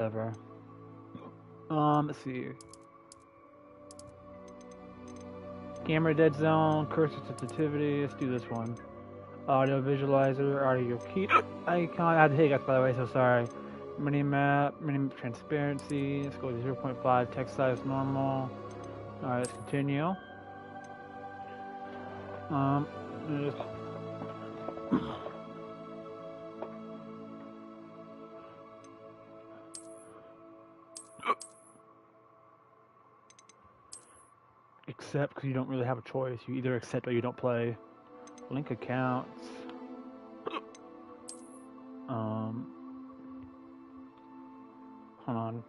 Ever. Let's see. Camera dead zone, cursor sensitivity. Let's do this one. Audio visualizer, audio key icon. I had hiccups by the way, so sorry. Mini map transparency. Let's go to 0.5. Text size normal. Alright, let's continue. Just accept because you don't really have a choice. You either accept or you don't play. Link accounts. Hold on.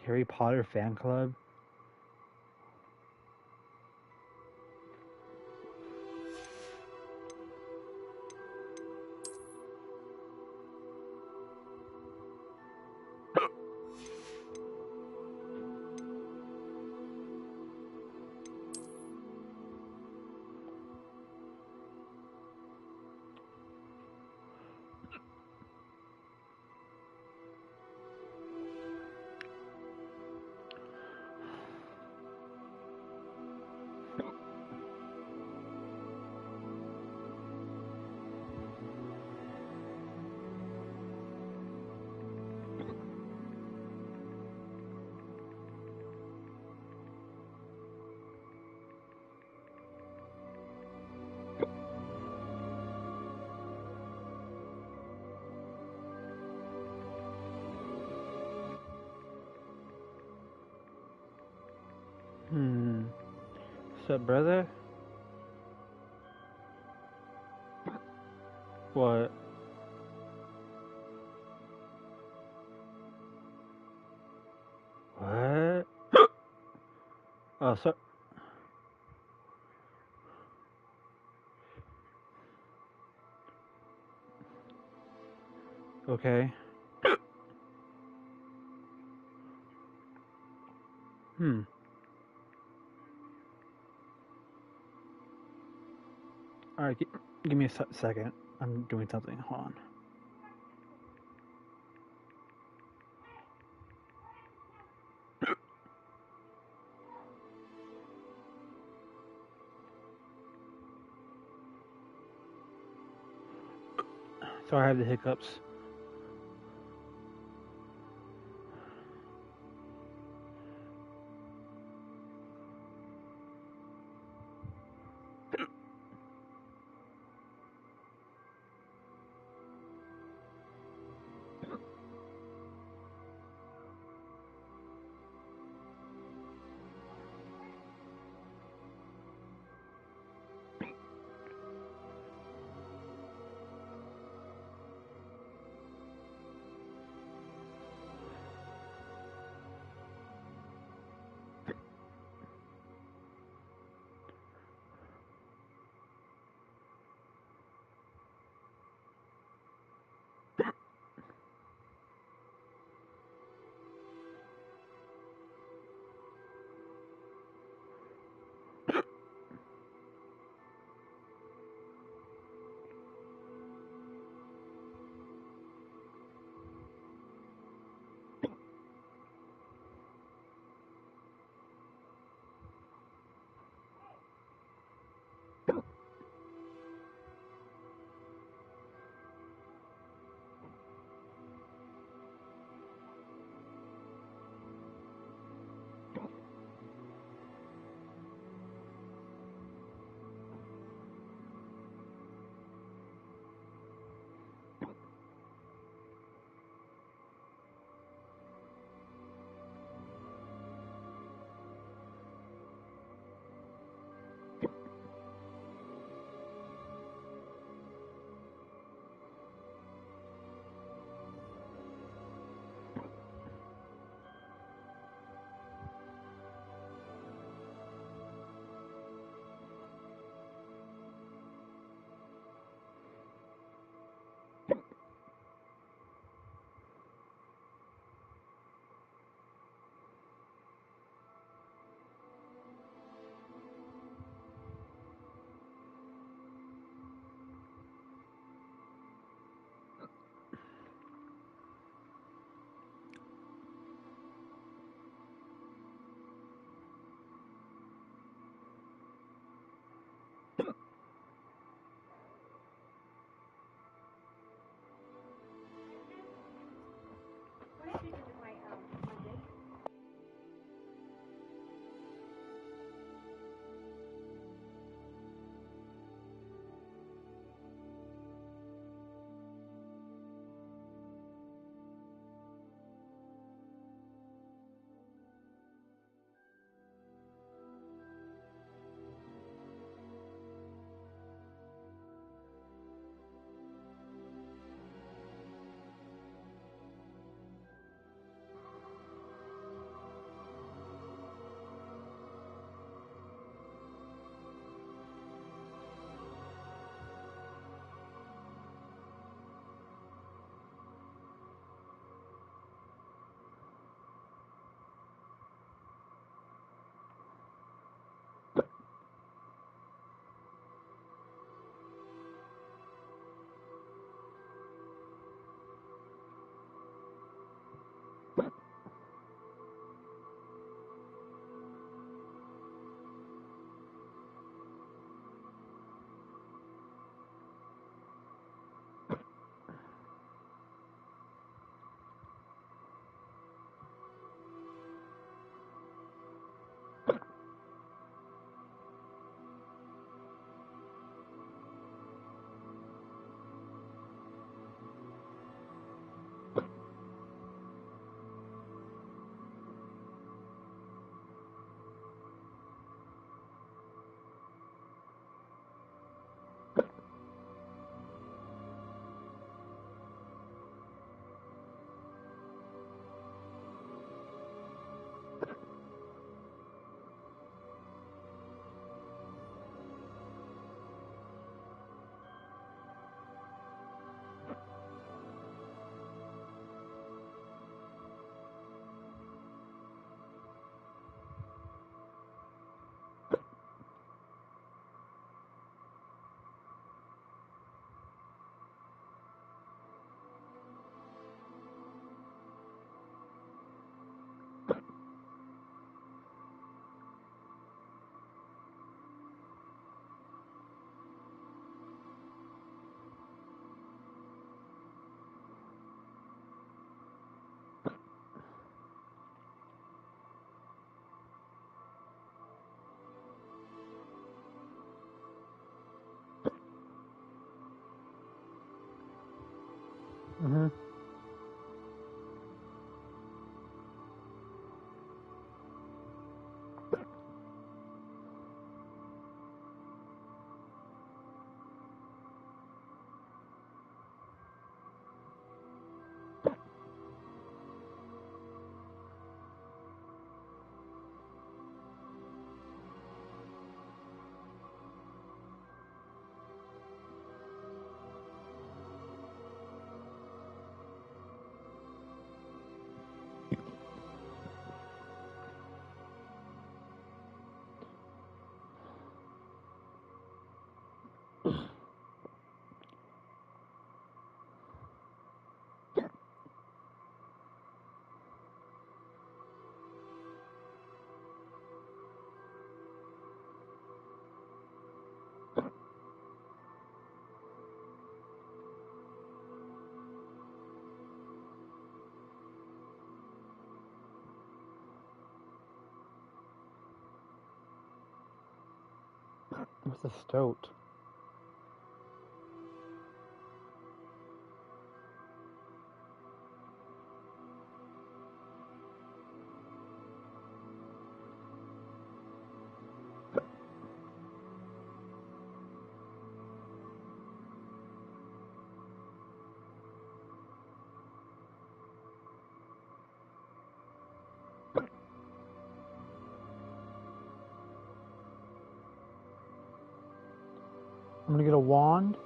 Harry Potter fan club. What's up, brother? What? What? Oh, so. Okay. Alright, give me a second. I'm doing something. Hold on. Sorry, I have the hiccups. Mm-hmm. What's a stoat? I'm gonna get a wand.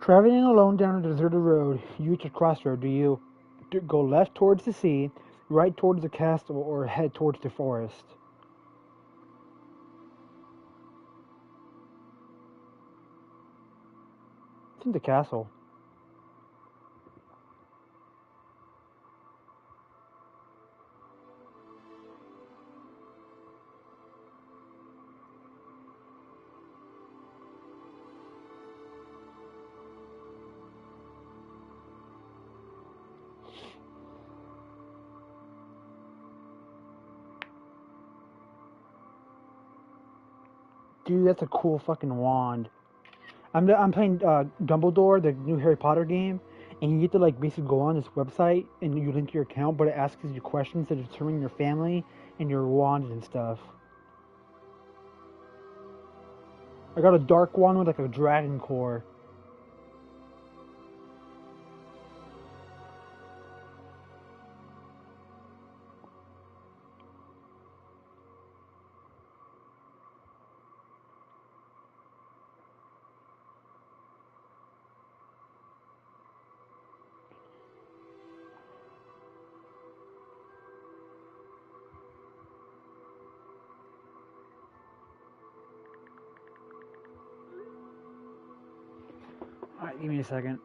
Traveling alone down a deserted road, you reach a crossroad. Do you go left towards the sea, right towards the castle, or head towards the forest? I think the castle. Dude, that's a cool fucking wand. I'm playing Dumbledore, the new Harry Potter game, and you get to like basically go on this website and you link your account, but it asks you questions to determine your family and your wand and stuff. I got a dark wand with like a dragon core. Alright, give me a second.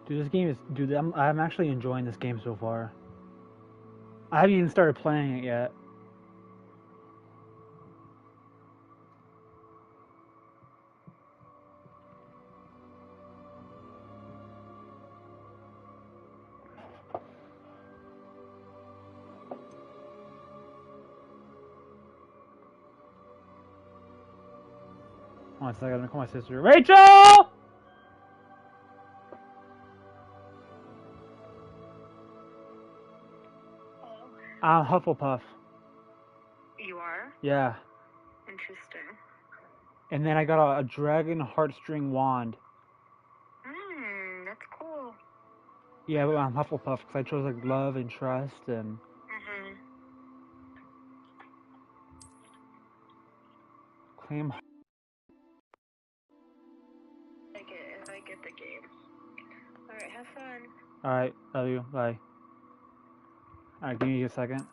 Dude, this game is... Dude, I'm actually enjoying this game so far. I haven't even started playing it yet. One second, I'm gonna call my sister. Rachel! I'm Hufflepuff. You are? Yeah. Interesting. And then I got a dragon heartstring wand. That's cool. Yeah, but I'm Hufflepuff because I chose like love and trust and... Claim... If I get the game. Alright, have fun. Alright, love you. Bye. Alright, give me a second.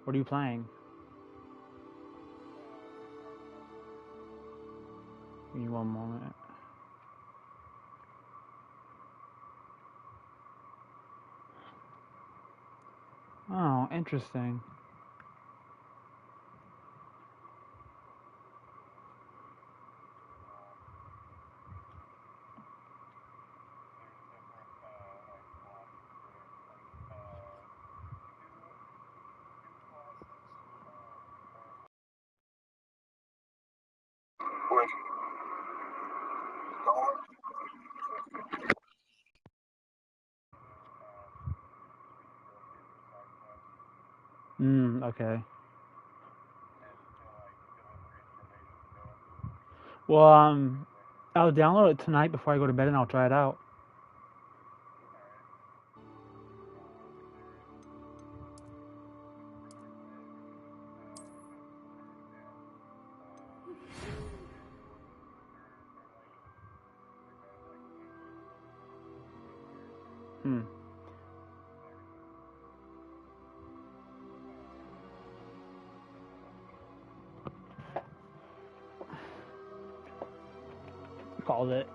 What are you playing? Give me one moment. Oh, interesting. Okay. Well, I'll download it tonight before I go to bed and I'll try it out. Hmm. Called it.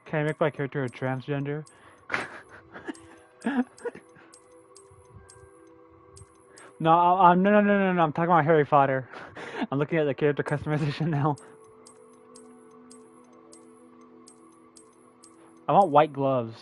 Can I make my character a transgender? No, no. I'm talking about Harry Potter. I'm looking at the character customization now. I want white gloves.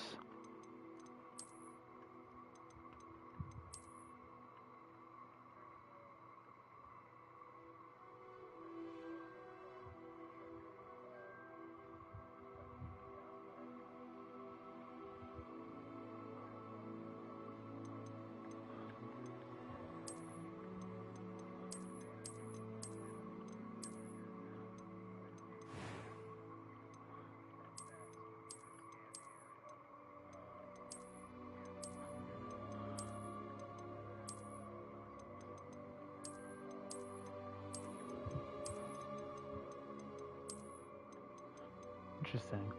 Interesting.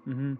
Mm-hmm.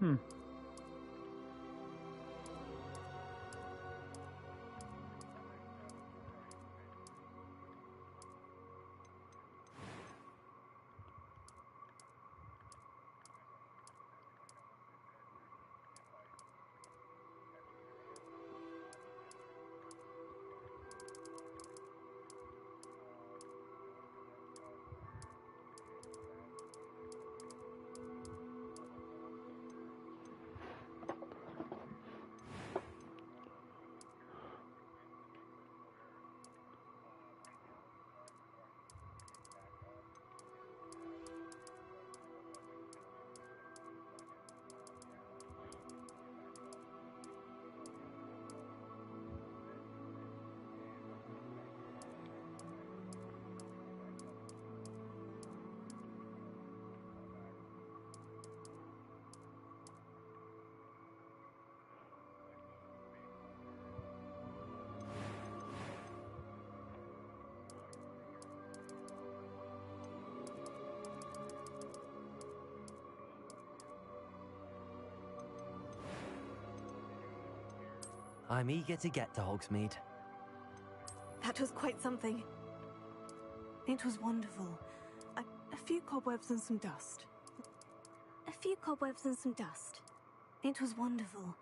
Hmm. I'm eager to get to Hogsmeade. That was quite something. It was wonderful. A few cobwebs and some dust. A few cobwebs and some dust. It was wonderful.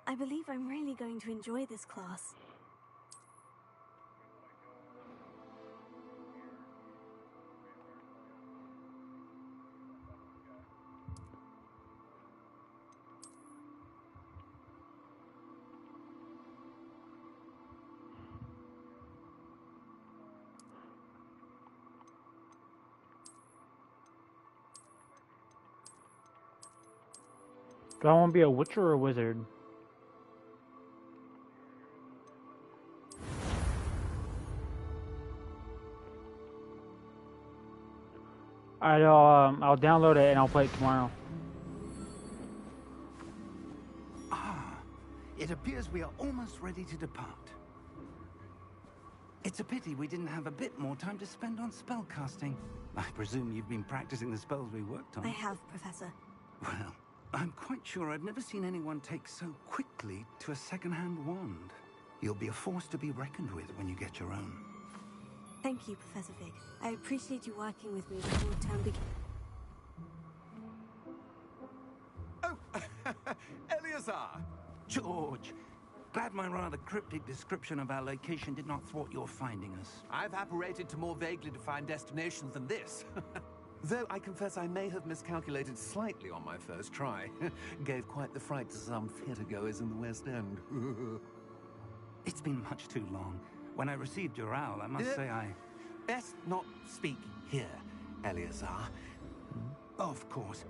I believe I'm really going to enjoy this class. Do I want to be a witcher or a wizard? I'll download it and I'll play it tomorrow. Ah, it appears we are almost ready to depart. It's a pity we didn't have a bit more time to spend on spellcasting. I presume you've been practicing the spells we worked on. I have, Professor. Well, I'm quite sure I've never seen anyone take so quickly to a second-hand wand. You'll be a force to be reckoned with when you get your own. Thank you, Professor Fig. I appreciate you working with me before term begins. Oh, Eleazar! George, glad my rather cryptic description of our location did not thwart your finding us. I've apparated to more vaguely defined destinations than this. Though I confess I may have miscalculated slightly on my first try. Gave quite the fright to some theatergoers in the West End. It's been much too long. When I received your owl, I must say I... Best not speak here, Eleazar. Of course.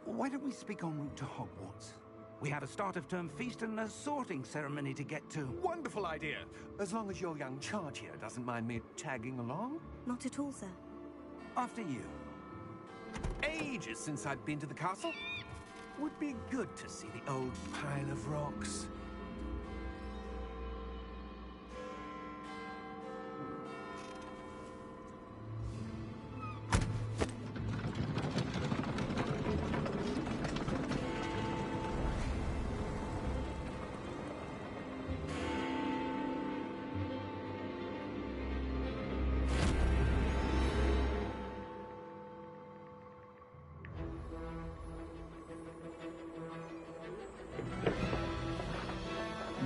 Why don't we speak en route to Hogwarts? We have a start-of-term feast and a sorting ceremony to get to. Wonderful idea! As long as your young charge here doesn't mind me tagging along. Not at all, sir. After you. Ages since I'd been to the castle. Would be good to see the old pile of rocks.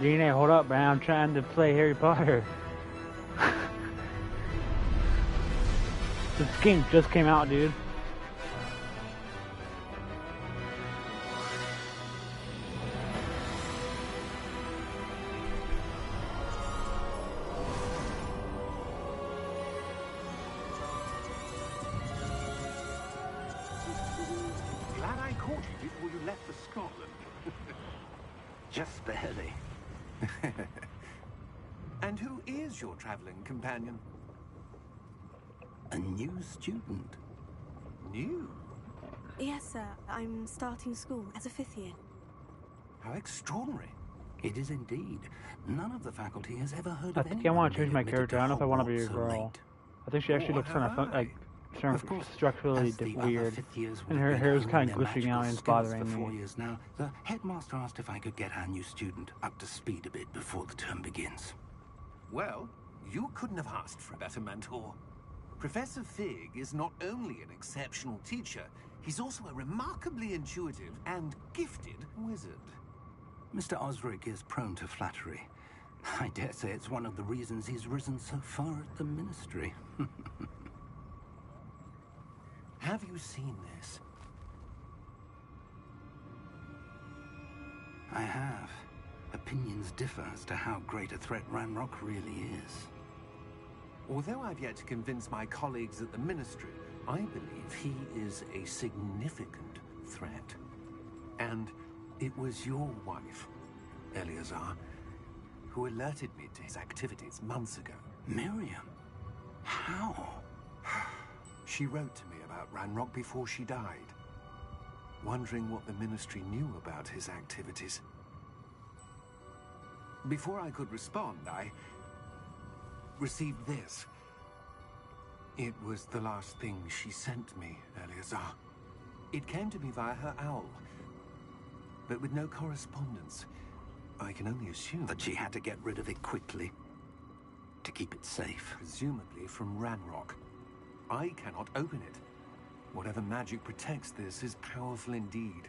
DNA, hold up, man. I'm trying to play Harry Potter. This game just came out, dude. Glad I caught you before you left for Scotland. Just barely. And who is your traveling companion? A new student. New? Yes, sir. I'm starting school as a 5th year. How extraordinary. It is indeed. None of the faculty has ever heard I of think I anyone want to change being my admitted character. I don't know if I want to be a Hogwarts so girl. late. I think she actually looks kind of like Of course, structurally as the other weird, fifth years would and have her been hair is honing kind of their glitching out and magical it's skills bothering for 4 me. years now, the headmaster asked if I could get our new student up to speed a bit before the term begins. Well, you couldn't have asked for a better mentor. Professor Fig is not only an exceptional teacher, he's also a remarkably intuitive and gifted wizard. Mr. Osric is prone to flattery. I dare say it's one of the reasons he's risen so far at the ministry. Have you seen this? I have. Opinions differ as to how great a threat Ranrock really is. Although I've yet to convince my colleagues at the Ministry, I believe he is a significant threat. And it was your wife, Eleazar, who alerted me to his activities months ago. Miriam? How? She wrote to me about Ranrock before she died, wondering what the Ministry knew about his activities. Before I could respond, I received this. It was the last thing she sent me, Eleazar. It came to me via her owl, but with no correspondence. I can only assume That she had to get rid of it quickly to keep it safe. presumably from Ranrock. I cannot open it. Whatever magic protects this is powerful indeed.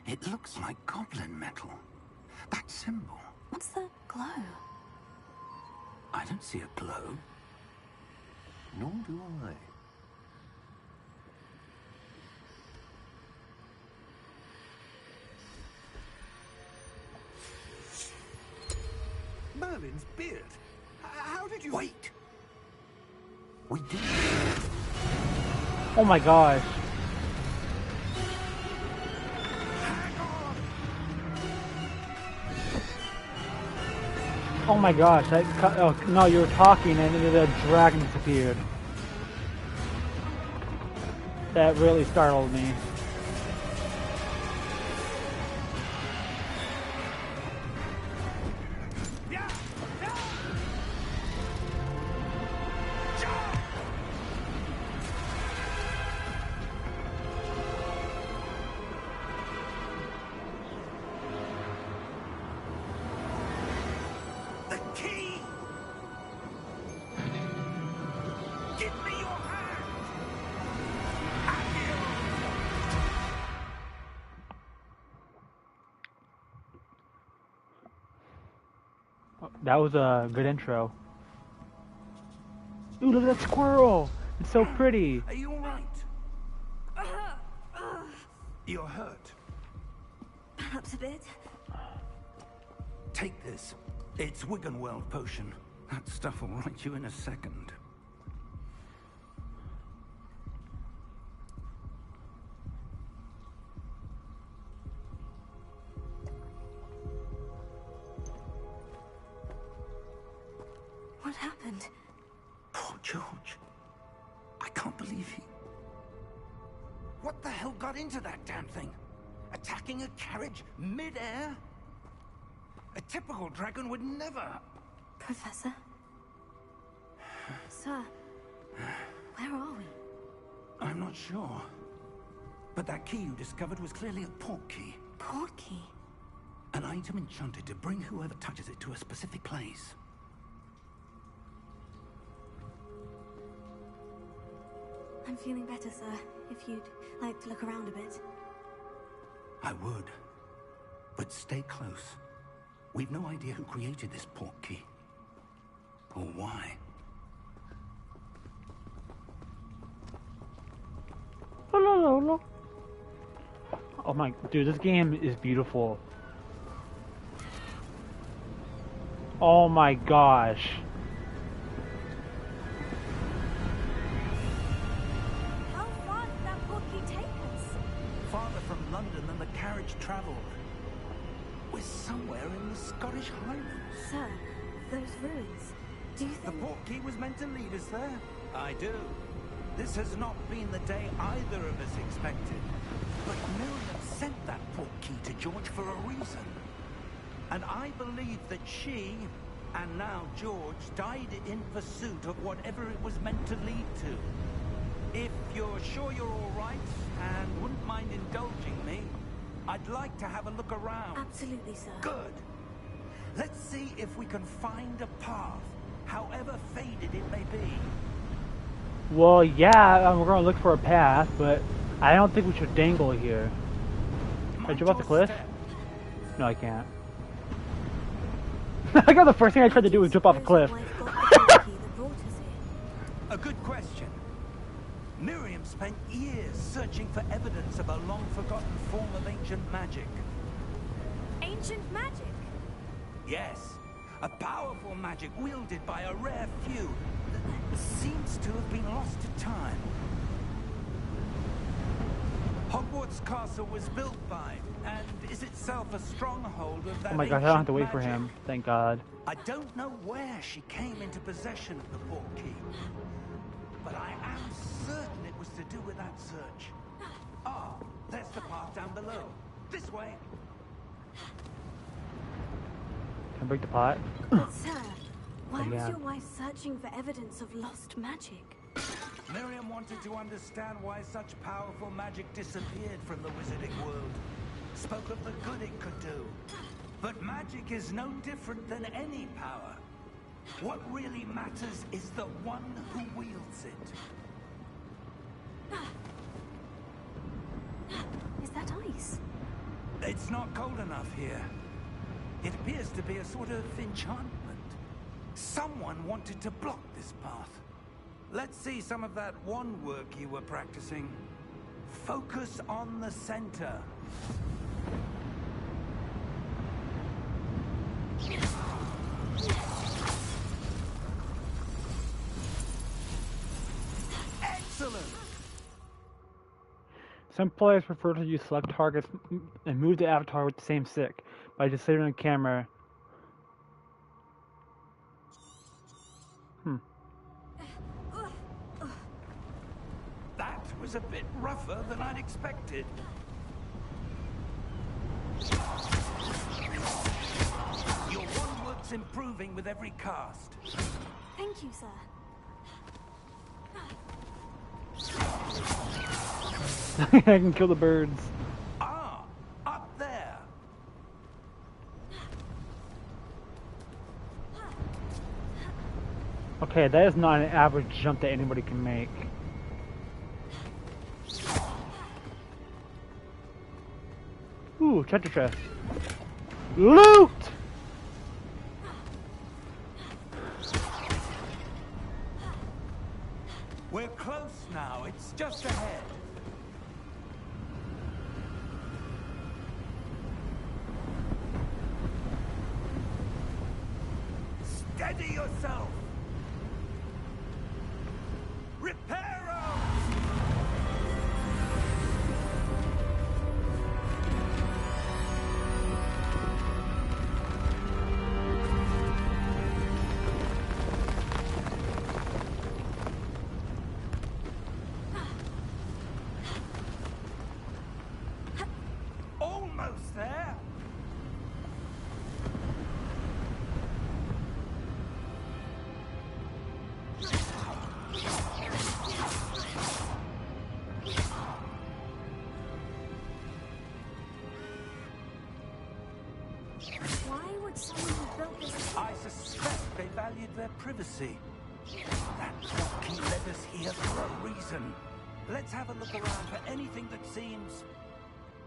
It looks like goblin metal. That symbol. What's the glow? I don't see a glow. Nor do I. Merlin's beard. How did you... Wait! We did. Oh my gosh. Oh my gosh, oh, no, you were talking and then the dragon disappeared. That really startled me. The key! Give me your hand! That was a good intro. Ooh, look at that squirrel! It's so pretty. Are you alright? You're hurt. Perhaps a bit. Take this. It's Wiggenweld potion. That stuff will right you in a second. What happened? Poor George. I can't believe he... What the hell got into that damn thing? Attacking a carriage mid-air? A typical dragon would never... Professor? Sir, where are we? I'm not sure. But that key you discovered was clearly a port key. Port key? An item enchanted to bring whoever touches it to a specific place. I'm feeling better, sir. If you'd like to look around a bit. I would. But stay close. We've no idea who created this port key. Or why. Oh my, dude, this game is beautiful. Oh my gosh. How far did that port key take us? Farther from London than the carriage travelled. We're somewhere in the Scottish Highlands. Sir, those ruins. Do you The think... port key was meant to lead us there? I do. This has not been the day either of us expected. But Miriam sent that port key to George for a reason. And I believe that she, and now George, died in pursuit of whatever it was meant to lead to. If you're sure you're all right, and wouldn't mind indulging me, I'd like to have a look around. Absolutely, sir. Good. Let's see if we can find a path, however faded it may be. Well, yeah, we're gonna look for a path, but I don't think we should dangle here. Can I jump off the cliff? No, I can't. I got the first thing I tried to do was jump off a cliff. A good question. Miriam spent years searching for evidence of a long-forgotten form of ancient magic. Ancient magic? Yes, a powerful magic wielded by a rare few that seems to have been lost to time. HogWarts Castle was built by, and is itself a stronghold of that Oh my gosh, I don't have to wait ancient for magic. him. Thank God. I don't know where she came into possession of the port key, but I am certain it was to do with that search. Ah, there's the path down below. This way. Can I break the pot? But sir, why was Yeah. your wife searching for evidence of lost magic? Miriam wanted to understand why such powerful magic disappeared from the wizarding world. Spoke of the good it could do. But magic is no different than any power. What really matters is the one who wields it. Is that ice? It's not cold enough here. It appears to be a sort of enchantment. Someone wanted to block this path. Let's see some of that wand work you were practicing. Focus on the center. Excellent! Some players prefer to use select targets and move the avatar with the same stick by just sitting on the camera. That was a bit rougher than I'd expected. Your wand work's improving with every cast. Thank you, sir. I can kill the birds. Ah, up there. Okay, that is not an average jump that anybody can make. Ooh, treasure chest. Loot! We're close now. It's just ahead. Steady yourself. Reparo! Almost there. Why would someone who built this... I suspect they valued their privacy. That key led us here for a reason. Let's have a look around for anything that seems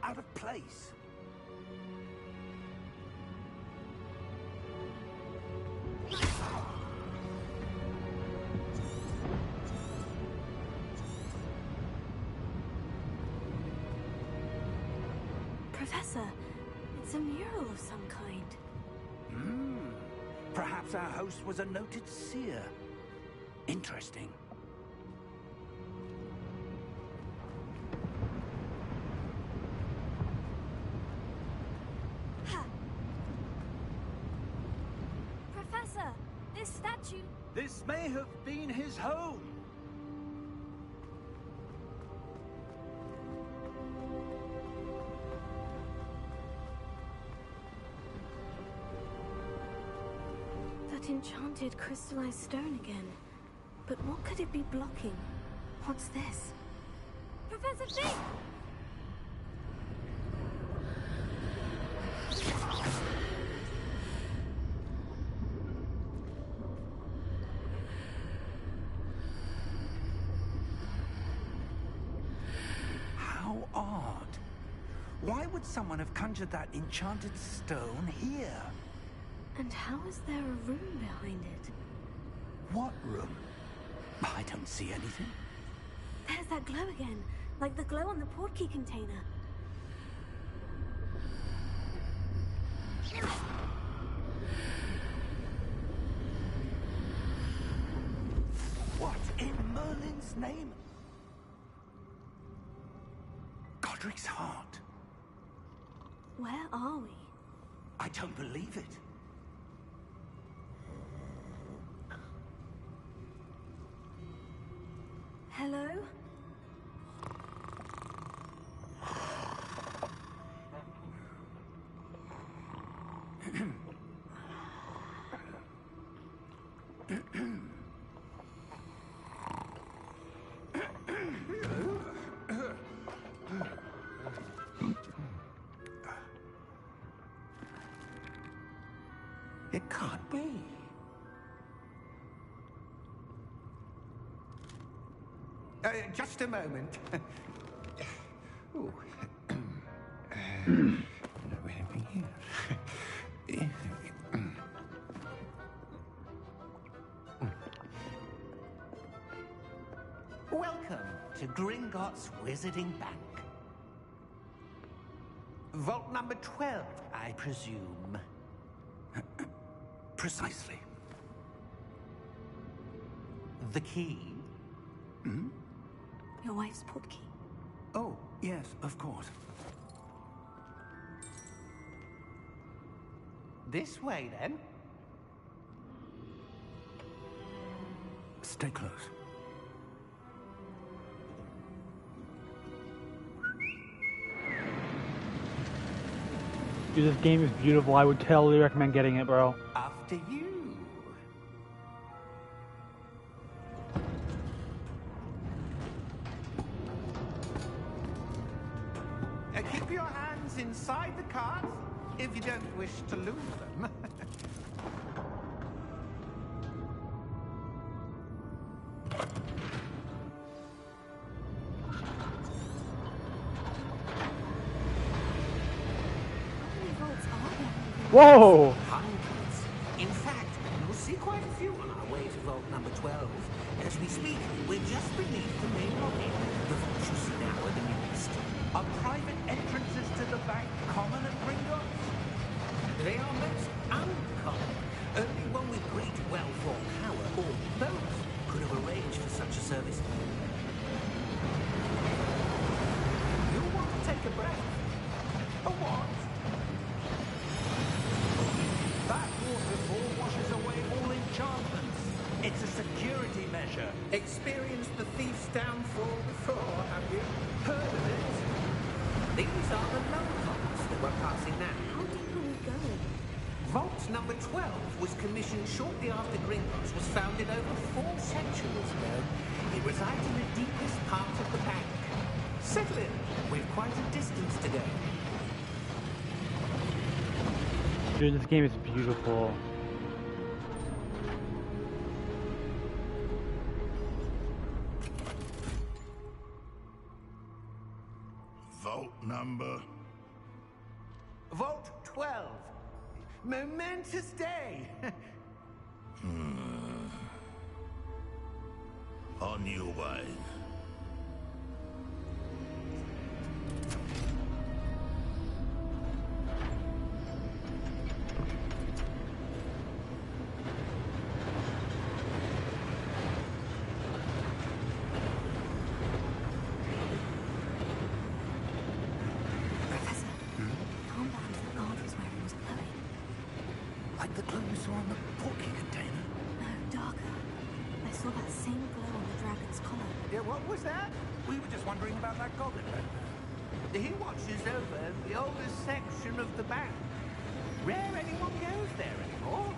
out of place. Professor, it's a mural of some kind. Perhaps our host was a noted seer. Interesting. Ha! Professor, this statue... This may have been his home. That enchanted crystallized stone again. But what could it be blocking? What's this? Professor Fig! How odd. Why would someone have conjured that enchanted stone here? And how is there a room behind it? What room? I don't see anything. There's that glow again, like the glow on the portkey container. What in Merlin's name? Godric's heart. Where are we? I don't believe it. Hello? It can't be. Just a moment. Ooh. Welcome to Gringotts Wizarding Bank. Vault number 12, I presume. Precisely. The key? Your wife's portkey. Oh, yes, of course. This way, then. Stay close. Dude, this game is beautiful. I would totally recommend getting it, bro. After you. Keep your hands inside the cart if you don't wish to lose them. Whoa! Hundreds. In fact, we'll see quite a few on our way to vault number 12. As we speak, we're just beneath the main lobby. The vault you see now are the newest. Are private entrances to the bank common at Gringotts? They are most uncommon. Only one with great wealth or power, or both, could have arranged for such a service. You'll want to take a breath. A what? That waterfall washes away all enchantments. It's a security measure. Experienced the thief's downfall before, have you? Heard of it? These are the low vaults that we're passing now. How deep are we going? Vault number 12 was commissioned shortly after Gringotts was founded over 4 centuries ago. It resides in the deepest part of the bank. Settle in. We've quite a distance to go. Dude, this game is beautiful. Vault number? Vault 12. Momentous day. On your way. Professor, the armband that guard was wearing was glowing. Like the glow you saw on the portkey container? No, darker. I saw that same glow on the dragon's collar. Yeah, what was that? We were just wondering about that goblin. He watches over the oldest section of the bank. Rare anyone goes there anymore.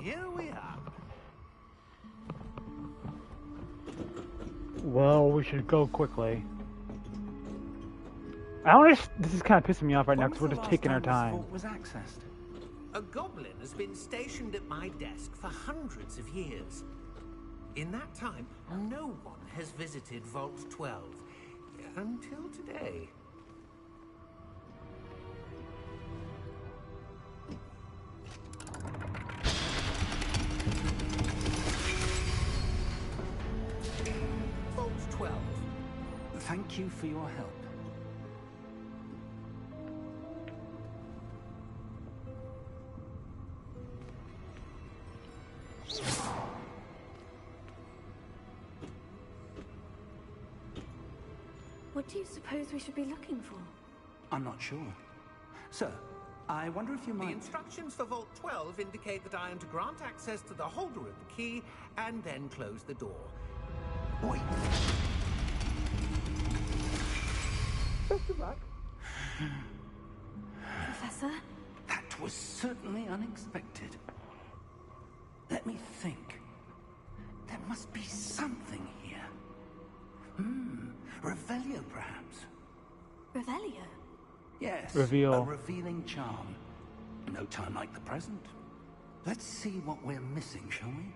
Here we are. Well, we should go quickly. I want to. This is kind of pissing me off right now because we're just taking our time. Was accessed? A goblin has been stationed at my desk for hundreds of years. In that time, no one has visited Vault 12 until today. Vault 12. Thank you for your help. What do you suppose we should be looking for? I'm not sure. Sir, I wonder if you The might... instructions for Vault 12 indicate that I am to grant access to the holder of the key and then close the door. Wait. Best of luck. Professor? That was certainly unexpected. Let me think. There must be something here. Revelio, perhaps? Revelio? Yes, Reveal. a revealing charm. No time like the present. Let's see what we're missing, shall we?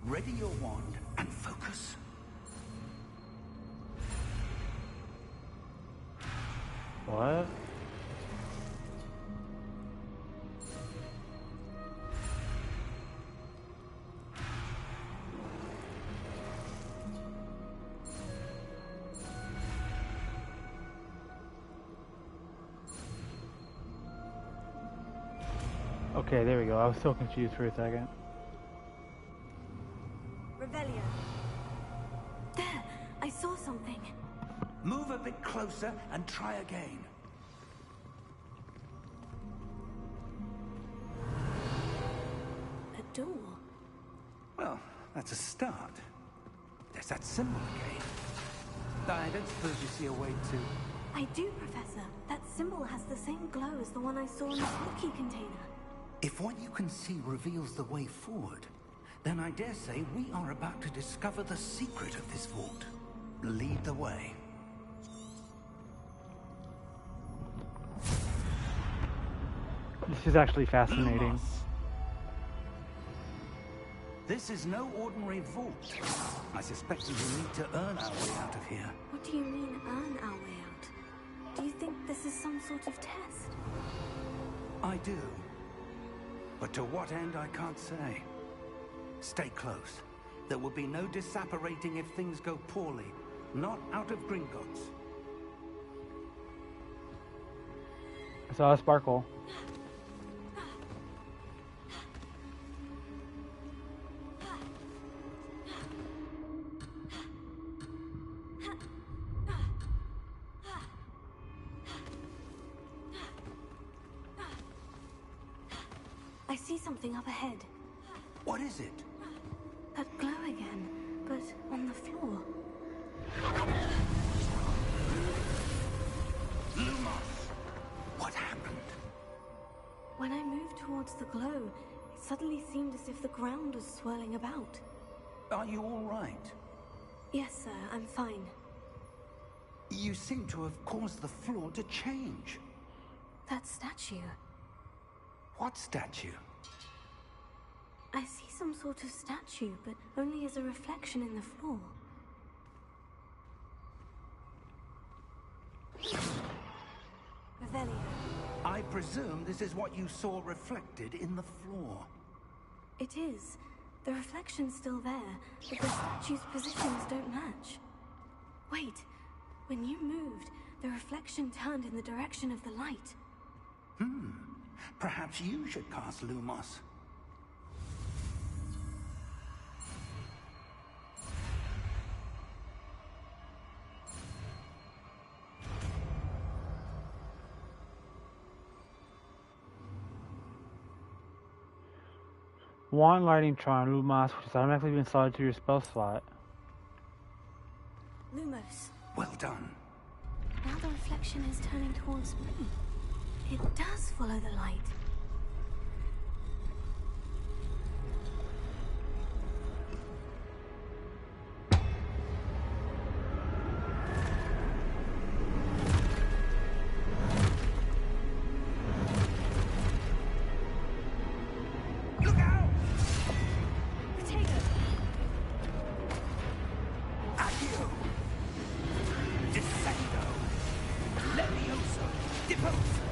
Ready your wand and focus. What? Okay, there we go. I was so confused for a second. Revelio. There! I saw something. Move a bit closer and try again. A door. Well, that's a start. There's that symbol again. I don't suppose you see a way to... I do, Professor. That symbol has the same glow as the one I saw in the hotkey container. If what you can see reveals the way forward, then I dare say we are about to discover the secret of this vault. Lead the way. This is actually fascinating. Lumos. This is no ordinary vault. I suspect we will need to earn our way out of here. What do you mean, earn our way out? Do you think this is some sort of test? I do. But to what end, I can't say. Stay close. There will be no disapparating if things go poorly. Not out of Gringotts. I saw a sparkle. I see something up ahead. What is it? That glow again, but on the floor. Lumos! What happened? When I moved towards the glow, it suddenly seemed as if the ground was swirling about. Are you all right? Yes, sir, I'm fine. You seem to have caused the floor to change. That statue. What statue? I see some sort of statue, but only as a reflection in the floor. Revelio. I presume this is what you saw reflected in the floor. It is. The reflection's still there, but the statue's positions don't match. Wait. When you moved, the reflection turned in the direction of the light. Perhaps you should cast Lumos. Wand lighting charm, Lumos, which is automatically been installed to your spell slot. Lumos. Well done. Now the reflection is turning towards me. It does follow the light. Look out! Potato! Accio! Descendo! Levioso! Deposo!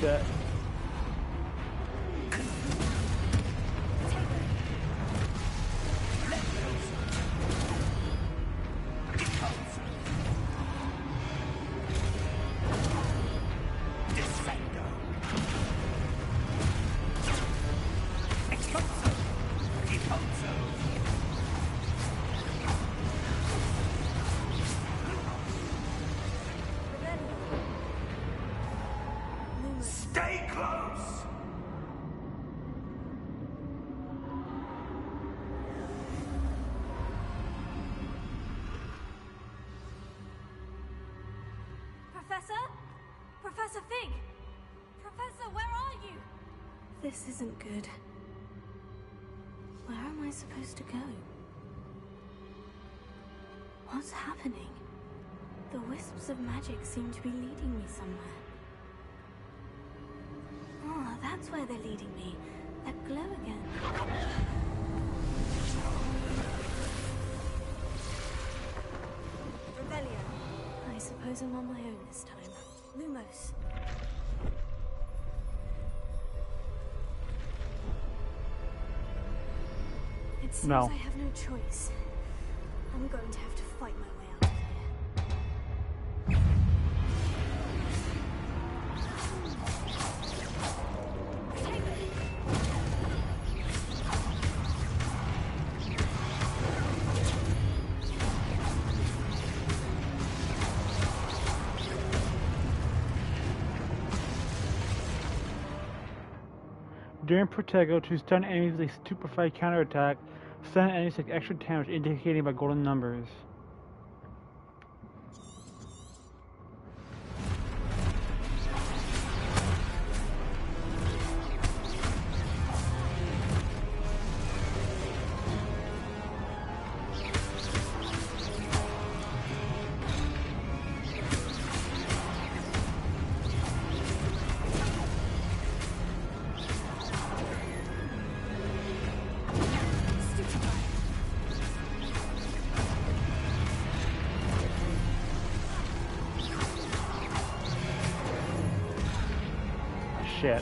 shit. Stay close! Professor? Professor Fig! Professor, where are you? This isn't good. Where am I supposed to go? What's happening? The wisps of magic seem to be leading me somewhere. Oh, that's where they're leading me. That glow again. Revelio. I suppose I'm on my own this time. Lumos. It seems No. I have no choice. I'm going to have to fight my way out of here. During Protego, to stun enemies with a stupefied counterattack, stun enemies take extra damage indicated by golden numbers. Shit.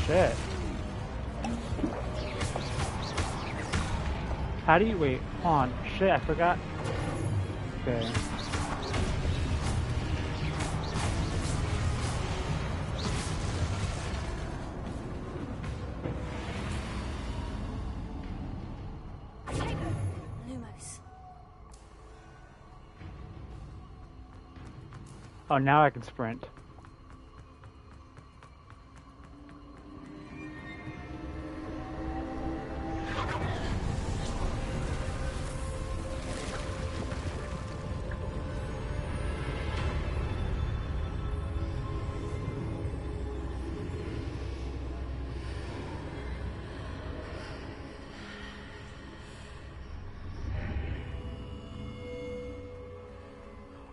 Shit. How do you wait? Hold on. Shit, I forgot. Okay. Lumos. Oh, now I can sprint.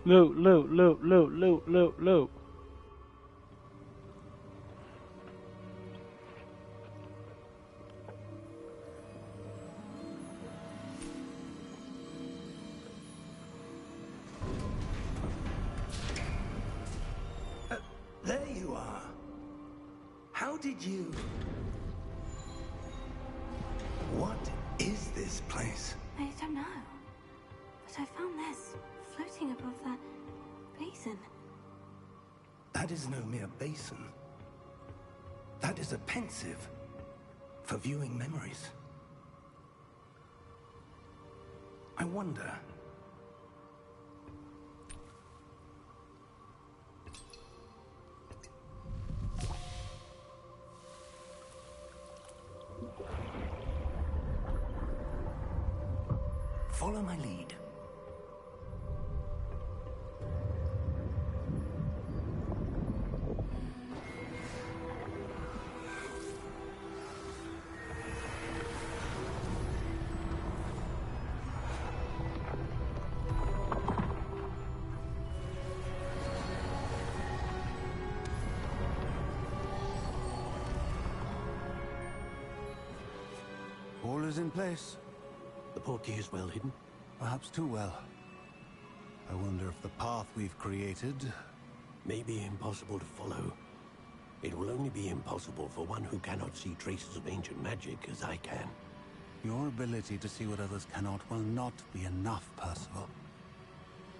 Loot, loot, loot, loot, loot, loot, loot. There you are. How did you... What is this place? I don't know. But I found this floating above that basin. That is no mere basin. That is a pensive for viewing memories. I wonder... Follow my lead. All is in place. The portkey is well hidden? Perhaps too well. I wonder if the path we've created... may be impossible to follow. It will only be impossible for one who cannot see traces of ancient magic as I can. Your ability to see what others cannot will not be enough, Percival.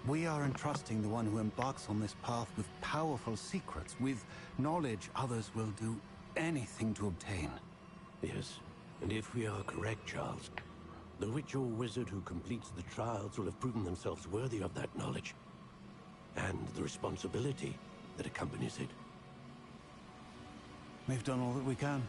We are entrusting the one who embarks on this path with powerful secrets, with knowledge others will do anything to obtain. Yes, and if we are correct, Charles, the witch or wizard who completes the trials will have proven themselves worthy of that knowledge, and the responsibility that accompanies it. We've done all that we can.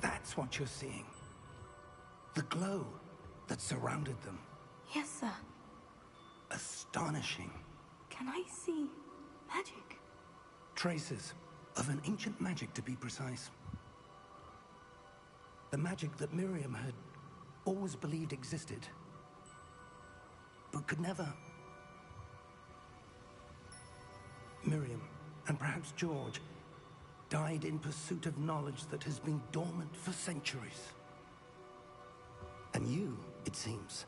That's what you're seeing. The glow that surrounded them. Yes, sir. Astonishing. Can I see magic? Traces of an ancient magic, to be precise. The magic that Miriam had always believed existed, but could never. Miriam, and perhaps George, died in pursuit of knowledge that has been dormant for centuries. And you, it seems,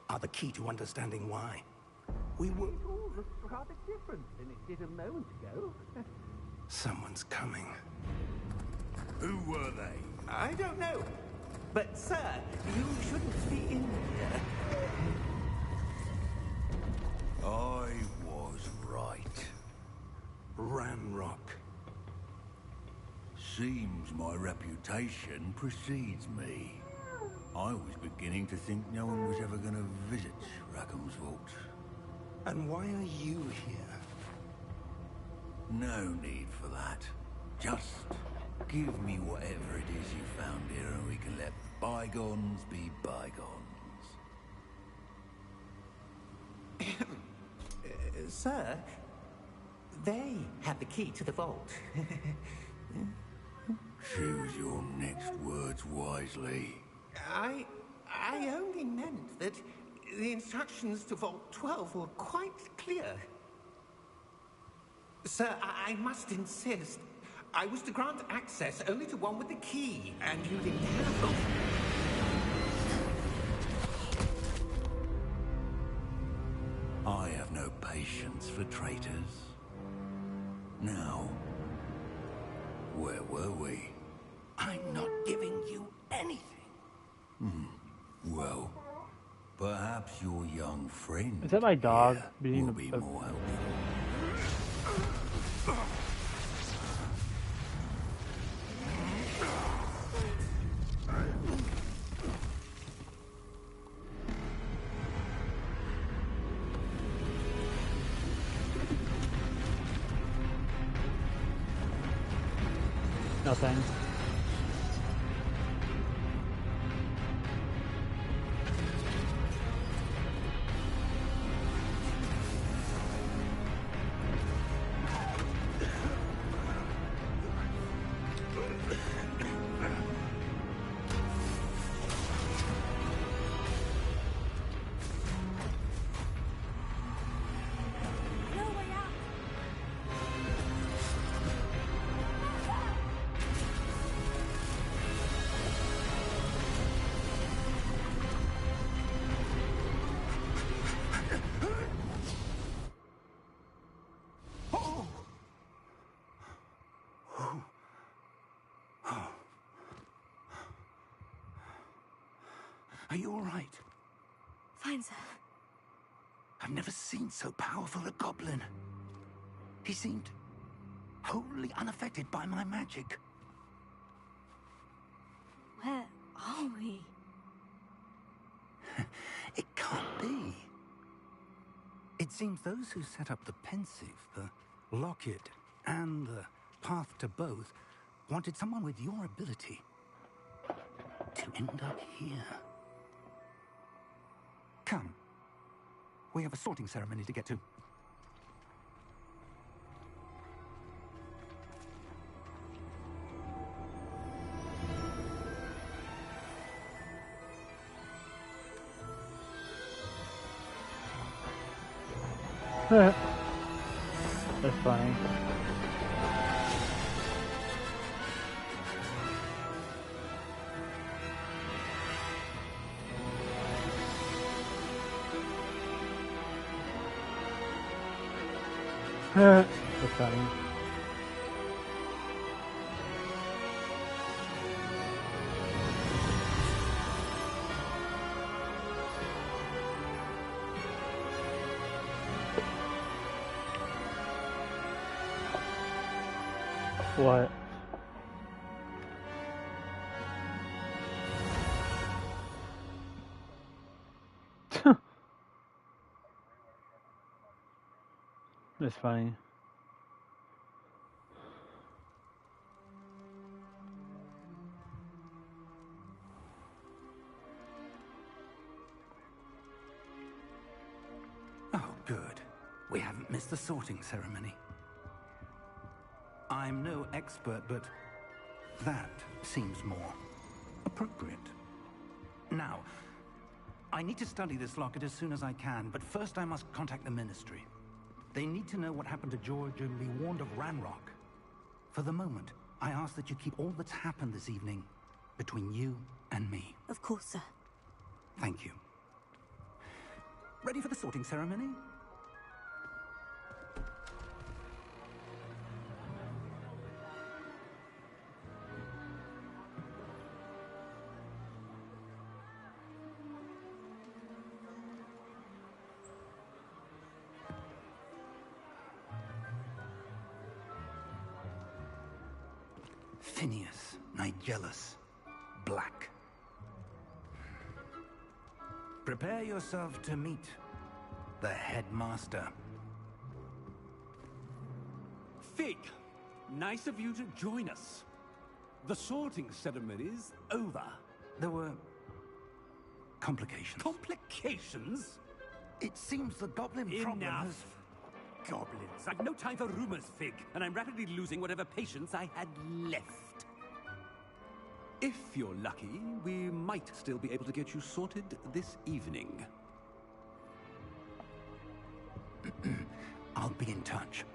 are the key to understanding why. We were all rather different than it did a moment ago. Someone's coming. Who were they? I don't know. But, sir, you shouldn't be in here. I was right. Ramrock. Seems my reputation precedes me. I was beginning to think no one was ever going to visit Rackham's vault. And why are you here? No need for that. Just give me whatever it is you found here and we can let bygones be bygones. Sir, they have the key to the vault. Choose your next words wisely. I only meant that the instructions to Vault 12 were quite clear. Sir, I must insist. I was to grant access only to one with the key, and you didn't have them. I have no patience for traitors. Now, where were we? I'm not giving you anything. Well, perhaps your young friend Is that my dog here being will be more helpful. Nothing. No way out. Are you all right? Fine, sir. I've never seen so powerful a goblin. He seemed wholly unaffected by my magic. Where are we? It can't be. It seems those who set up the Pensieve, the Locket, and the Path to Both wanted someone with your ability to end up here. Come. We have a sorting ceremony to get to. That's funny. That's funny. What? That's funny. Oh, good. We haven't missed the sorting ceremony. I'm no expert, but that seems more appropriate. Now, I need to study this locket as soon as I can, but first I must contact the Ministry. They need to know what happened to George and be warned of Ranrock. For the moment, I ask that you keep all that's happened this evening between you and me. Of course, sir. Thank you. Ready for the sorting ceremony? Phineas, Nigellus, Black. Prepare yourself to meet the headmaster. Fig, nice of you to join us. The sorting ceremony's over. There were complications. Complications? It seems the goblin problem has... Enough. Goblins. I've no time for rumors, Fig, and I'm rapidly losing whatever patience I had left. If you're lucky, we might still be able to get you sorted this evening. I'll be in touch.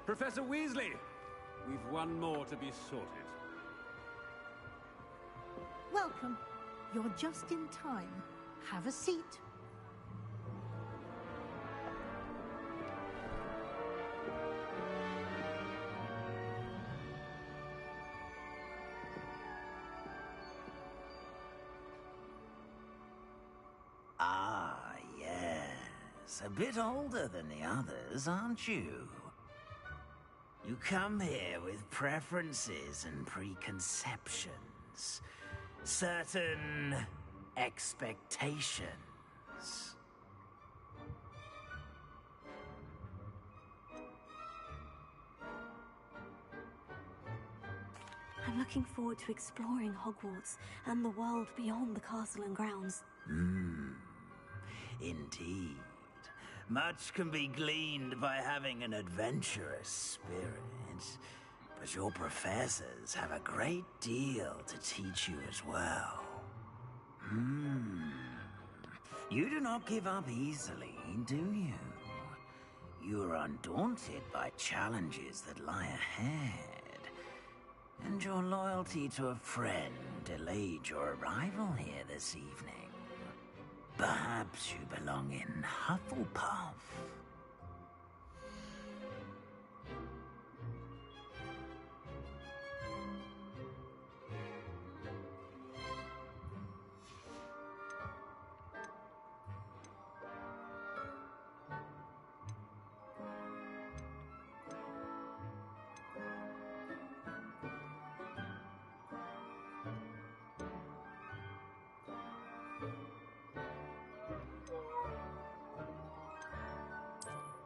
Professor Weasley, we've one more to be sorted. Welcome. You're just in time. Have a seat. Ah, yes. A bit older than the others, aren't you? You come here with preferences and preconceptions. Certain expectations. I'm looking forward to exploring Hogwarts and the world beyond the castle and grounds. Indeed. Much can be gleaned by having an adventurous spirit, but your professors have a great deal to teach you as well. You do not give up easily, do you? You are undaunted by challenges that lie ahead, and your loyalty to a friend delayed your arrival here this evening. Perhaps you belong in Hufflepuff.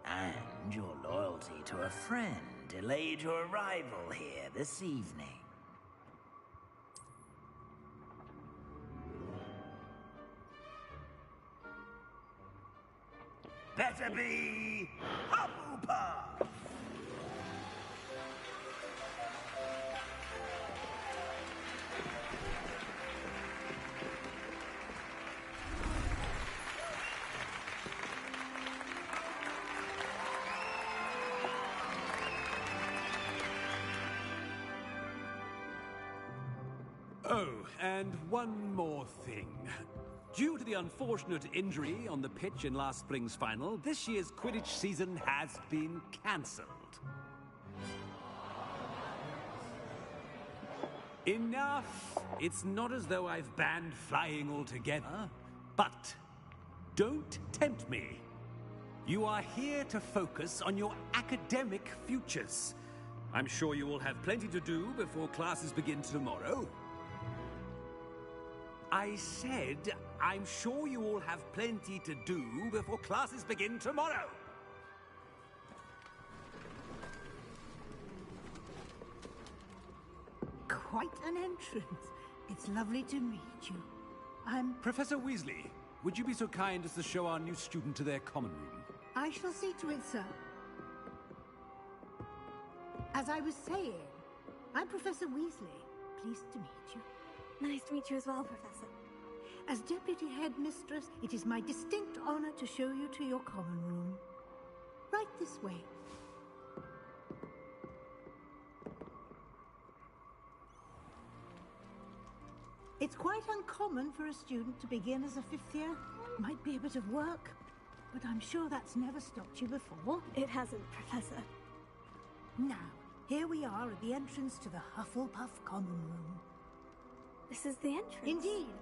And your loyalty to a friend delayed your arrival here this evening. better be Hufflepuff! Oh, and one more thing. Due to the unfortunate injury on the pitch in last spring's final, this year's Quidditch season has been cancelled. Enough! It's not as though I've banned flying altogether, but don't tempt me. You are here to focus on your academic futures. I'm sure you will have plenty to do before classes begin tomorrow. I said, I'm sure you all have plenty to do before classes begin tomorrow. Quite an entrance. It's lovely to meet you. I'm... Professor Weasley, would you be so kind as to show our new student to their common room? I shall see to it, sir. As I was saying, I'm Professor Weasley. Pleased to meet you. Nice to meet you as well, Professor. As Deputy Headmistress, it is my distinct honor to show you to your common room. Right this way. It's quite uncommon for a student to begin as a fifth year. Might be a bit of work, but I'm sure that's never stopped you before. It hasn't, Professor. Now, here we are at the entrance to the Hufflepuff common room. This is the entrance? Indeed.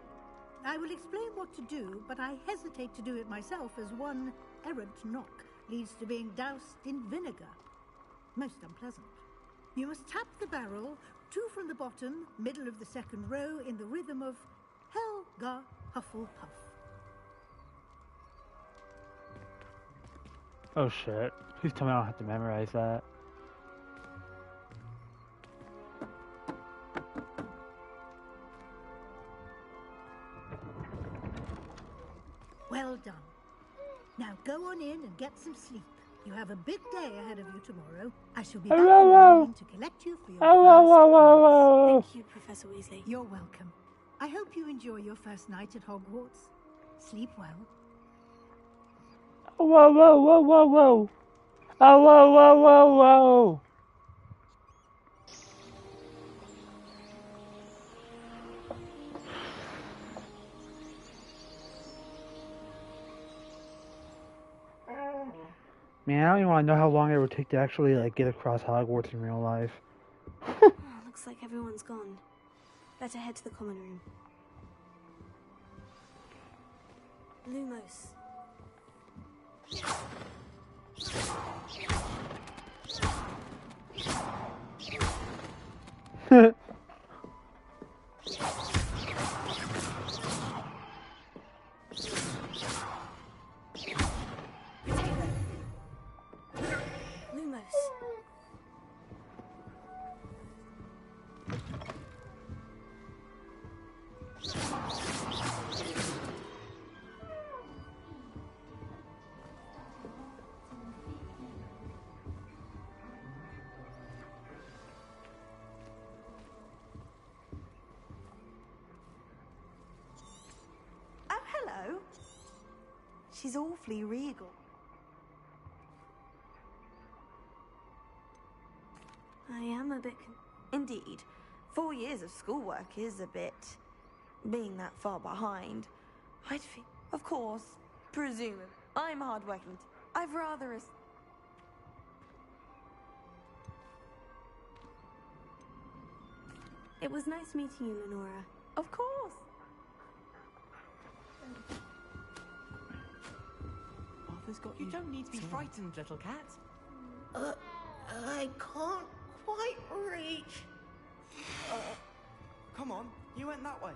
I will explain what to do, but I hesitate to do it myself as one errant knock leads to being doused in vinegar. Most unpleasant. You must tap the barrel, 2 from the bottom, middle of the second row, in the rhythm of Helga Hufflepuff. Oh shit. Please tell me I don't have to memorize that. Well done. Now go on in and get some sleep. You have a big day ahead of you tomorrow. I shall be back in the morning to collect you for your first. Thank you, Professor Weasley. You're welcome. I hope you enjoy your first night at Hogwarts. Sleep well. Whoa, whoa, whoa, whoa, whoa. Oh, whoa, whoa, whoa, whoa. Man, I don't even want to know how long it would take to actually like get across Hogwarts in real life. Oh, looks like everyone's gone. Better head to the common room. Lumos. Hello. She's awfully regal. I am a bit... Indeed. 4 years of schoolwork is a bit... being that far behind. I'd feel... Of course. Presumably. I'm hardworking. I've rather... It was nice meeting you, Lenora. Of course. You don't need to be frightened, little cat. I can't quite reach. Come on, you went that way.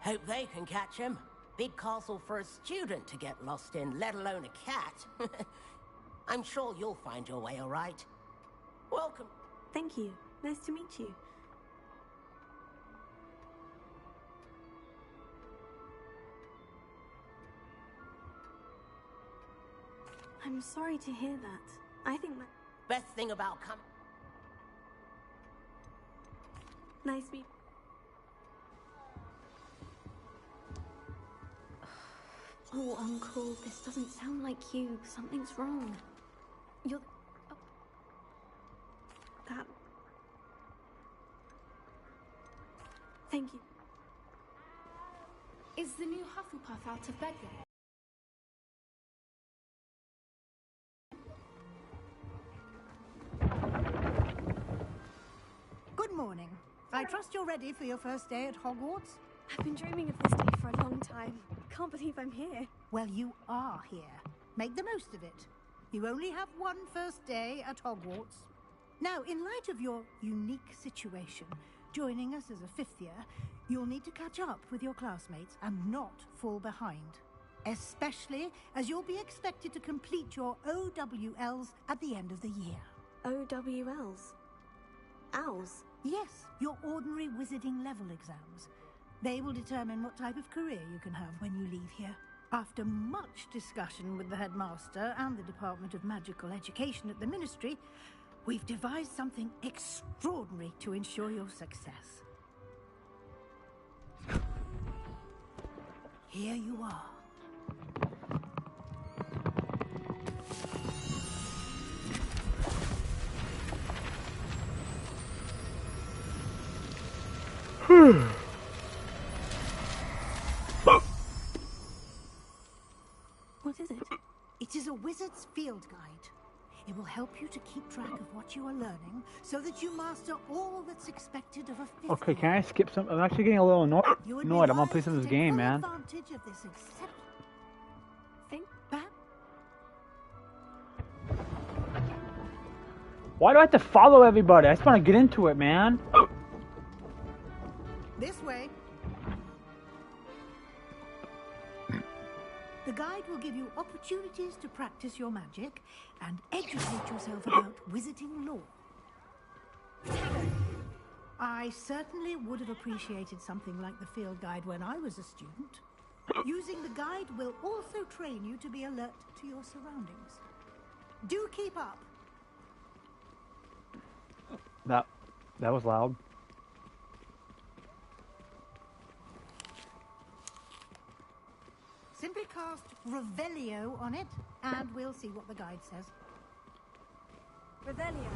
Hope they can catch him. Big castle for a student to get lost in, let alone a cat. I'm sure you'll find your way all right. Welcome. Thank you. Nice to meet you. I'm sorry to hear that. I think that... Best thing about coming... Nice meet... Oh, Uncle, this doesn't sound like you. Something's wrong. You're... Oh. That... Thank you. Is the new Hufflepuff out of bed yet? Good morning. I trust you're ready for your first day at Hogwarts? I've been dreaming of this day for a long time. Can't believe I'm here. Well, you are here. Make the most of it. You only have one first day at Hogwarts. Now, in light of your unique situation, joining us as a fifth year, you'll need to catch up with your classmates and not fall behind. Especially as you'll be expected to complete your OWLs at the end of the year. OWLs? Owls? Yes, your ordinary wizarding level exams. They will determine what type of career you can have when you leave here. After much discussion with the headmaster and the Department of Magical Education at the Ministry, we've devised something extraordinary to ensure your success. Here you are. What is it? It is a wizard's field guide. It will help you to keep track of what you are learning so that you master all that's expected of a fifth Okay, can I skip some? I'm actually getting a little annoyed. I'm gonna play some of this game, man. Advantage of this Think back. Why do I have to follow everybody? I just want to get into it, man. This way. The guide will give you opportunities to practice your magic and educate yourself about wizarding lore. I certainly would have appreciated something like the field guide when I was a student. Using the guide will also train you to be alert to your surroundings. Do keep up. That was loud. Simply cast Revelio on it, and we'll see what the guide says. Revelio.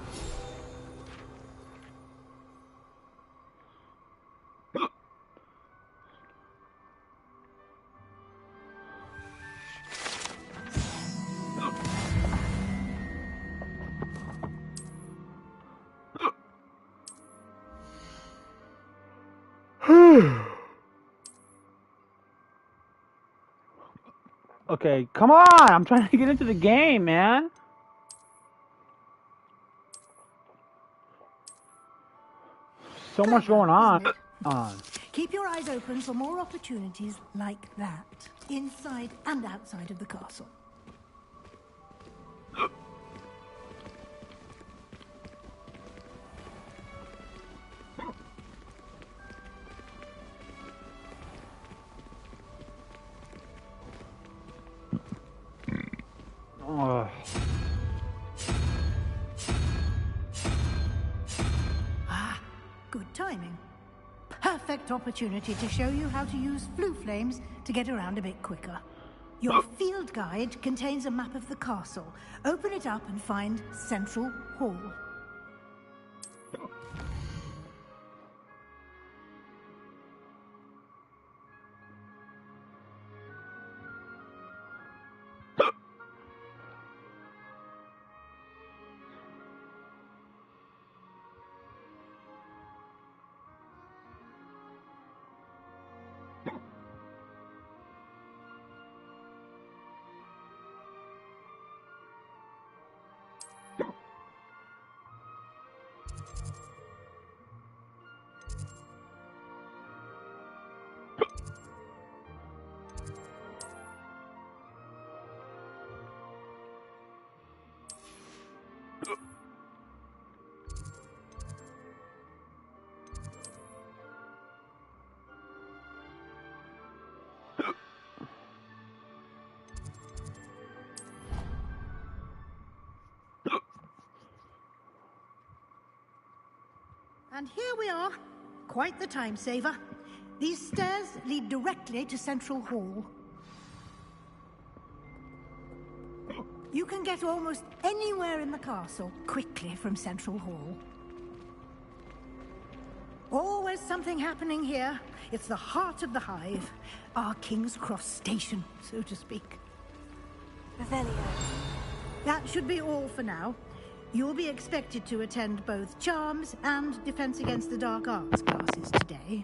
Okay, come on! I'm trying to get into the game, man. So much going on. Keep your eyes open for more opportunities like that, inside and outside of the castle. Good timing. Perfect opportunity to show you how to use flue flames to get around a bit quicker. Your field guide contains a map of the castle. Open it up and find Central Hall. And here we are. Quite the time saver. These stairs lead directly to Central Hall. You can get almost anywhere in the castle quickly from Central Hall. Always something happening here. It's the heart of the hive. Our King's Cross station, so to speak. Revelio. That should be all for now. You'll be expected to attend both Charms and Defense Against the Dark Arts classes today.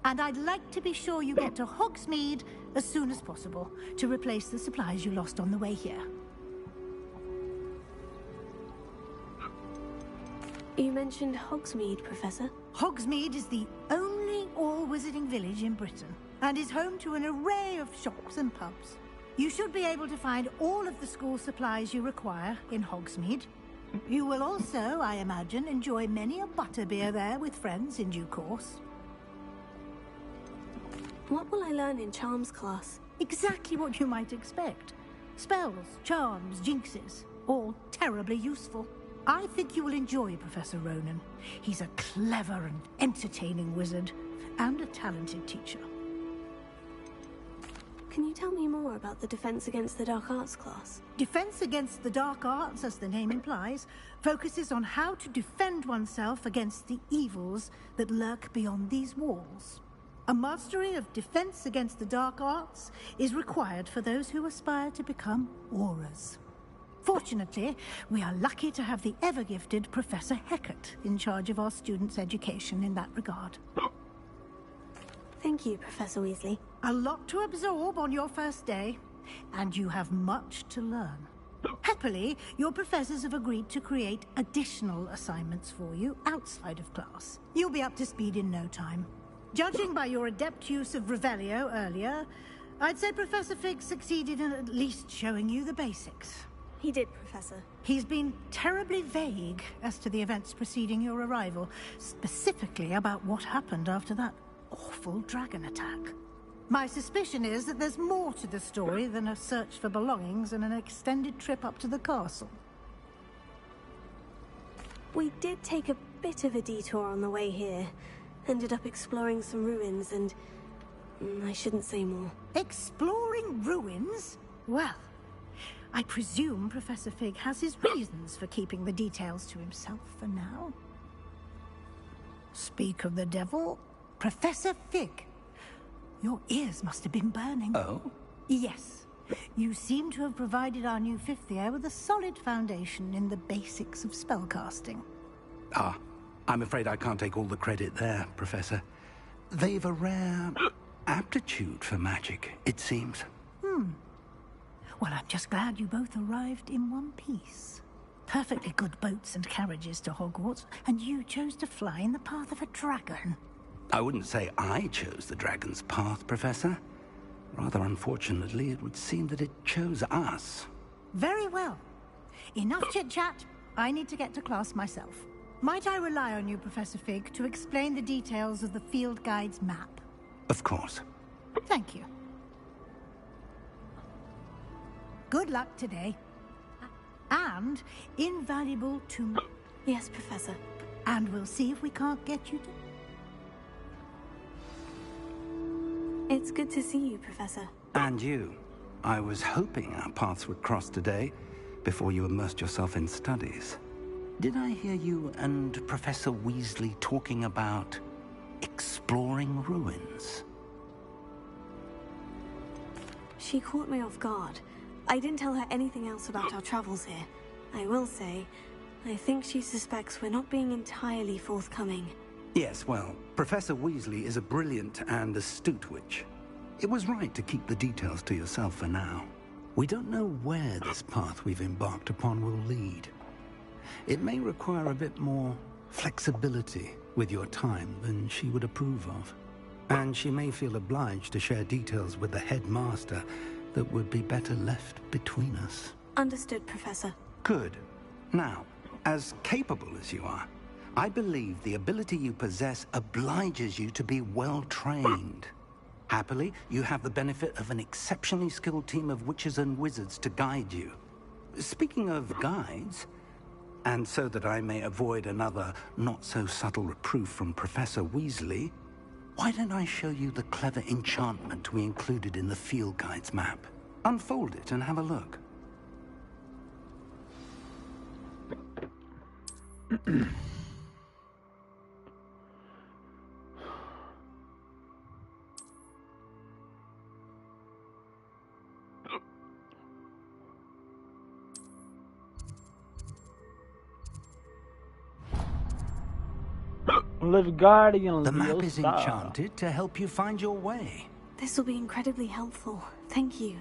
And I'd like to be sure you get to Hogsmeade as soon as possible to replace the supplies you lost on the way here. You mentioned Hogsmeade, Professor. Hogsmeade is the only all-wizarding village in Britain and is home to an array of shops and pubs. You should be able to find all of the school supplies you require in Hogsmeade. You will also, I imagine, enjoy many a butterbeer there with friends in due course. What will I learn in Charms class? Exactly what you might expect. Spells, charms, jinxes, all terribly useful. I think you will enjoy Professor Ronan. He's a clever and entertaining wizard, and a talented teacher. Can you tell me more about the Defense Against the Dark Arts class? Defense Against the Dark Arts, as the name implies, focuses on how to defend oneself against the evils that lurk beyond these walls. A mastery of Defense Against the Dark Arts is required for those who aspire to become Aurors. Fortunately, we are lucky to have the ever-gifted Professor Hecat in charge of our students' education in that regard. Thank you, Professor Weasley. A lot to absorb on your first day, and you have much to learn. Happily, your professors have agreed to create additional assignments for you outside of class. You'll be up to speed in no time. Judging by your adept use of Revelio earlier, I'd say Professor Fig succeeded in at least showing you the basics. He did, Professor. He's been terribly vague as to the events preceding your arrival, specifically about what happened after that awful dragon attack. My suspicion is that there's more to the story than a search for belongings and an extended trip up to the castle. We did take a bit of a detour on the way here. Ended up exploring some ruins and... I shouldn't say more. Exploring ruins? Well, I presume Professor Fig has his reasons for keeping the details to himself for now. Speak of the devil, Professor Fig. Your ears must have been burning. Oh? Yes. You seem to have provided our new fifth year with a solid foundation in the basics of spellcasting. Ah, I'm afraid I can't take all the credit there, Professor. They've a rare aptitude for magic, it seems. Well, I'm just glad you both arrived in one piece. Perfectly good boats and carriages to Hogwarts, and you chose to fly in the path of a dragon. I wouldn't say I chose the dragon's path, Professor. Rather unfortunately, it would seem that it chose us. Very well. Enough chit-chat. I need to get to class myself. Might I rely on you, Professor Fig, to explain the details of the field guide's map? Of course. Thank you. Good luck today. And invaluable to me. Yes, Professor. And we'll see if we can't get you to... It's good to see you, Professor. And you. I was hoping our paths would cross today, before you immersed yourself in studies. Did I hear you and Professor Weasley talking about exploring ruins? She caught me off guard. I didn't tell her anything else about our travels here. I will say, I think she suspects we're not being entirely forthcoming. Yes, well, Professor Weasley is a brilliant and astute witch. It was right to keep the details to yourself for now. We don't know where this path we've embarked upon will lead. It may require a bit more flexibility with your time than she would approve of. And she may feel obliged to share details with the headmaster that would be better left between us. Understood, Professor. Good. Now, as capable as you are, I believe the ability you possess obliges you to be well-trained. Happily, you have the benefit of an exceptionally skilled team of witches and wizards to guide you. Speaking of guides, And so that I may avoid another not-so-subtle reproof from Professor Weasley, why don't I show you the clever enchantment we included in the field guide's map? Unfold it and have a look. Live Guardian. The map is enchanted to help you find your way. This will be incredibly helpful. Thank you.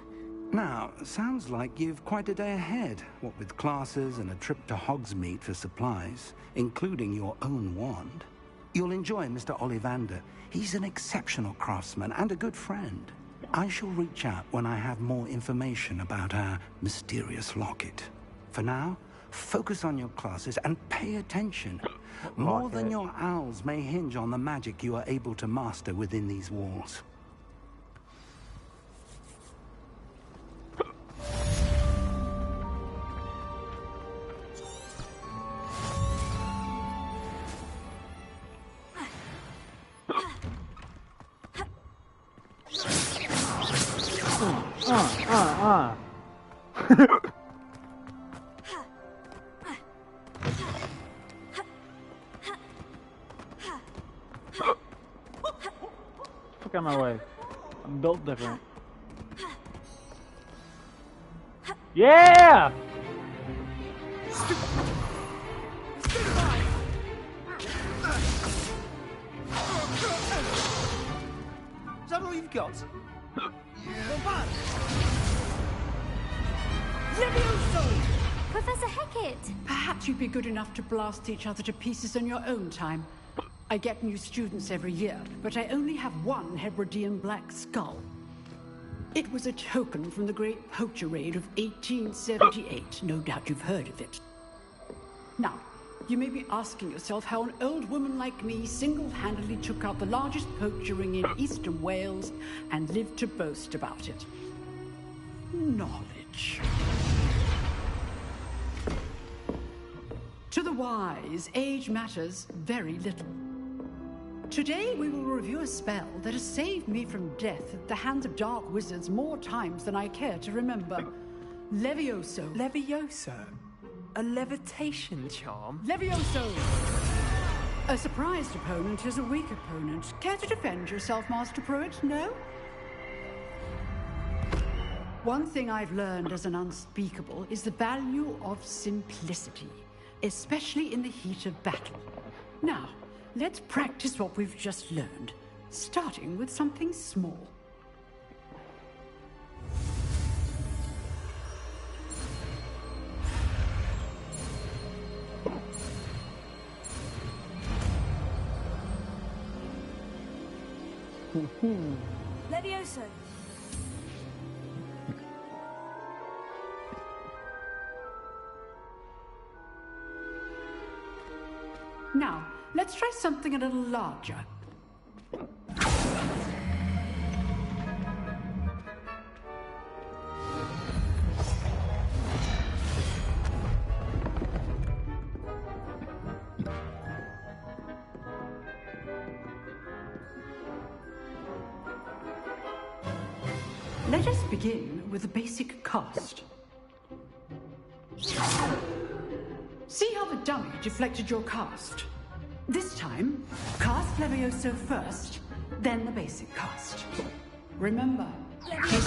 Now, sounds like you've quite a day ahead, what with classes and a trip to Hogsmeade for supplies, including your own wand. You'll enjoy Mr. Ollivander. He's an exceptional craftsman and a good friend. I shall reach out when I have more information about our mysterious locket. For now, focus on your classes and pay attention. More than your owls may hinge on the magic you are able to master within these walls. Fuck out of my way. I'm built different. Yeah! Is that all you've got? Professor Hecat! Perhaps you'd be good enough to blast each other to pieces on your own time. I get new students every year, but I only have one Hebridean black skull. It was a token from the Great Poacher Raid of 1878. No doubt you've heard of it. Now, you may be asking yourself how an old woman like me single-handedly took out the largest poacher ring in eastern Wales and lived to boast about it. Knowledge. To the wise, age matters very little. Today we will review a spell that has saved me from death at the hands of dark wizards more times than I care to remember. Levioso. Levioso? A levitation charm? Levioso! A surprised opponent is a weak opponent. Care to defend yourself, Master Pruitt? No? One thing I've learned as an unspeakable is the value of simplicity, especially in the heat of battle. Now, let's practice what we've just learned, starting with something small. Levioso! Now, let's try something a little larger. Let us begin with the basic cast. See how the dummy deflected your cast? This time, cast Levioso first, then the basic cast. Remember. Good.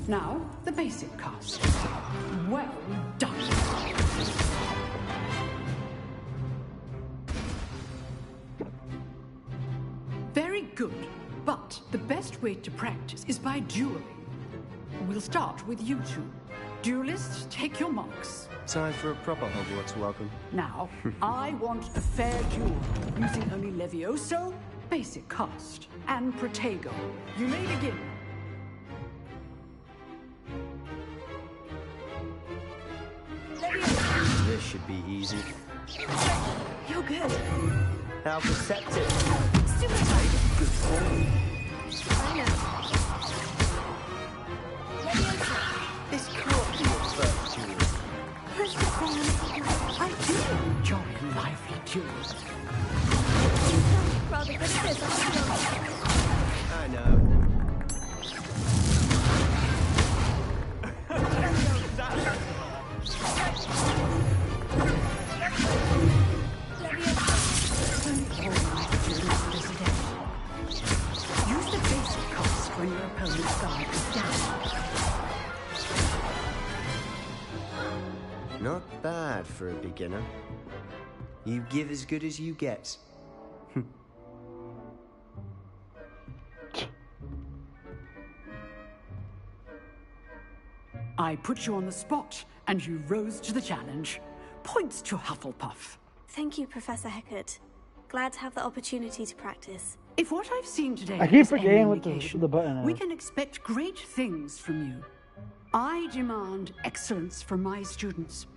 Now, the basic cast. Well done. Very good, but the best way to practice is by dueling. We'll start with you two. Duelists, take your marks. Time for a proper Hogwarts welcome. Now, I want a fair duel, using only Levioso, basic cast, and Protego. You may begin. This should be easy. You're good. How perceptive. Stupid. Good form. I know. This can't be your first duel. Where's the phone? opponent's guard is down. Not bad for a beginner. You give as good as you get. I put you on the spot, and you rose to the challenge. Points to Hufflepuff. Thank you, Professor Heckert. Glad to have the opportunity to practice. If what I've seen today I keep is any forgetting what indication, the button is. we can expect great things from you. I demand excellence from my students.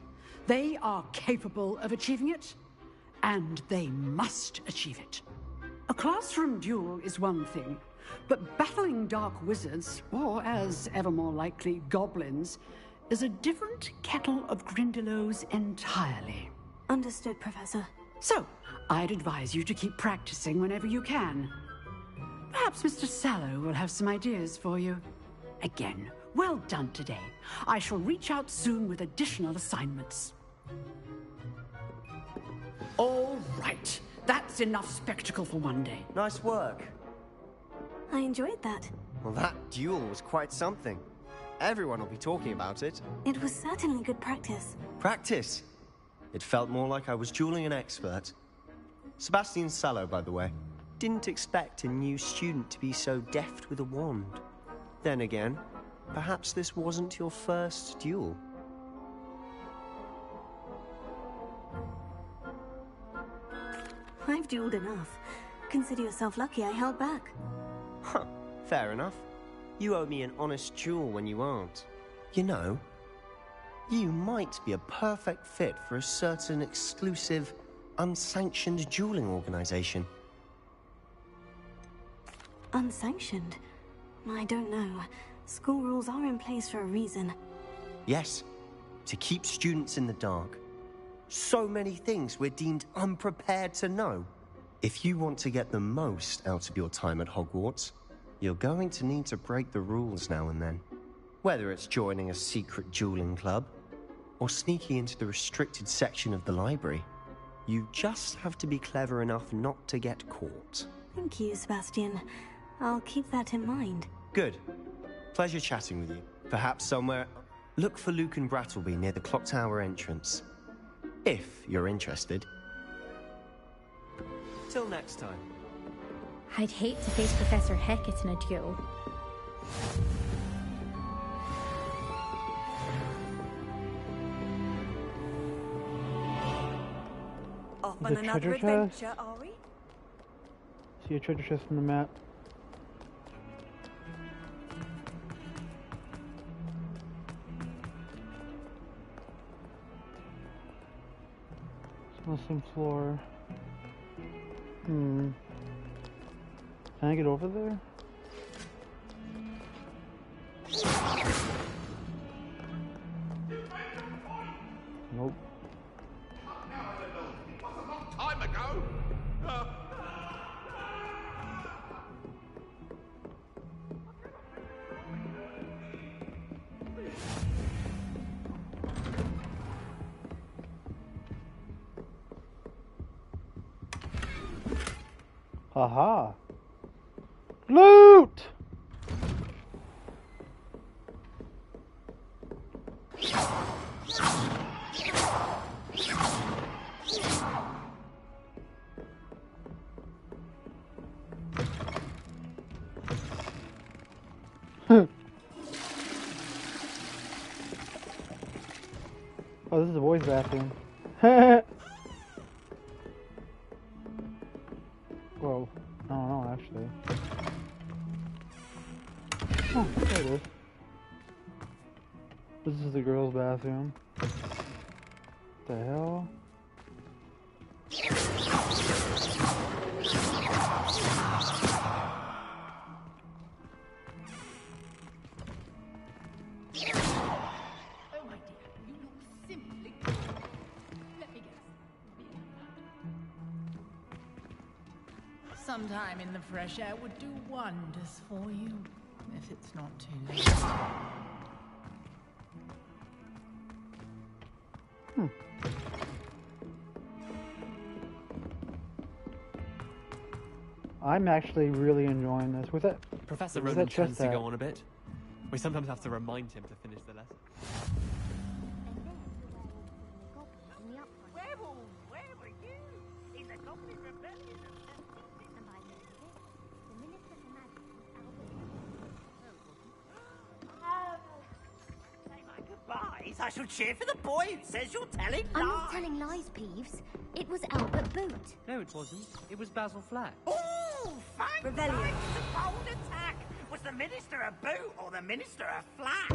They are capable of achieving it, and they must achieve it. A classroom duel is one thing, but battling dark wizards, or as ever more likely, goblins, is a different kettle of Grindylows entirely. Understood, Professor. So, I'd advise you to keep practicing whenever you can. Perhaps Mr. Sallow will have some ideas for you. Again, well done today. I shall reach out soon with additional assignments. All right. That's enough spectacle for one day. Nice work. I enjoyed that. Well, that duel was quite something. Everyone will be talking about it. It was certainly good practice. Practice? It felt more like I was dueling an expert. Sebastian Sallow, by the way. Didn't expect a new student to be so deft with a wand. Then again, perhaps this wasn't your first duel. I've dueled enough. Consider yourself lucky I held back. Huh, fair enough. You owe me an honest duel when you aren't. You know, you might be a perfect fit for a certain exclusive, unsanctioned dueling organization. Unsanctioned? I don't know. School rules are in place for a reason. Yes, to keep students in the dark. So many things we're deemed unprepared to know. If you want to get the most out of your time at Hogwarts, you're going to need to break the rules now and then. Whether it's joining a secret dueling club, or sneaking into the restricted section of the library, you just have to be clever enough not to get caught. Thank you, Sebastian. I'll keep that in mind. Good. Pleasure chatting with you. Perhaps somewhere... Look for Luke and Brattleby near the clock tower entrance. If you're interested. Till next time. I'd hate to face Professor Heckett in a duel. Off The on another treasure adventure, chest? are we? See a treasure chest on the map. It's on the same floor. Can I get over there? Nope. Time ago. Haha. Loot! Oh, this is the boys' bathroom. Whoa. I don't know, actually. Oh, there it is. This is the girls' bathroom. What the hell? Sometime in the fresh air would do wonders for you, if it's not too late. I'm actually really enjoying this. With that, Professor with Ronan that tends chest to out. go on a bit. We sometimes have to remind him to finish the lesson. Where were you? In the Goblin Rebellion of 17... And by the end of it, the Minister for Magic Say my goodbyes. I shall cheer for the boy who says you're telling lies. I'm not telling lies, Peeves. It was Albert Boot. No, it wasn't. It was Basil Flack. Oh, fine. Rebellion. The bold attack. Was the Minister a boot or the Minister a flack?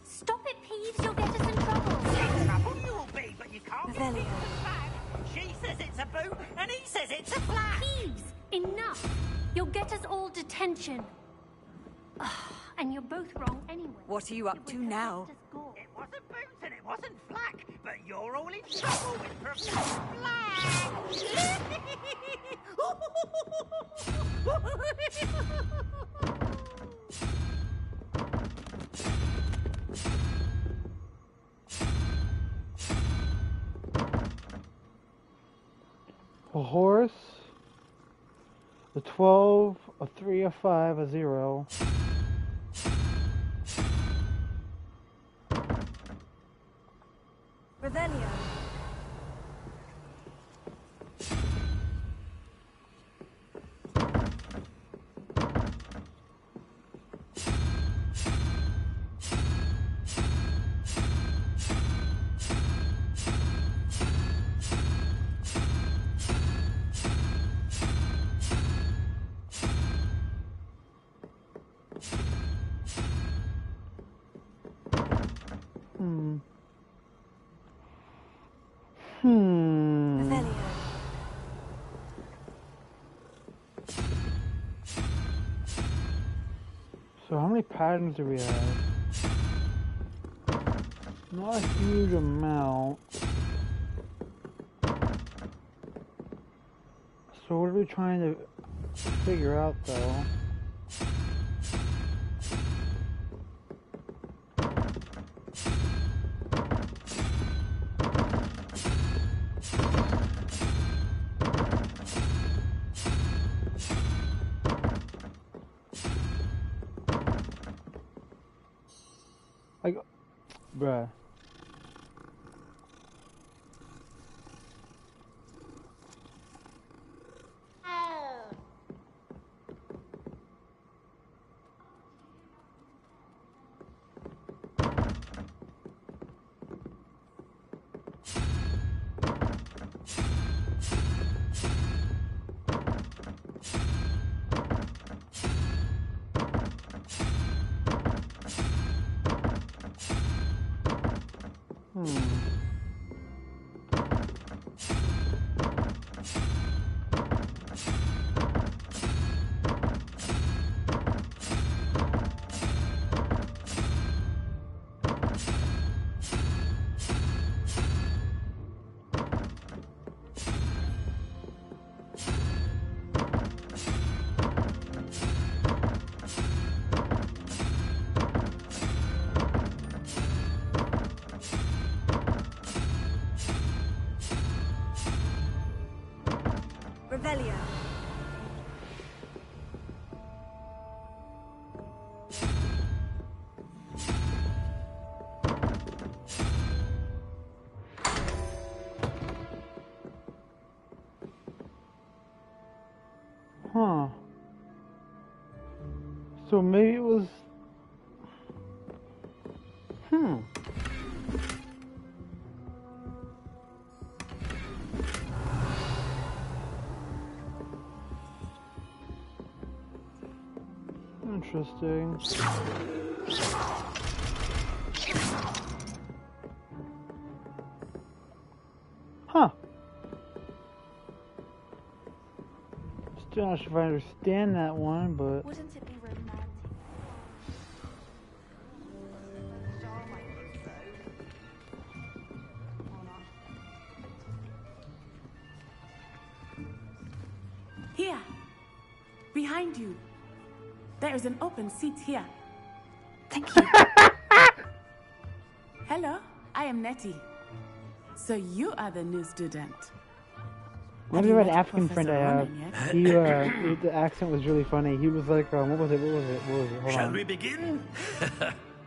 Stop it, Peeves. You'll get us in trouble. In trouble you'll be, but you can't Rebellion. get the fact. She says it's a boot, and he says it's a flack. Peeves, enough. You'll get us all detention. And you're both wrong anyway. What are you up to now? It wasn't boot and it wasn't flack, but you're all in trouble with Professor Flack. A horse, a 12, a 3, a 5, a 0. Revelio. Revelio. So how many patterns do we have? Not a huge amount. So what are we trying to figure out though? Like, bruh. Revelio. Huh. So maybe it was... Interesting. Huh. Still not sure if I understand that one, but... Wouldn't it be romantic? Here, behind you. There is an open seat here. Thank you. Hello, I am Nettie. So you are the new student. Remember an African friend I have? He, the accent was really funny. He was like, what was it? Hold Shall on. we begin?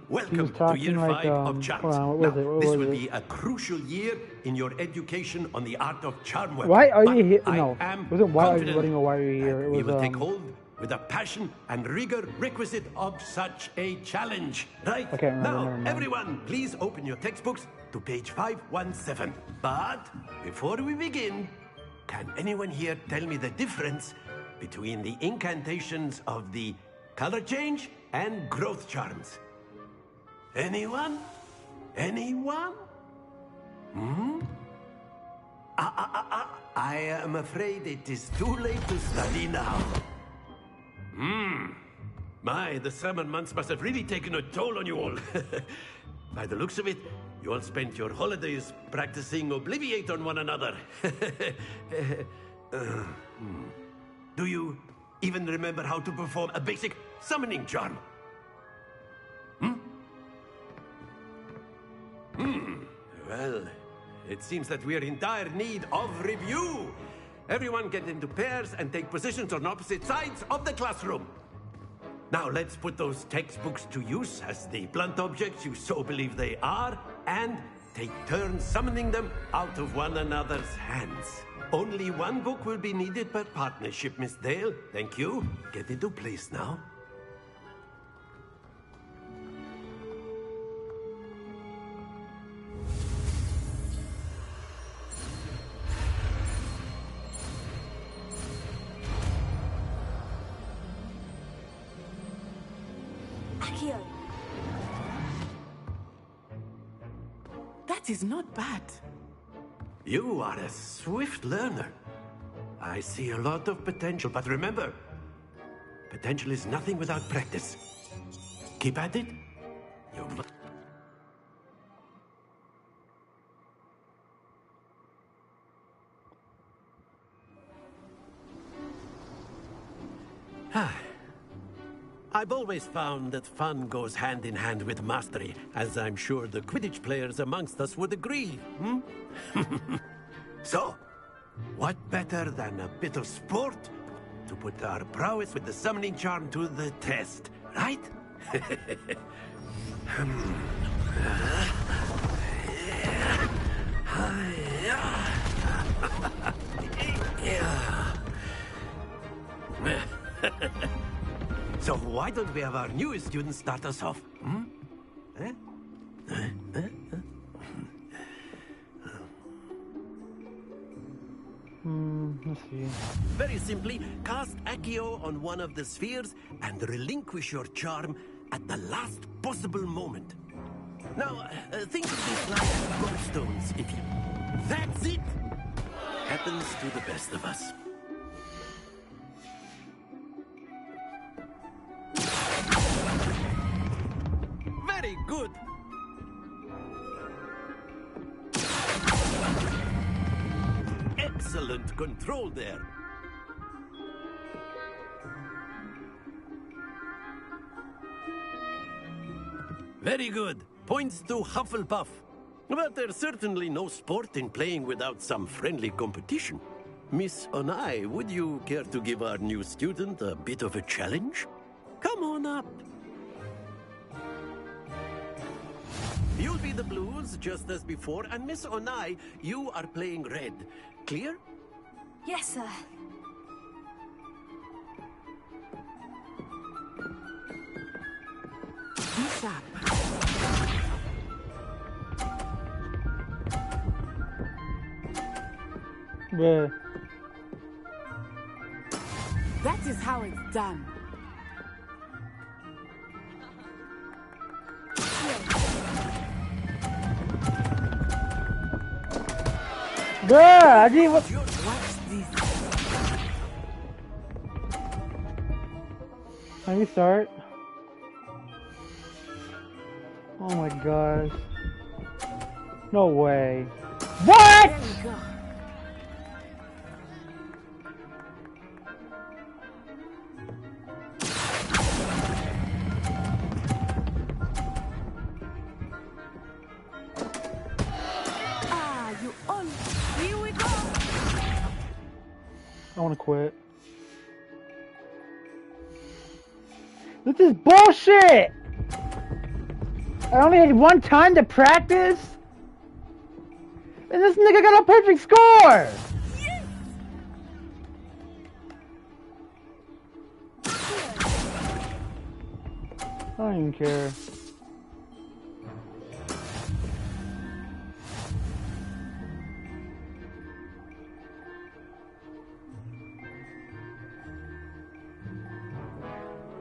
He Welcome was to talking year like, 5 of charms. hold on, what was it? What This was will it? be a crucial year in your education on the art of charm work. Why are But you here? I No, am was it why are you confident running or why are you here? It we was will take hold with the passion and rigor requisite of such a challenge. Right? Okay, remember, now, never mind. everyone, please open your textbooks to page 517. But before we begin, can anyone here tell me the difference between the incantations of the color change and growth charms? Anyone? Anyone? Hmm? I am afraid it is too late to study now. My, the summer months must have really taken a toll on you all. By the looks of it, you all spent your holidays practicing Obliviate on one another. Do you even remember how to perform a basic summoning charm? Well, it seems that we are in dire need of review. Everyone get into pairs and take positions on opposite sides of the classroom. Now let's put those textbooks to use as the blunt objects you so believe they are, and take turns summoning them out of one another's hands. Only one book will be needed per partnership, Miss Dale. Thank you. Get into place now. Accio. That is not bad. You are a swift learner. I see a lot of potential, but remember, potential is nothing without practice. Keep at it. You must. I've always found that fun goes hand in hand with mastery, as I'm sure the Quidditch players amongst us would agree. So, what better than a bit of sport to put our prowess with the summoning charm to the test, right? So why don't we have our newest student start us off? Let's see. Very simply, cast Accio on one of the spheres and relinquish your charm at the last possible moment. Now, think of this like gobstones, if you... That's it! Happens to the best of us. Very good! Excellent control there. Very good. Points to Hufflepuff. But there's certainly no sport in playing without some friendly competition. Miss Onai, would you care to give our new student a bit of a challenge? Come on up. You'll be the blues, just as before, and Miss Onai, you are playing red. Clear? Yes, sir. Bishop. Yeah. That is how it's done. I didn't even... Watch this. Can we start? Oh my gosh. No way. What?! There we go. gonna quit. This is bullshit! I only had one time to practice? And this nigga got a perfect score! I don't even care.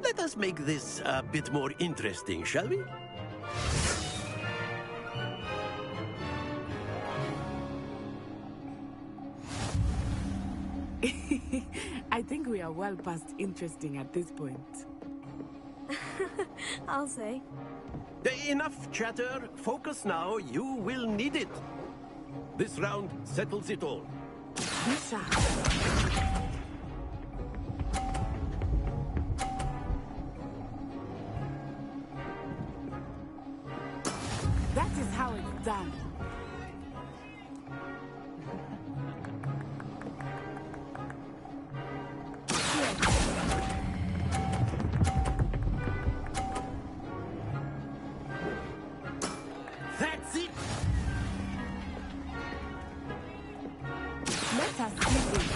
Let us make this a bit more interesting, shall we? I think we are well past interesting at this point. I'll say. Enough chatter. Focus now. You will need it. This round settles it all. Misha. That is how it's done. That's it. Let us see this.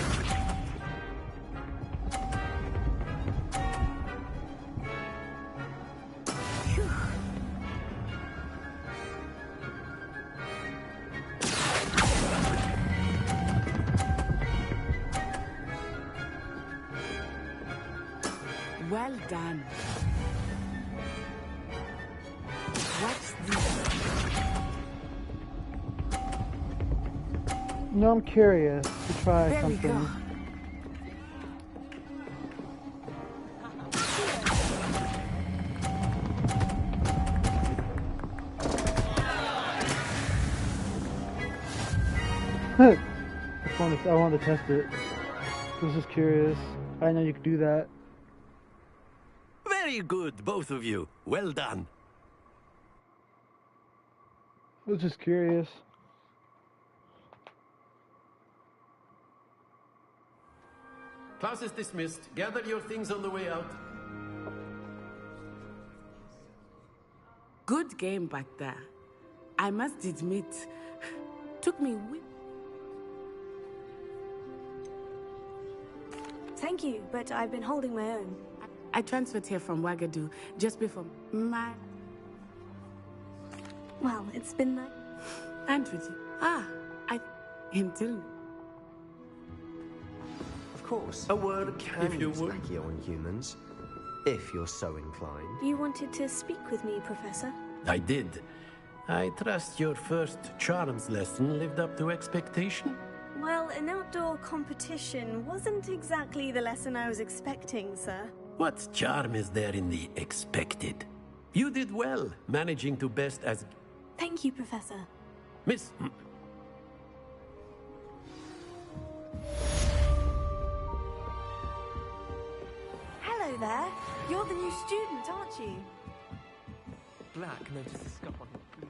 Well done. What's this? No, I'm curious to try There we something. go. I wanted to test it. I was just curious. I didn't know you could do that. Very good, both of you. Well done. I was just curious. Class is dismissed. Gather your things on the way out. Good game back there. I must admit, took me Thank you, but I've been holding my own. I transferred here from Wagadu just before my... Well, it's been like... And with you. Until... Of course. A word, Can if you use would. Lackey on humans, if you're so inclined. You wanted to speak with me, Professor? I did. I trust your first charms lesson lived up to expectation. Well, an outdoor competition wasn't exactly the lesson I was expecting, sir. What charm is there in the expected? You did well, managing to best as... Thank you, Professor. Miss... Hello there. You're the new student, aren't you? Black noticed the scuff on his boot.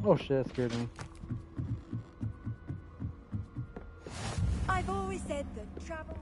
Oh shit, that scared me. I've always said that travel...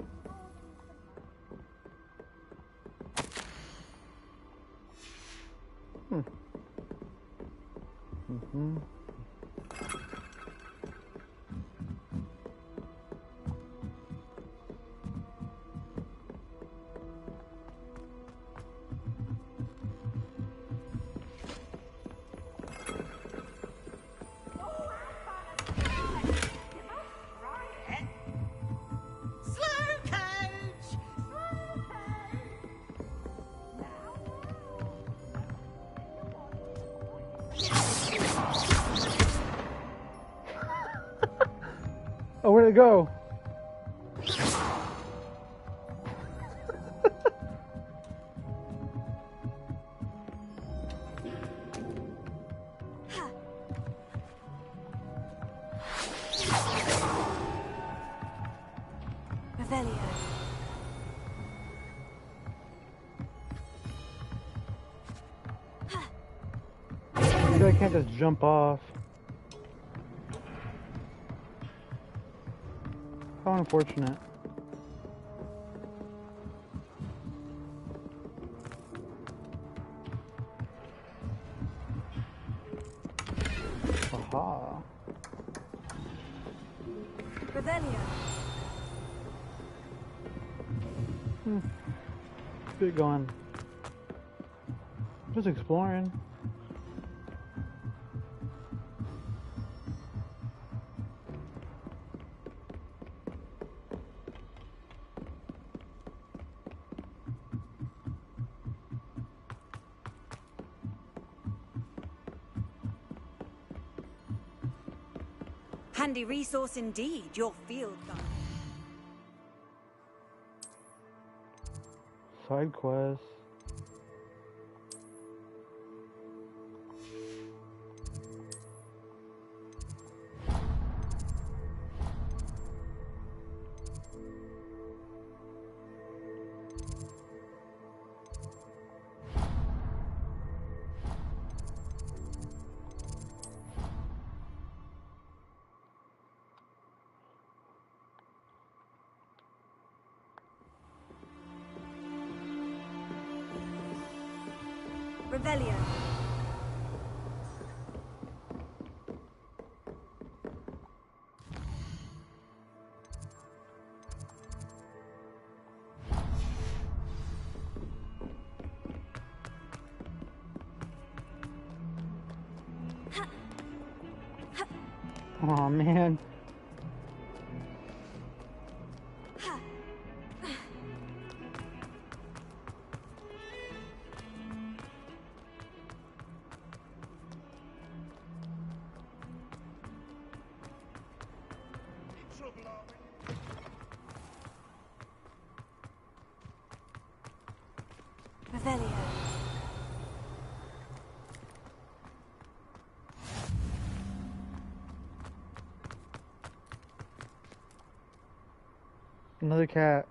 Oh, where'd it go? Revelio. Maybe I can't just jump off. How unfortunate. Aha. Revelio. Good going. Just exploring. Handy resource indeed, your field guide. Side quest. Revelio. Oh man. Revelio. Another cat.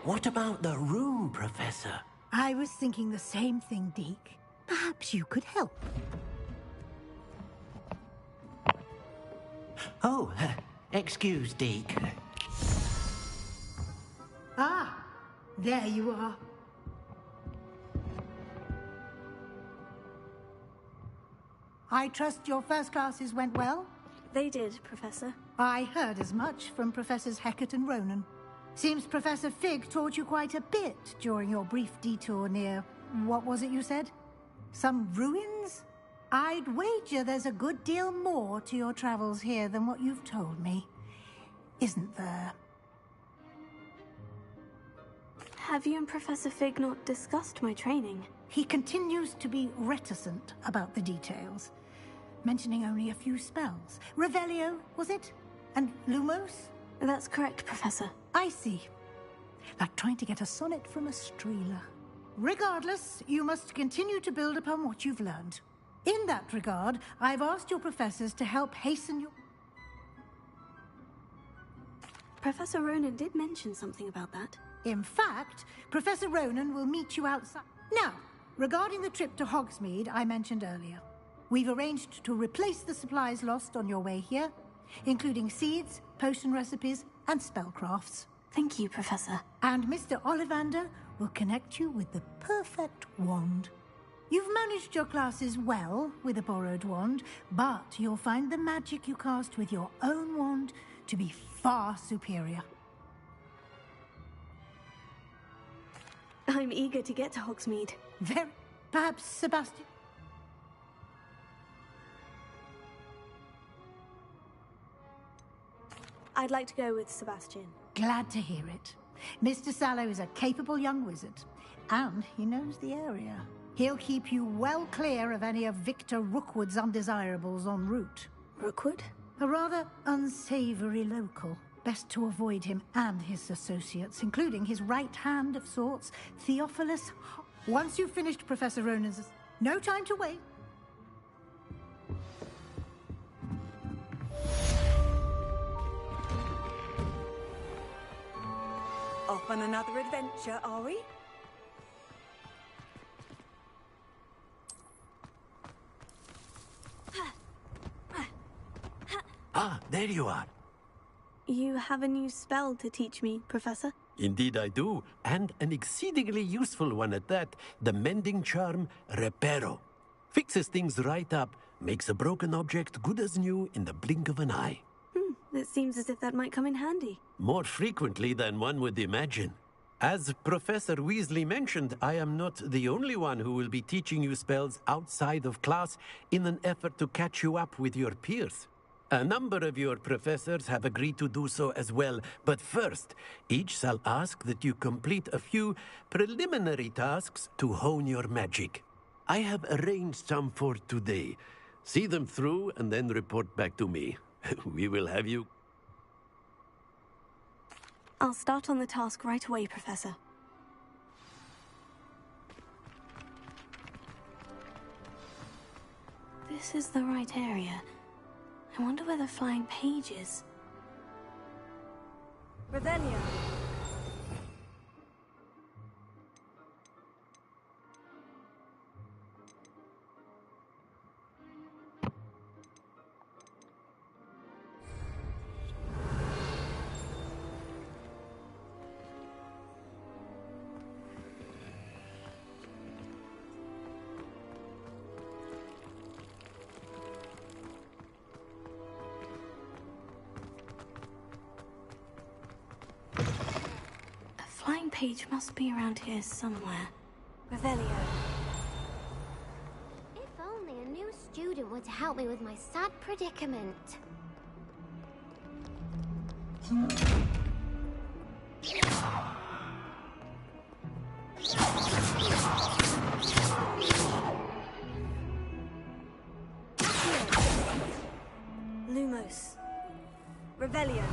What about the room, Professor? I was thinking the same thing, Deke. Perhaps you could help. Oh, excuse, Deke. Ah, there you are. I trust your first classes went well? They did, Professor. I heard as much from Professors Hecat and Ronan. Seems Professor Fig taught you quite a bit during your brief detour near... what was it you said? Some ruins? I'd wager there's a good deal more to your travels here than what you've told me. Isn't there? Have you and Professor Fig not discussed my training? He continues to be reticent about the details, mentioning only a few spells. Revelio, was it? And Lumos? That's correct, Professor. I see. Like trying to get a sonnet from a streeler. Regardless, you must continue to build upon what you've learned. In that regard, I've asked your professors to help hasten your... Professor Ronan did mention something about that. In fact, Professor Ronan will meet you outside. Now, regarding the trip to Hogsmeade I mentioned earlier, we've arranged to replace the supplies lost on your way here, including seeds, potion recipes, and spellcrafts. Thank you, Professor. And Mr. Ollivander will connect you with the perfect wand. You've managed your classes well with a borrowed wand, but you'll find the magic you cast with your own wand to be far superior. I'm eager to get to Hogsmeade. Very. Perhaps Sebastian? I'd like to go with Sebastian. Glad to hear it. Mr. Sallow is a capable young wizard, and he knows the area. He'll keep you well clear of any of Victor Rookwood's undesirables en route. Rookwood? A rather unsavory local. Best to avoid him and his associates, including his right hand of sorts, Theophilus. Once you've finished Professor Ronan's... No time to wait. Off on another adventure, are we? Ah, there you are. You have a new spell to teach me, Professor? Indeed I do, and an exceedingly useful one at that. The mending charm, Reparo. Fixes things right up, makes a broken object good as new in the blink of an eye. It seems as if that might come in handy. More frequently than one would imagine. As Professor Weasley mentioned, I am not the only one who will be teaching you spells outside of class in an effort to catch you up with your peers. A number of your professors have agreed to do so as well, but first, each shall ask that you complete a few preliminary tasks to hone your magic. I have arranged some for today. See them through and then report back to me. We will have you... I'll start on the task right away, Professor. This is the right area. I wonder where the flying page is. Revelio. Flying page must be around here somewhere. Revelio. If only a new student were to help me with my sad predicament. Lumos. Revelio.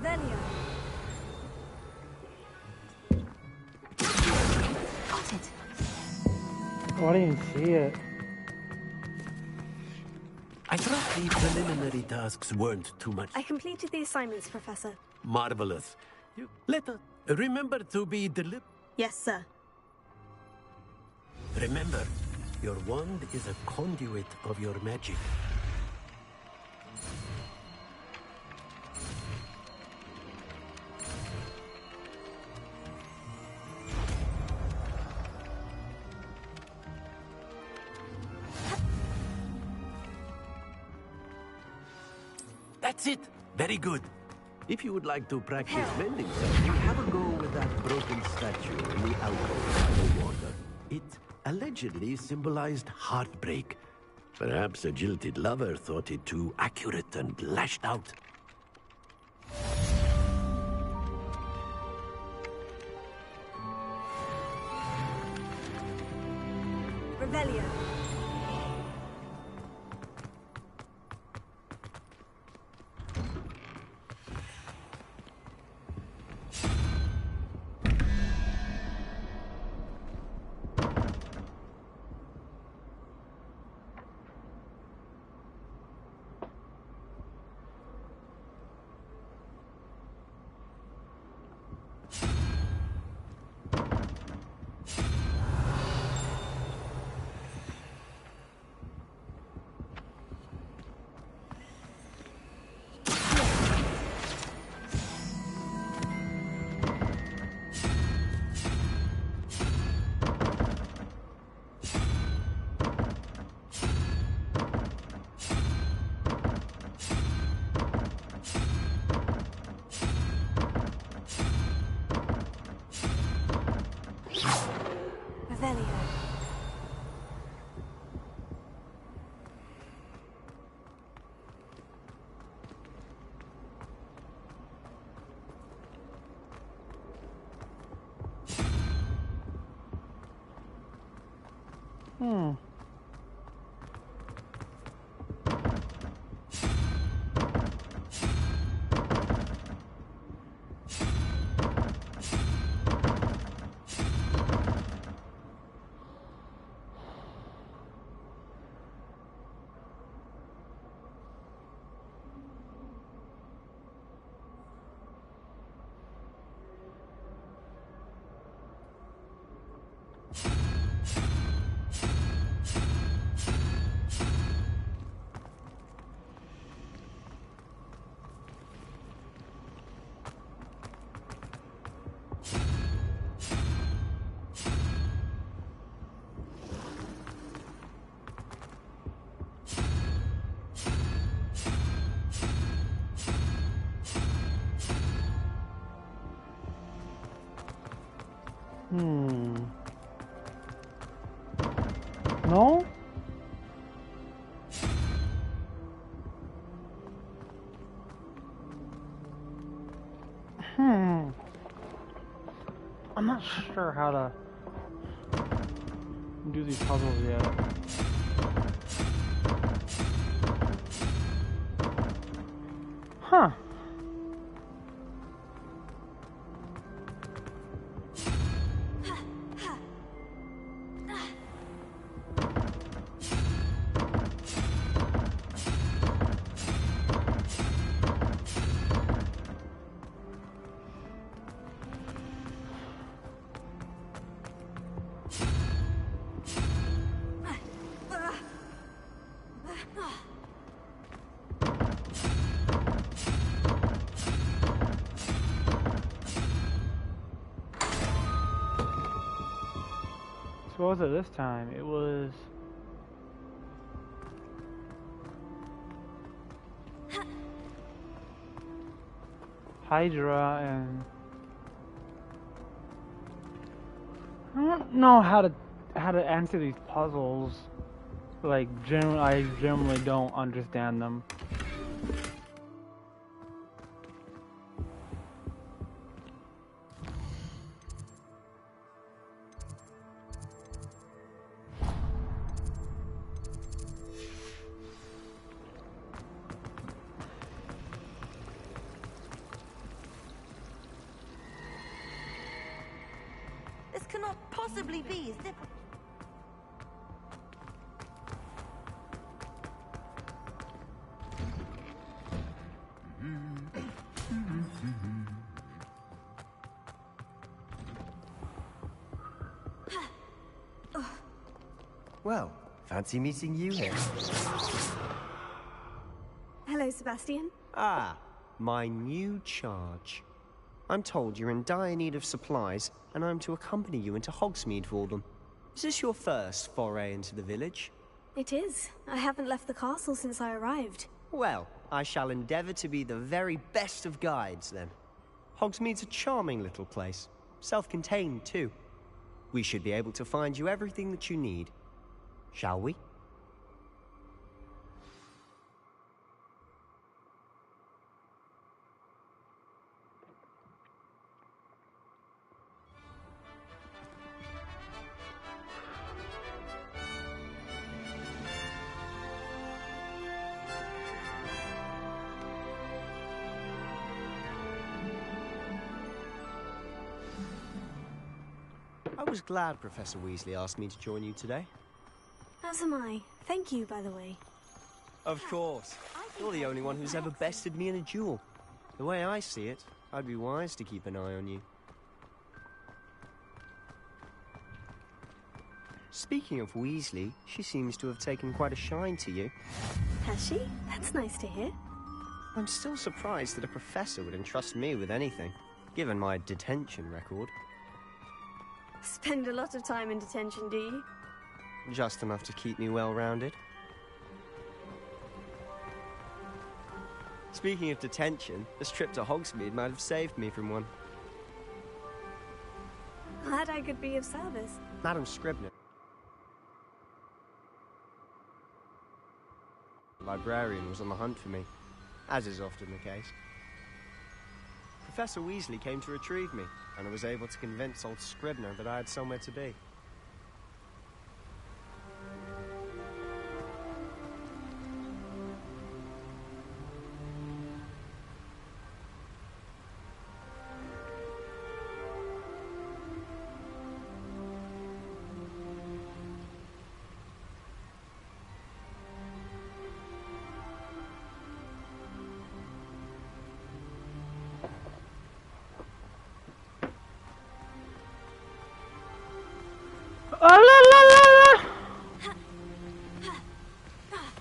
Revelio. Got it. Oh, I didn't even see it. I thought the preliminary tasks weren't too much. I completed the assignments, Professor. Marvelous. Let us remember to be deliberate. Yes, sir. Remember, your wand is a conduit of your magic. That's it. Very good. If you would like to practice mending something, have a go with that broken statue in the alcove by the water. It allegedly symbolized heartbreak. Perhaps a jilted lover thought it too accurate and lashed out. Revelio. No? I'm not sure how to do these puzzles yet. Huh. So what was it this time? It was... Hydra and... I don't know how to answer these puzzles. Like, I generally don't understand them. possibly be is different. Well, fancy meeting you here. Hello, Sebastian. Ah, my new charge. I'm told you're in dire need of supplies, and I'm to accompany you into Hogsmeade for them. Is this your first foray into the village? It is. I haven't left the castle since I arrived. Well, I shall endeavour to be the very best of guides, then. Hogsmeade's a charming little place. Self-contained, too. We should be able to find you everything that you need. Shall we? I was glad Professor Weasley asked me to join you today. As am I. Thank you, by the way. Of course. You're the only one who's ever bested me in a duel. The way I see it, I'd be wise to keep an eye on you. Speaking of Weasley, she seems to have taken quite a shine to you. Has she? That's nice to hear. I'm still surprised that a professor would entrust me with anything, given my detention record. Spend a lot of time in detention, do you? Just enough to keep me well-rounded. Speaking of detention, this trip to Hogsmeade might have saved me from one. Glad I could be of service. Madam Scribner. The librarian was on the hunt for me, as is often the case. Professor Weasley came to retrieve me, and I was able to convince old Scribner that I had somewhere to be.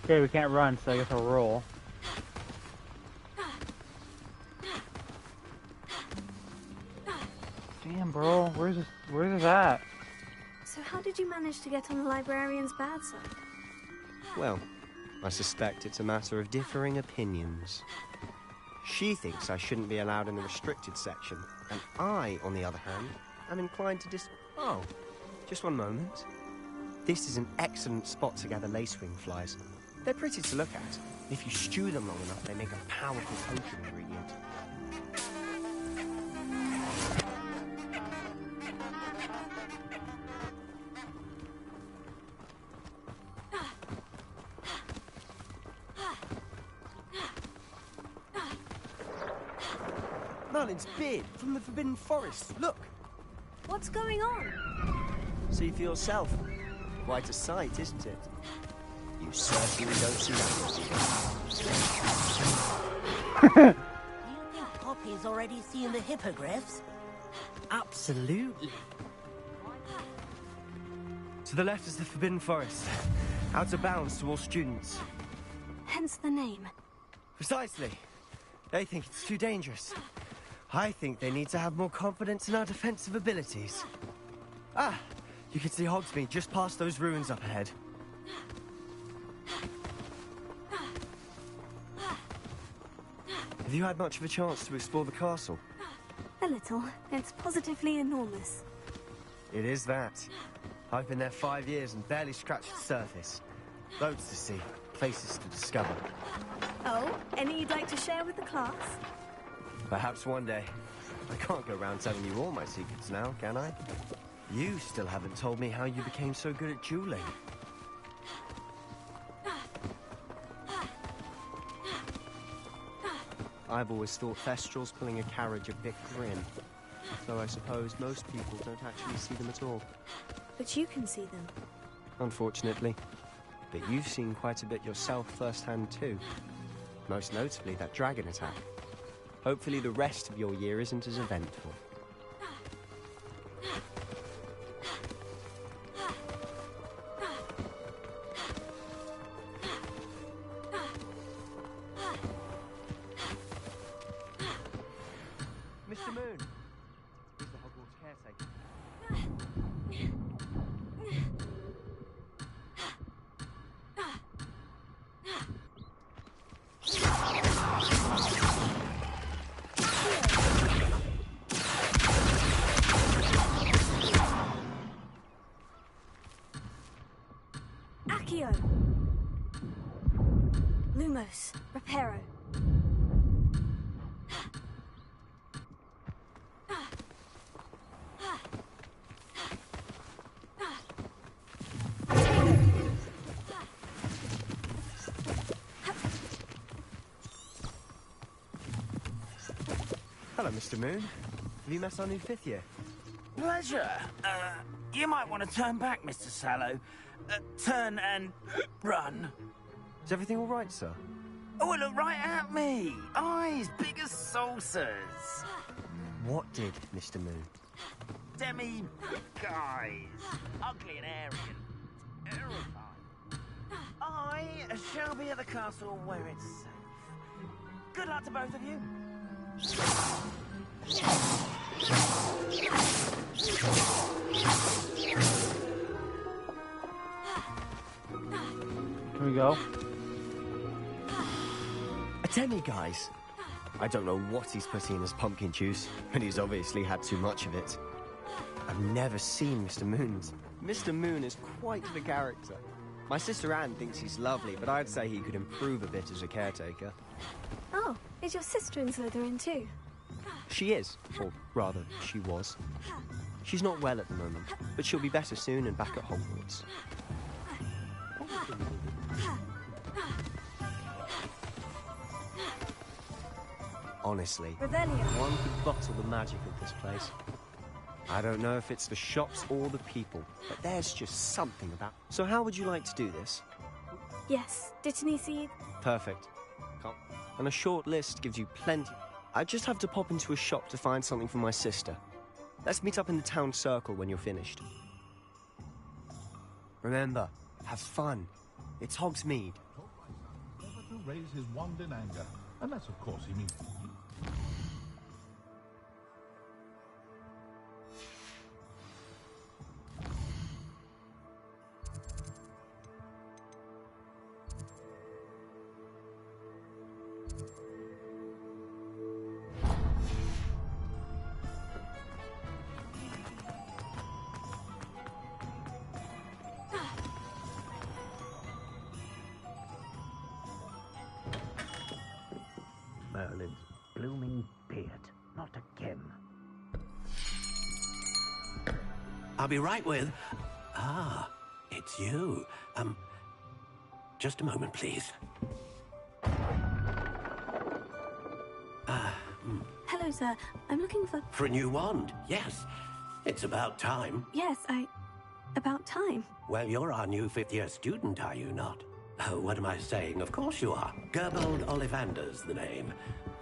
Okay, we can't run, so I guess I'll roll. Damn, bro, where's this at? So how did you manage to get on the librarian's bad side? Well, I suspect it's a matter of differing opinions. She thinks I shouldn't be allowed in the restricted section, and I, on the other hand, am inclined to Oh, just one moment. This is an excellent spot to gather lacewing flies. They're pretty to look at. If you stew them long enough, they make a powerful potion ingredient. Merlin's beard from the Forbidden Forest. Look! What's going on? See for yourself. Quite a sight, isn't it? You certainly don't see that. Do you think Poppy's already seen the hippogriffs? Absolutely. To the left is the Forbidden Forest. Out of bounds to all students. Hence the name. Precisely. They think it's too dangerous. I think they need to have more confidence in our defensive abilities. Ah, you can see Hogsmeade just past those ruins up ahead. Have you had much of a chance to explore the castle? A little. It's positively enormous. It is that. I've been there 5 years and barely scratched the surface. Loads to see, places to discover. Oh, any you'd like to share with the class? Perhaps one day. I can't go around telling you all my secrets now, can I? You still haven't told me how you became so good at dueling. I've always thought Thestral's pulling a carriage a bit grim. Though I suppose most people don't actually see them at all. But you can see them. Unfortunately. But you've seen quite a bit yourself firsthand too. Most notably that dragon attack. Hopefully the rest of your year isn't as eventful. Mr. Moon! He's the Hogwarts caretaker. Accio! Lumos, Reparo. Hello, Mr. Moon. Have you met our new 5th year? Pleasure. You might want to turn back, Mr. Sallow. Turn and run. Is everything all right, sir? Oh, look right at me. Eyes big as saucers. What did, Mr. Moon? Demi-guys. Ugly and arrogant. Terrifying. I shall be at the castle where it's safe. Good luck to both of you. Can we go? A demi-guise? I don't know what he's putting in his pumpkin juice, but he's obviously had too much of it. I've never seen Mr. Moon's. Mr. Moon is quite the character. My sister Anne thinks he's lovely, but I'd say he could improve a bit as a caretaker. Oh, is your sister in Slytherin too? She is, or rather, she was. She's not well at the moment, but she'll be better soon and back at Hogwarts. Honestly, one could bottle the magic of this place. I don't know if it's the shops or the people, but there's just something about... So how would you like to do this? Yes, Dittany Seed. Perfect. And a short list gives you plenty... I just have to pop into a shop to find something for my sister. Let's meet up in the town circle when you're finished. Remember, have fun. It's Hogsmeade. Never to raise his wand in anger. Unless, of course, he means... Merlin's blooming beard. Not again. I'll be right with... Ah, it's you. Just a moment, please. Hello, sir. I'm looking for... For a new wand, yes. It's about time. Yes, about time. Well, you're our new 5th-year student, are you not? Oh, what am I saying? Of course you are. Gerbold Ollivander's the name.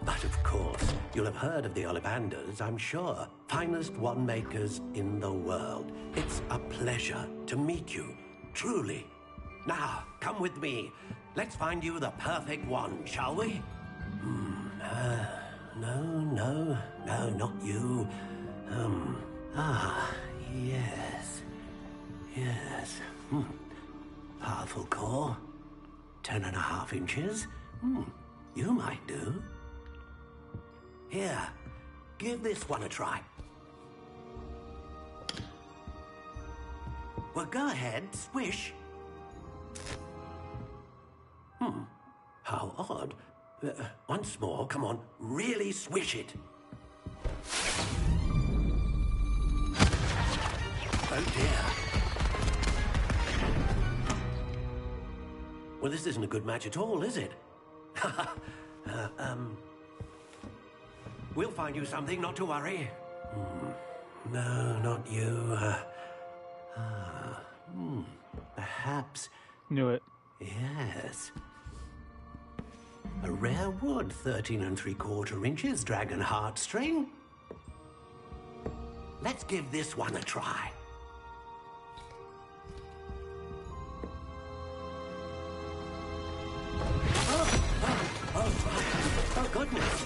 But of course, you'll have heard of the Ollivanders, I'm sure. Finest wand makers in the world. It's a pleasure to meet you, truly. Now, come with me. Let's find you the perfect wand, shall we? No, not you. Yes. Powerful core. 10.5 inches. You might do. Here, give this one a try. Well, go ahead, swish. How odd. Once more, come on, really swish it. Oh dear. Well, this isn't a good match at all, is it? We'll find you something, not to worry. No, not you. Perhaps. Knew it. Yes. A rare wood, 13 3/4 inches, dragon heartstring. Let's give this one a try. Oh, goodness.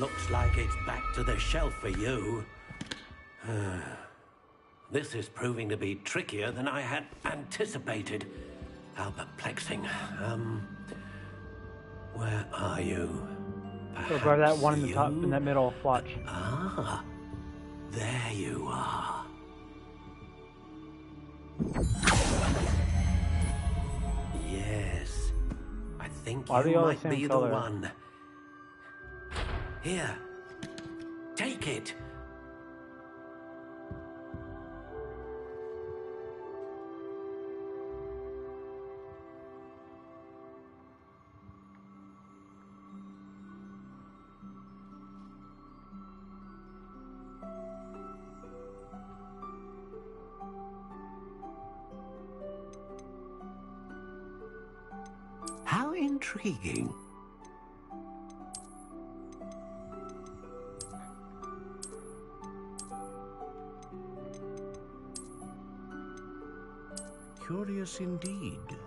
Looks like it's back to the shelf for you. This is proving to be trickier than I had anticipated. How perplexing. Where are you? So grab that one in the top, in that middle. Watch. Ah, there you are. Yes, I think Why are they you all the might same be color? the one. Here, take it. How intriguing. Curious indeed.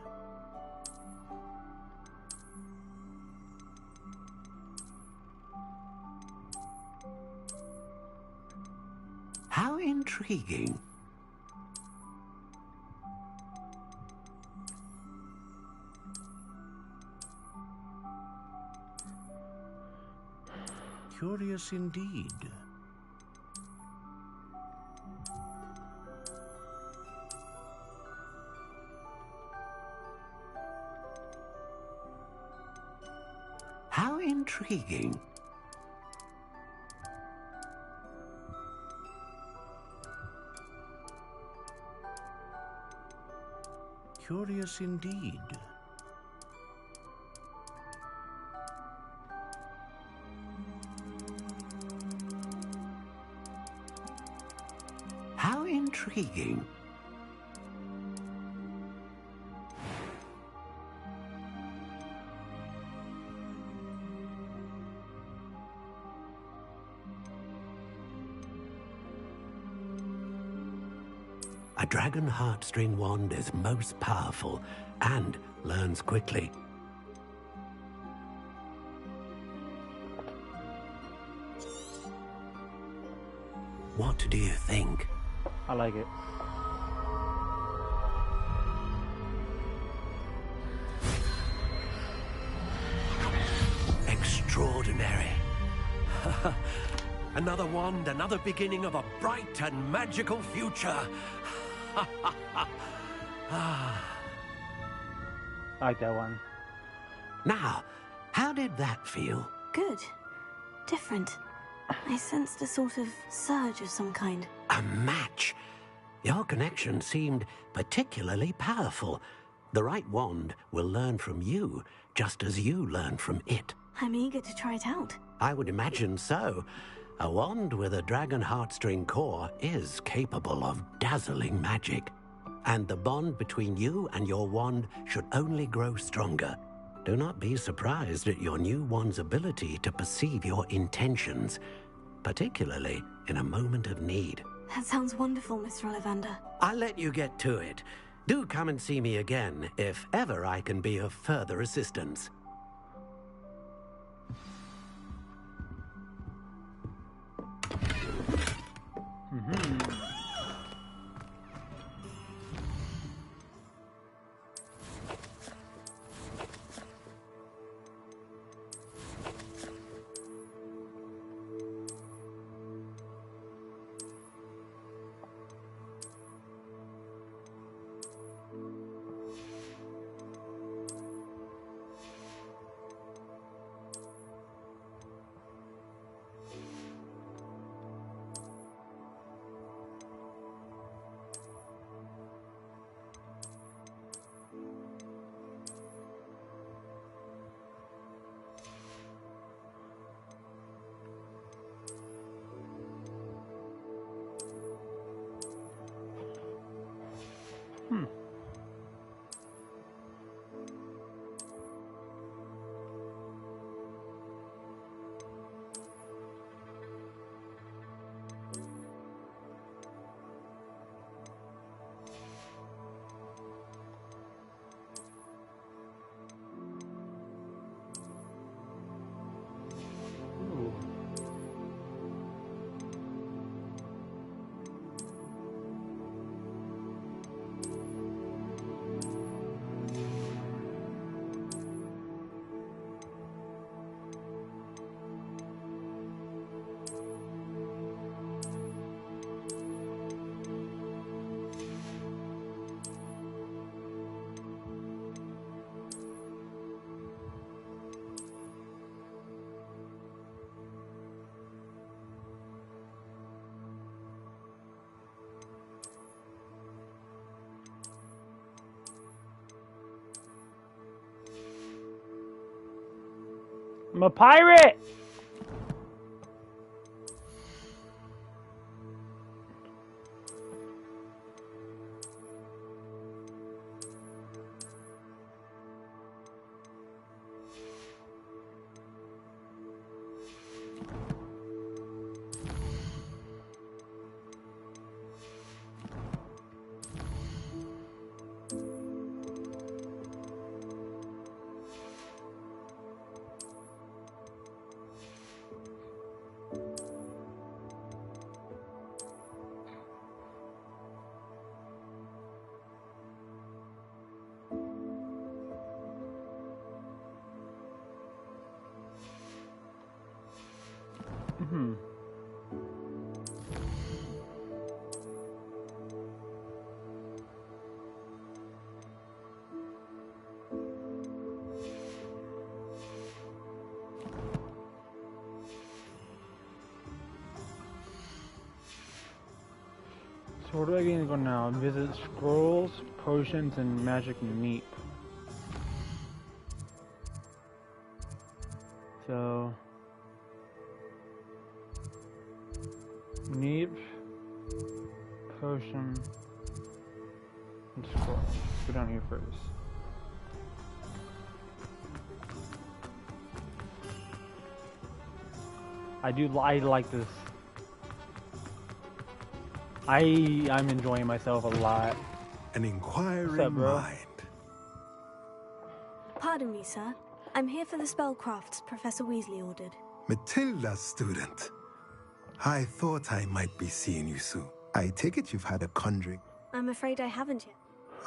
How intriguing. Curious indeed. How intriguing. Curious indeed. How intriguing. A dragon heartstring wand is most powerful and learns quickly. What do you think? I like it. Extraordinary. Another wand, another beginning of a bright and magical future. I like that one. Now, how did that feel? Good. Different. I sensed a sort of surge of some kind. A match. Your connection seemed particularly powerful. The right wand will learn from you, just as you learn from it. I'm eager to try it out. I would imagine so. A wand with a dragon heartstring core is capable of dazzling magic. And the bond between you and your wand should only grow stronger. Do not be surprised at your new wand's ability to perceive your intentions, particularly in a moment of need. That sounds wonderful, Mr. Ollivander. I'll let you get to it. Do come and see me again if ever I can be of further assistance. I'm a pirate! So where do I need to go now? Visit scrolls, potions, and magic meat. So Neep, potion, and scroll. Go down here first. I like this. I'm enjoying myself a lot. An inquiring What's up, bro? mind. Pardon me, sir. I'm here for the spellcrafts Professor Weasley ordered. Matilda's student. I thought I might be seeing you soon. I take it you've had a conjuring. I'm afraid I haven't yet.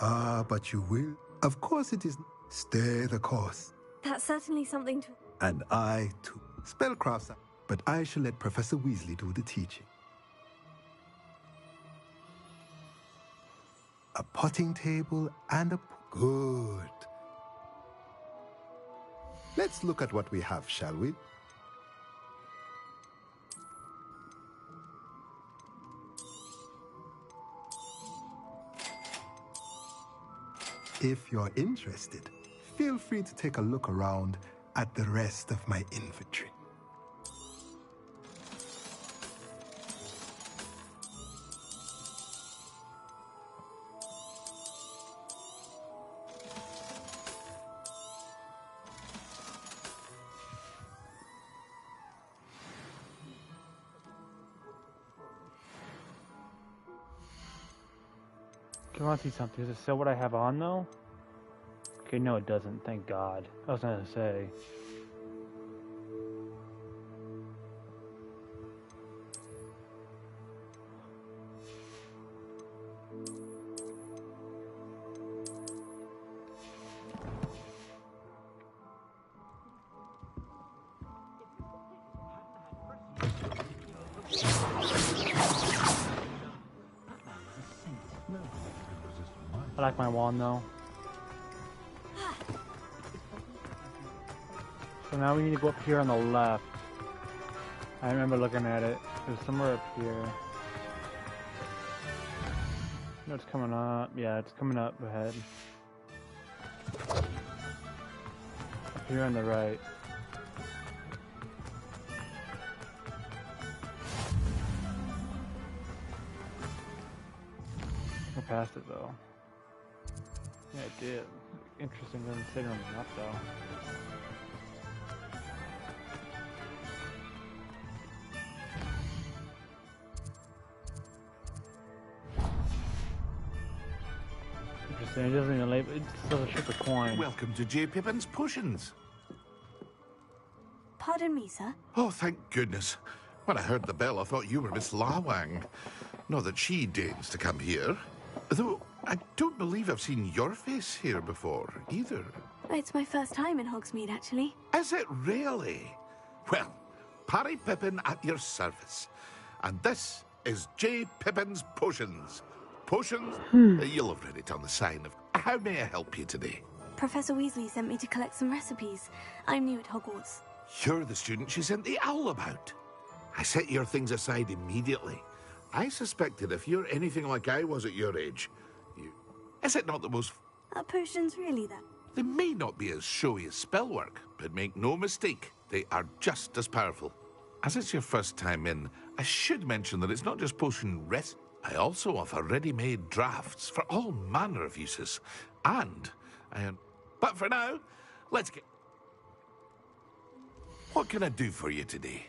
Ah, but you will. Of course it is. Stay the course. That's certainly something to... And I too. Spellcrafts. But I shall let Professor Weasley do the teaching. A potting table and a... Good. Let's look at what we have, shall we? If you're interested, feel free to take a look around at the rest of my inventory. I want to see something. Does it say what I have on though? Okay, no it doesn't, thank God. I was gonna say. I like my wand though. So now we need to go up here on the left. I remember looking at it. It was somewhere up here. No, it's coming up. Yeah, it's coming up ahead. Up here on the right. We're past it though. Yeah, it did. Interesting considering that though. Interesting, it doesn't even label, it's still a chip of coin. Welcome to J. Pippin's Potions. Pardon me, sir. Oh, thank goodness. When I heard the bell, I thought you were Miss Lawang. Not that she deigns to come here. Though, I don't believe I've seen your face here before, either. It's my first time in Hogsmeade, actually. Is it really? Well, Parry Pippin at your service. And this is J. Pippin's Potions. Potions? You'll have read it on the sign of... How may I help you today? Professor Weasley sent me to collect some recipes. I'm new at Hogwarts. You're the student she sent the owl about. I set your things aside immediately. I suspected if you're anything like I was at your age, is it not the most... Are potions really that? They may not be as showy as spellwork, but make no mistake, they are just as powerful. As it's your first time in, I should mention that it's not just potion rest. I also offer ready-made drafts for all manner of uses. And But for now, let's get... What can I do for you today?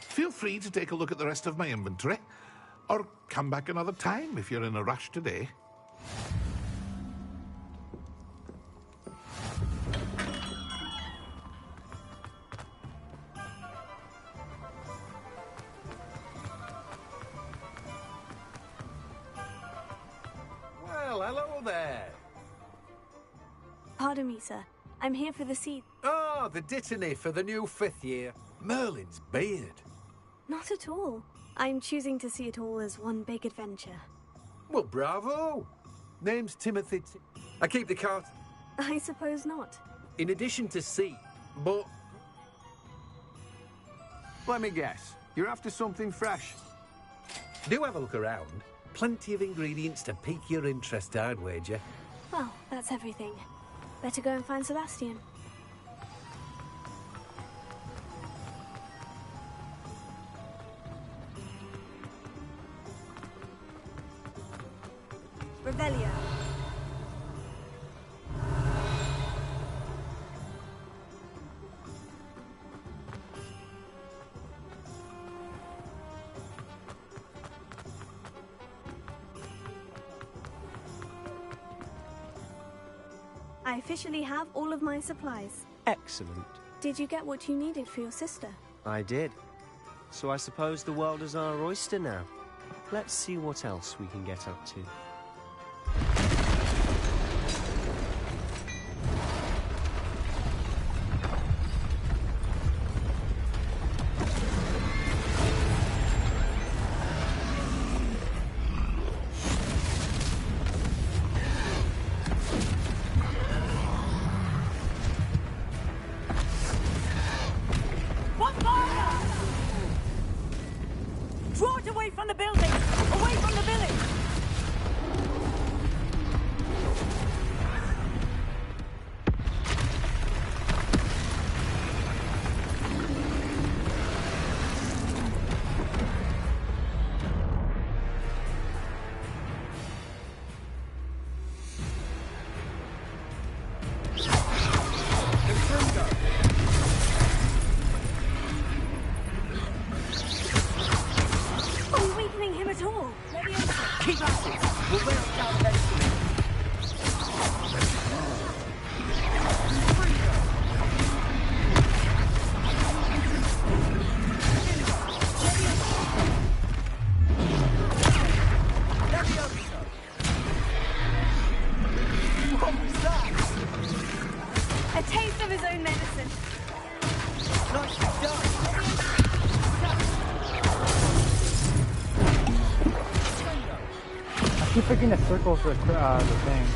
Feel free to take a look at the rest of my inventory, or come back another time if you're in a rush today. Well, hello there. Pardon me, sir. I'm here for the seed. Oh, the dittany for the new 5th year. Merlin's beard. Not at all. I'm choosing to see it all as one big adventure. Well, bravo. Name's Timothy. I keep the cart. I suppose not. In addition to seed, but... Let me guess. You're after something fresh. Do have a look around. Plenty of ingredients to pique your interest, I'd wager. Well, that's everything. Better go and find Sebastian. Revelio. I officially have all of my supplies. Excellent. Did you get what you needed for your sister? I did. So I suppose the world is our oyster now. Let's see what else we can get up to. Draw it away from the building! Away from the village! Are you weakening him at all? Keep at it! We'll wear it down eventually. What was that? A taste of his own medicine. Nicely done. I keep picking the circle for the thing.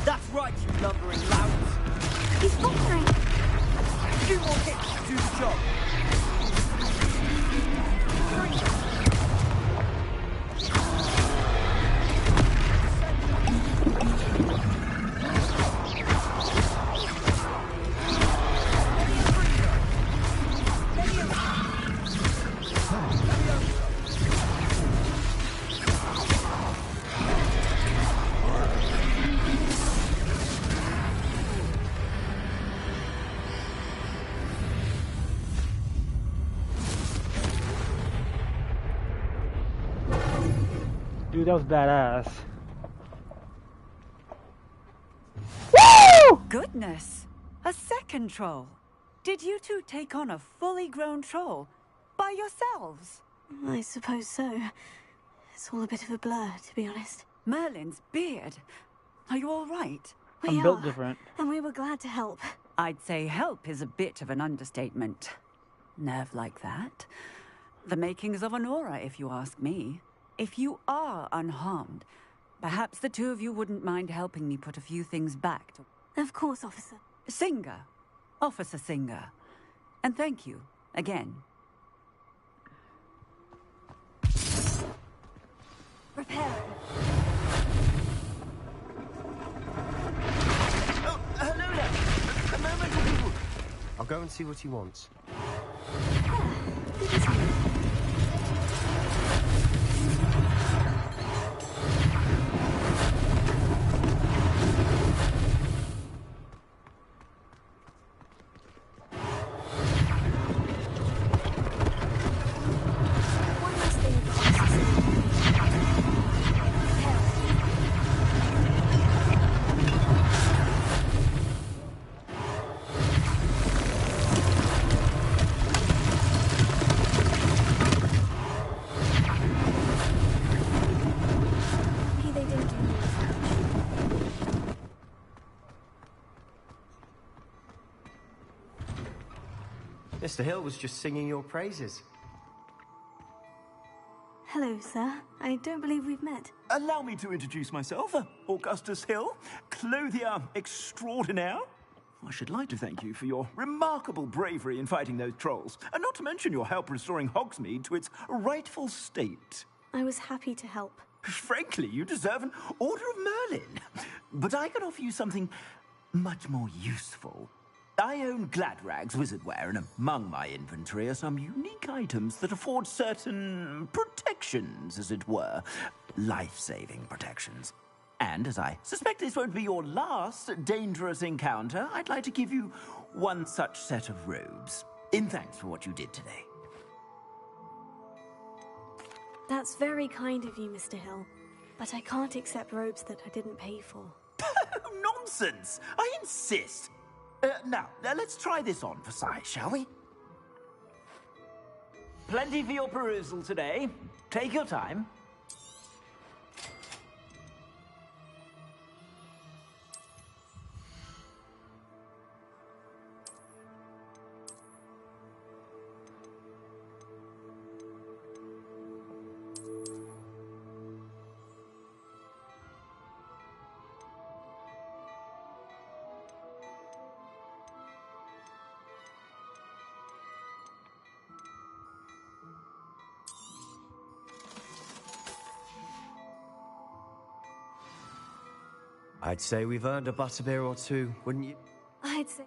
That's right, you lumbering louts. He's faltering. A few more hits to do the job. Dude, that was badass. Woo! Goodness! A second troll. Did you two take on a fully grown troll by yourselves? I suppose so. It's all a bit of a blur, to be honest. Merlin's beard. Are you all right? I'm built different. And we were glad to help. I'd say help is a bit of an understatement. Nerve like that. The makings of an aura, if you ask me. If you are unharmed, perhaps the two of you wouldn't mind helping me put a few things back to... Of course, officer. Singer. Officer Singer. And thank you, again. Repairing. Oh, hello there. A moment, will do. I'll go and see what he wants. Mr. Hill was just singing your praises. Hello, sir. I don't believe we've met. Allow me to introduce myself, Augustus Hill, clothier extraordinaire. I should like to thank you for your remarkable bravery in fighting those trolls, and not to mention your help restoring Hogsmeade to its rightful state. I was happy to help. Frankly, you deserve an Order of Merlin. But I can offer you something much more useful. I own Gladrag's wizardware, and among my inventory are some unique items that afford certain protections, as it were. Life-saving protections. And as I suspect this won't be your last dangerous encounter, I'd like to give you one such set of robes, in thanks for what you did today. That's very kind of you, Mr. Hill. But I can't accept robes that I didn't pay for. Nonsense! I insist! Now, let's try this on for size, shall we? Plenty for your perusal today. Take your time. I'd say we've earned a butterbeer or two, wouldn't you? I'd say...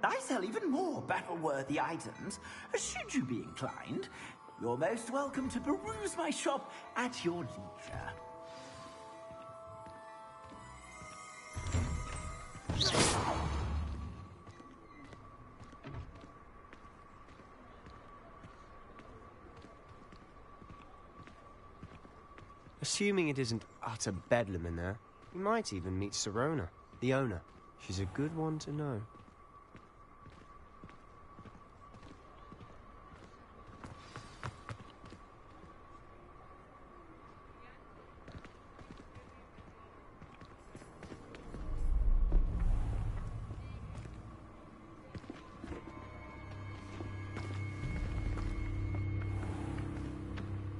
I sell even more battle-worthy items. Should you be inclined, you're most welcome to peruse my shop at your leisure. Assuming it isn't utter bedlam in there, you might even meet Sirona, the owner. She's a good one to know.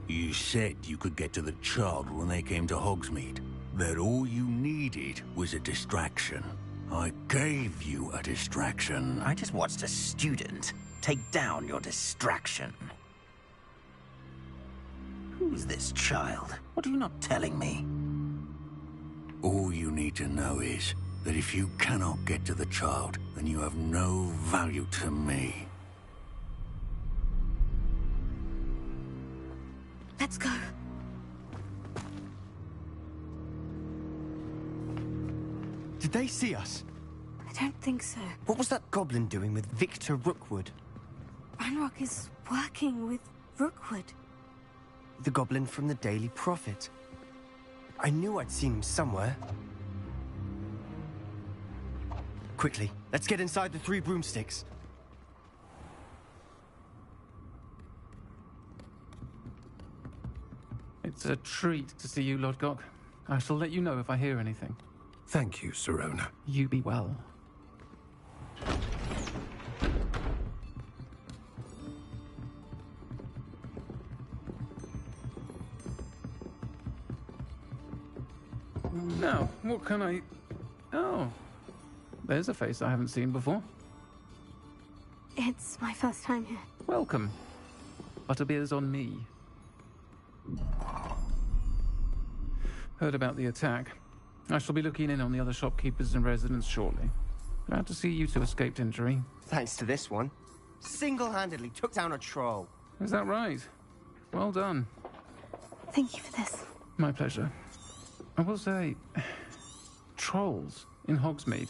You said you could get to the child when they came to Hogsmeade. That all you needed was a distraction. I gave you a distraction. I just watched a student take down your distraction. Who's this child? What are you not telling me? All you need to know is, that if you cannot get to the child, then you have no value to me. Let's go. Did they see us? I don't think so. What was that goblin doing with Victor Rookwood? Ranrock is working with Rookwood. The goblin from the Daily Prophet. I knew I'd seen him somewhere. Quickly, let's get inside the 3 broomsticks. It's a treat to see you, Lodgok. I shall let you know if I hear anything. Thank you, Sirona. You be well. Now, what can I... Oh, there's a face I haven't seen before. It's my first time here. Welcome. Butterbeer's on me. Heard about the attack. I shall be looking in on the other shopkeepers and residents shortly. Glad to see you two escaped injury. Thanks to this one. Single-handedly took down a troll. Is that right? Well done. Thank you for this. My pleasure. I will say, trolls in Hogsmeade.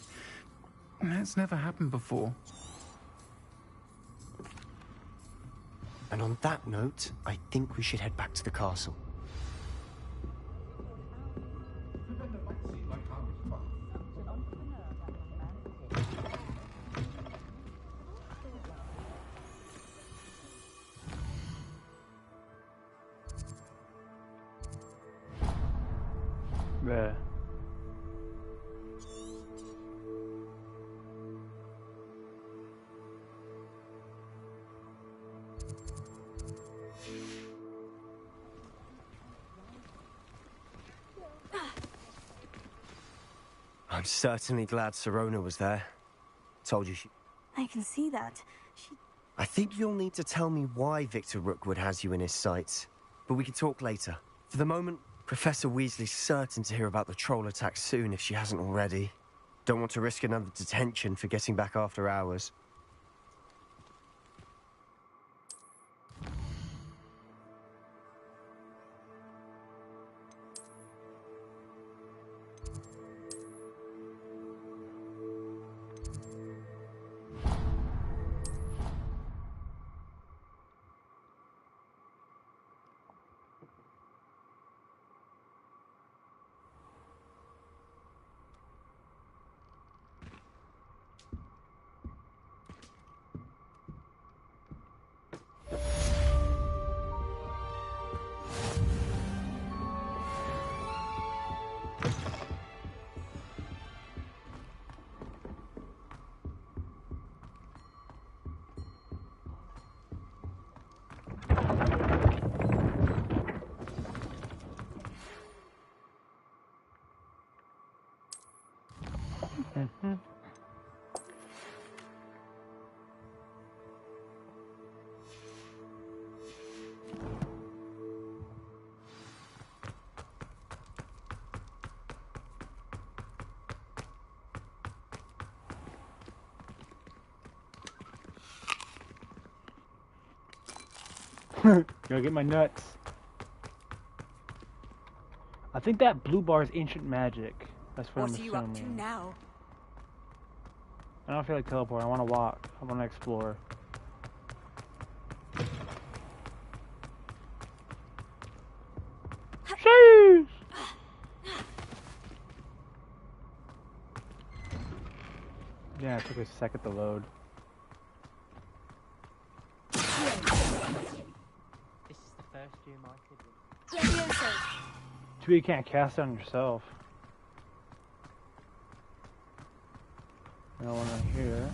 That's never happened before. And on that note, I think we should head back to the castle. There. I'm certainly glad Sirona was there. Told you she... I can see that. I think you'll need to tell me why Victor Rookwood has you in his sights. But we can talk later. For the moment, Professor Weasley's certain to hear about the troll attack soon if she hasn't already. Don't want to risk another detention for getting back after hours. Go get my nuts. I think that blue bar is ancient magic. That's what I'm assuming. What are you up to now? I don't feel like teleport. I want to walk. I want to explore. Jeez! Yeah, it took a second to load. This is the first room I could do. Too bad you can't cast it on yourself. No one in here.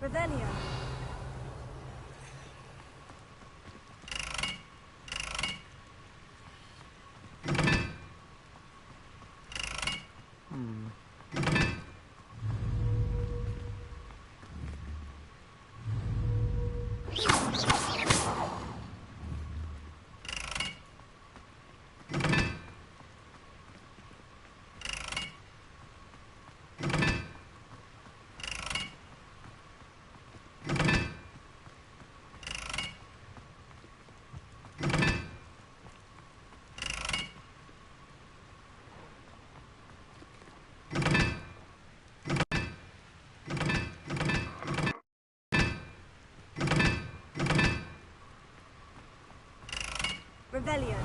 Revelio. Revelio.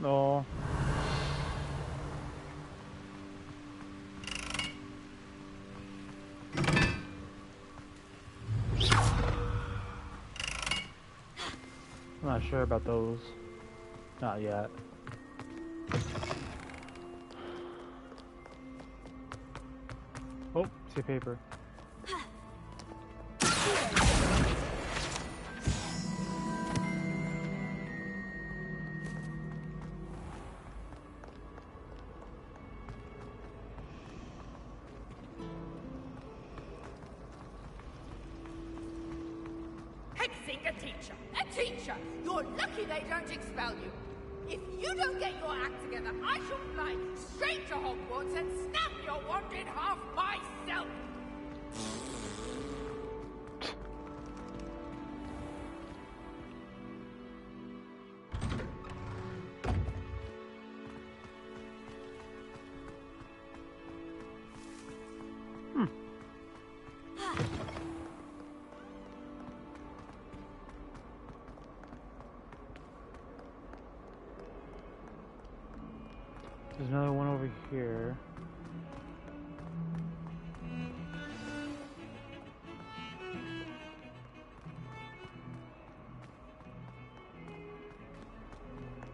No. I'm not sure about those. Not yet. Oh, see paper. Hexing a teacher! A teacher! You're lucky they don't expel you! If you don't get your act together, I shall fly straight to Hogwarts and snap your wand in half myself! There's another one over here.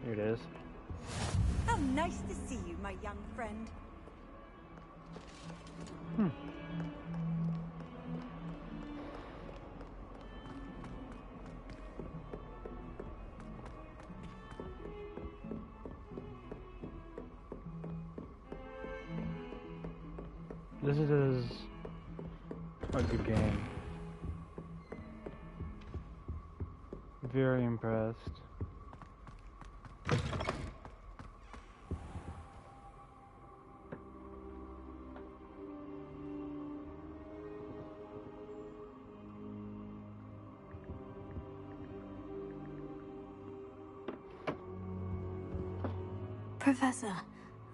Here it is. How nice to see you, my young friend. This is a good game. Very impressed. Professor,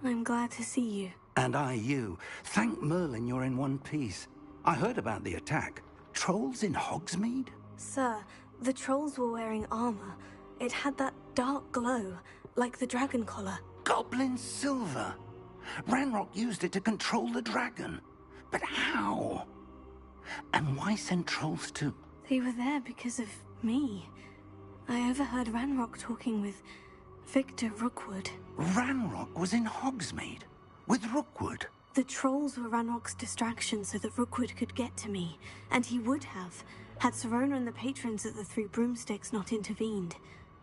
I'm glad to see you. And I you. Thank Merlin you're in one piece. I heard about the attack. Trolls in Hogsmeade? Sir, the trolls were wearing armor. It had that dark glow, like the dragon collar. Goblin silver. Ranrock used it to control the dragon. But how? And why send trolls to... They were there because of me. I overheard Ranrock talking with Victor Rookwood. Ranrock was in Hogsmeade? With Rookwood? The trolls were Ranrock's distraction so that Rookwood could get to me. And he would have, had Serona and the patrons at the Three Broomsticks not intervened.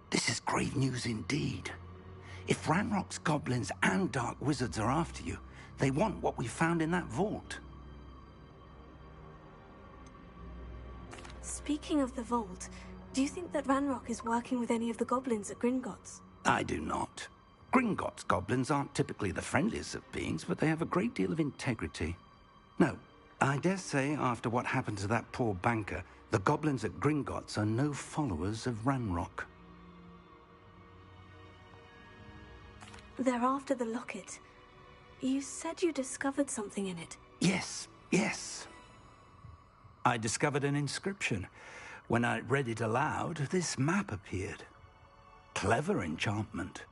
This is grave news indeed. If Ranrock's goblins and dark wizards are after you, they want what we found in that vault. Speaking of the vault, do you think that Ranrock is working with any of the goblins at Gringotts? I do not. Gringotts goblins aren't typically the friendliest of beings, but they have a great deal of integrity. No, I dare say after what happened to that poor banker, the goblins at Gringotts are no followers of Ranrock. They're after the locket. You said you discovered something in it. Yes, yes. I discovered an inscription. When I read it aloud, this map appeared. Clever enchantment.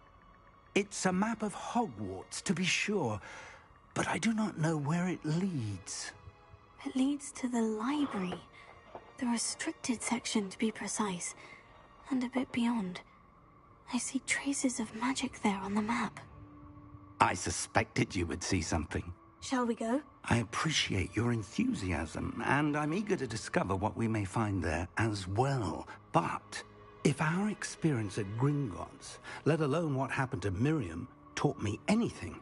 It's a map of Hogwarts, to be sure, but I do not know where it leads. It leads to the library. The restricted section, to be precise. And a bit beyond. I see traces of magic there on the map. I suspected you would see something. Shall we go? I appreciate your enthusiasm, and I'm eager to discover what we may find there as well. But if our experience at Gringotts, let alone what happened to Miriam, taught me anything,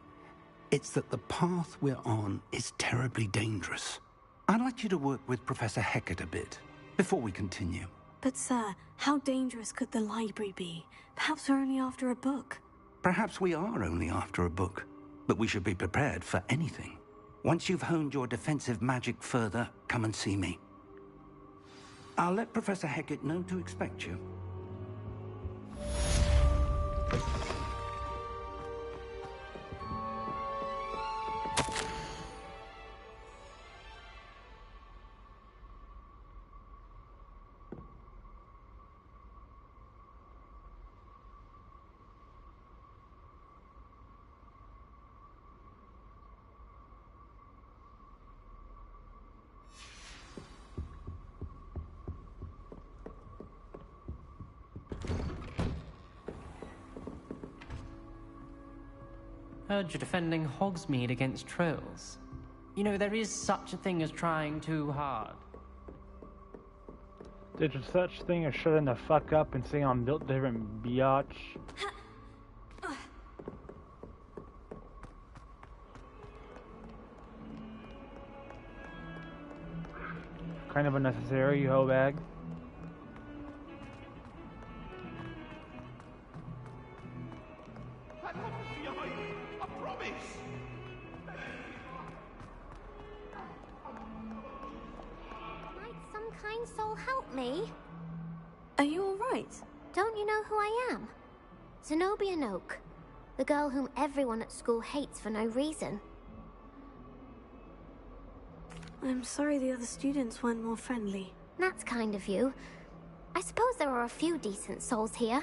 it's that the path we're on is terribly dangerous. I'd like you to work with Professor Hecat a bit, before we continue. But sir, how dangerous could the library be? Perhaps we're only after a book. Perhaps we are only after a book, but we should be prepared for anything. Once you've honed your defensive magic further, come and see me. I'll let Professor Hecat know to expect you. Heard you're defending Hogsmeade against trolls. You know, there is such a thing as trying too hard. There's such thing as shutting the fuck up and saying I'm built different, biatch. Kind of unnecessary, you hoe bag. Might some kind soul help me? Are you alright? Don't you know who I am? Zenobia Noak, the girl whom everyone at school hates for no reason. I'm sorry the other students weren't more friendly. That's kind of you. I suppose there are a few decent souls here.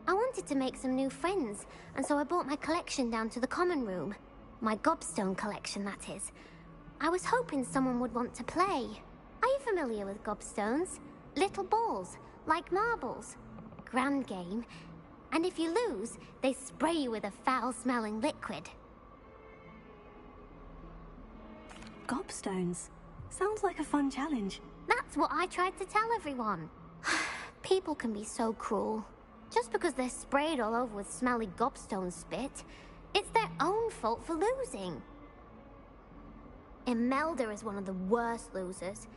I wanted to make some new friends, and so I brought my collection down to the common room. My gobstone collection, that is. I was hoping someone would want to play. Are you familiar with gobstones? Little balls, like marbles. Grand game. And if you lose, they spray you with a foul-smelling liquid. Gobstones? Sounds like a fun challenge. That's what I tried to tell everyone. People can be so cruel. Just because they're sprayed all over with smelly gobstone spit, it's their own fault for losing. Imelda is one of the worst losers.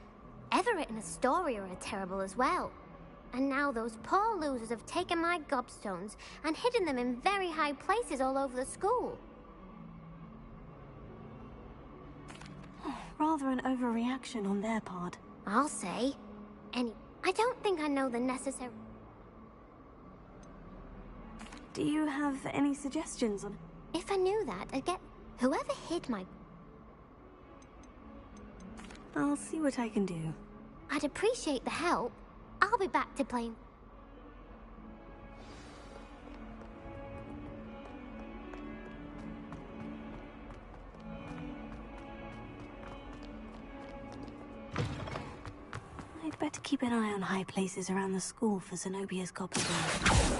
Everett and Astoria are terrible as well. And now those poor losers have taken my gobstones and hidden them in very high places all over the school. Rather an overreaction on their part. I'll say. I don't think I know the necessary... Do you have any suggestions on... If I knew that, I'd get... Whoever hid my... I'll see what I can do. I'd appreciate the help. I'll be back to playing... I'd better keep an eye on high places around the school for Zenobia's gobstone.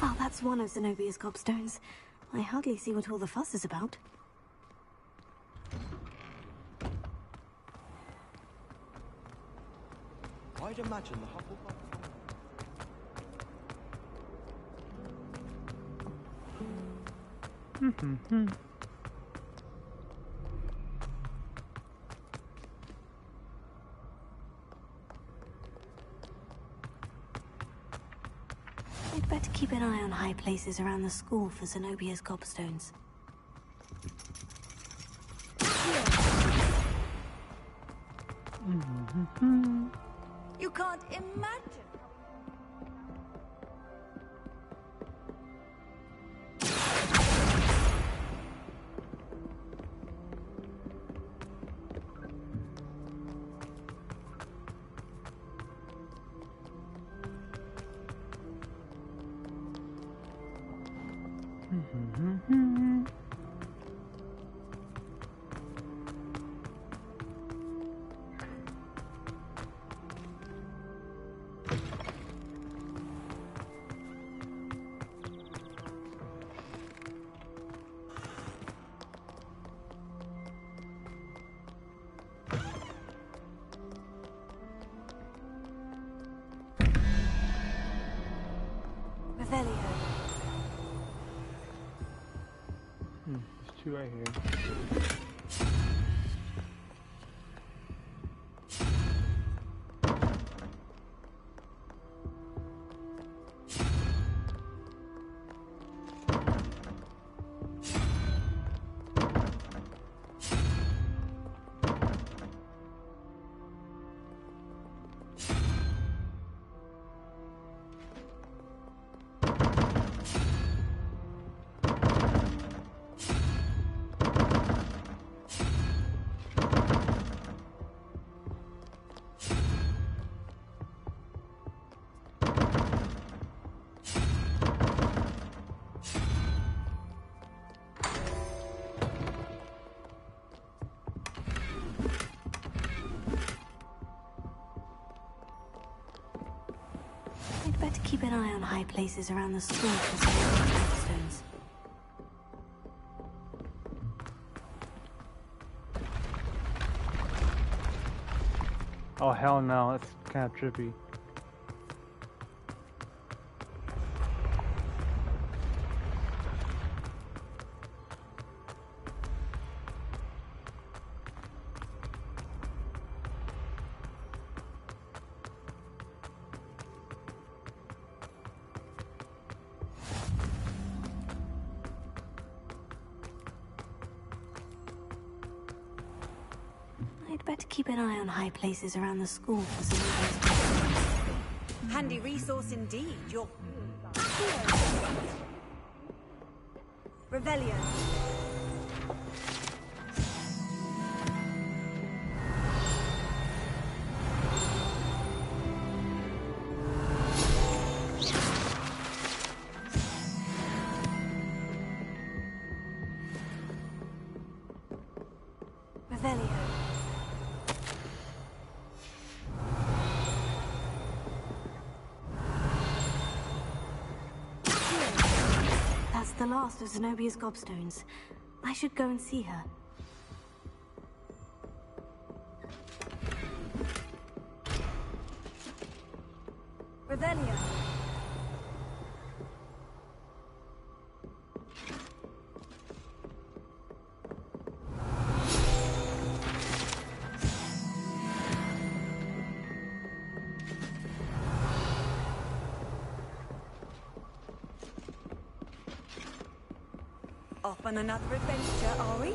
Oh, that's one of Zenobia's gobstones. I hardly see what all the fuss is about. I'd imagine the Hufflepuff... I'd better keep an eye on high places around the school for Zenobia's gobstones. You can't imagine. There's two right here. keep an eye on high places around the school for some gobstones. Oh hell no, that's kind of trippy. I'd better keep an eye on high places around the school for some of those gobstones. Handy resource indeed. Your Revelio. Revelio. That's the last of Zenobia's gobstones. I should go and see her. Revelio. Off on another adventure, are we?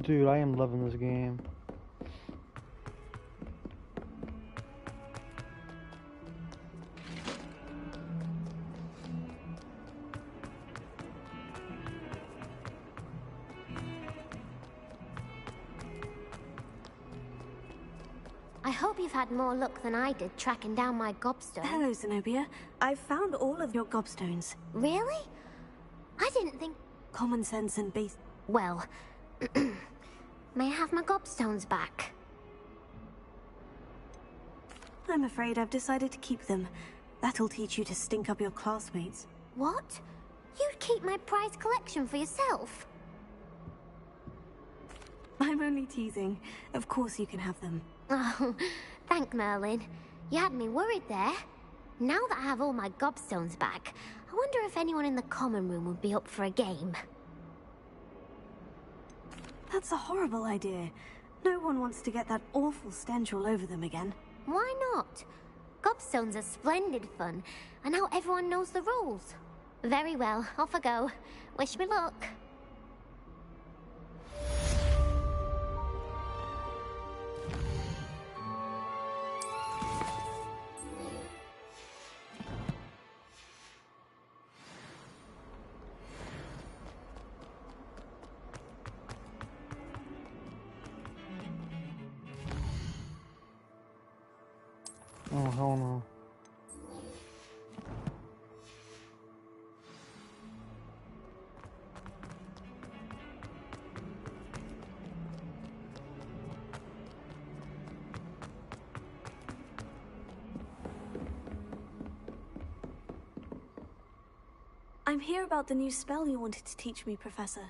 Dude, I am loving this game. I hope you've had more luck than I did tracking down my gobstone. Hello, Zenobia. I've found all of your gobstones. Really? I didn't think... Common sense and base... Well, may I have my gobstones back? I'm afraid I've decided to keep them. That'll teach you to stink up your classmates. What? You'd keep my prized collection for yourself? I'm only teasing. Of course you can have them. Oh, thank Merlin. You had me worried there. Now that I have all my gobstones back, I wonder if anyone in the common room would be up for a game. That's a horrible idea. No one wants to get that awful stench all over them again. Why not? Gobstones are splendid fun, and now everyone knows the rules. Very well, off I go. Wish me luck. Oh, hell no. I'm here about the new spell you wanted to teach me, Professor.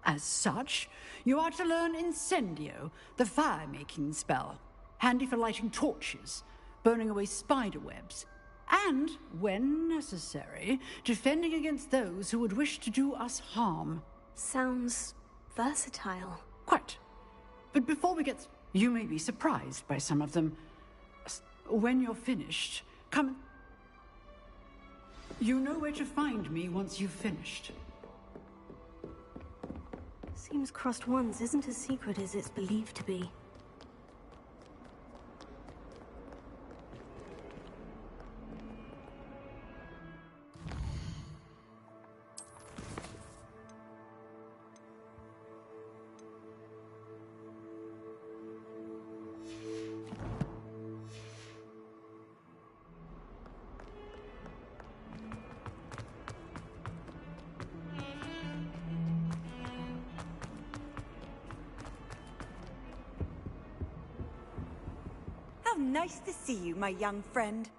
As such, you are to learn Incendio, the fire-making spell. Handy for lighting torches, burning away spider webs, and, when necessary, defending against those who would wish to do us harm. Sounds versatile. Quite. But before we get... You may be surprised by some of them. When you're finished, come... You know where to find me once you've finished. Seems Crossed Ones isn't as secret as it's believed to be. How nice to see you, my young friend.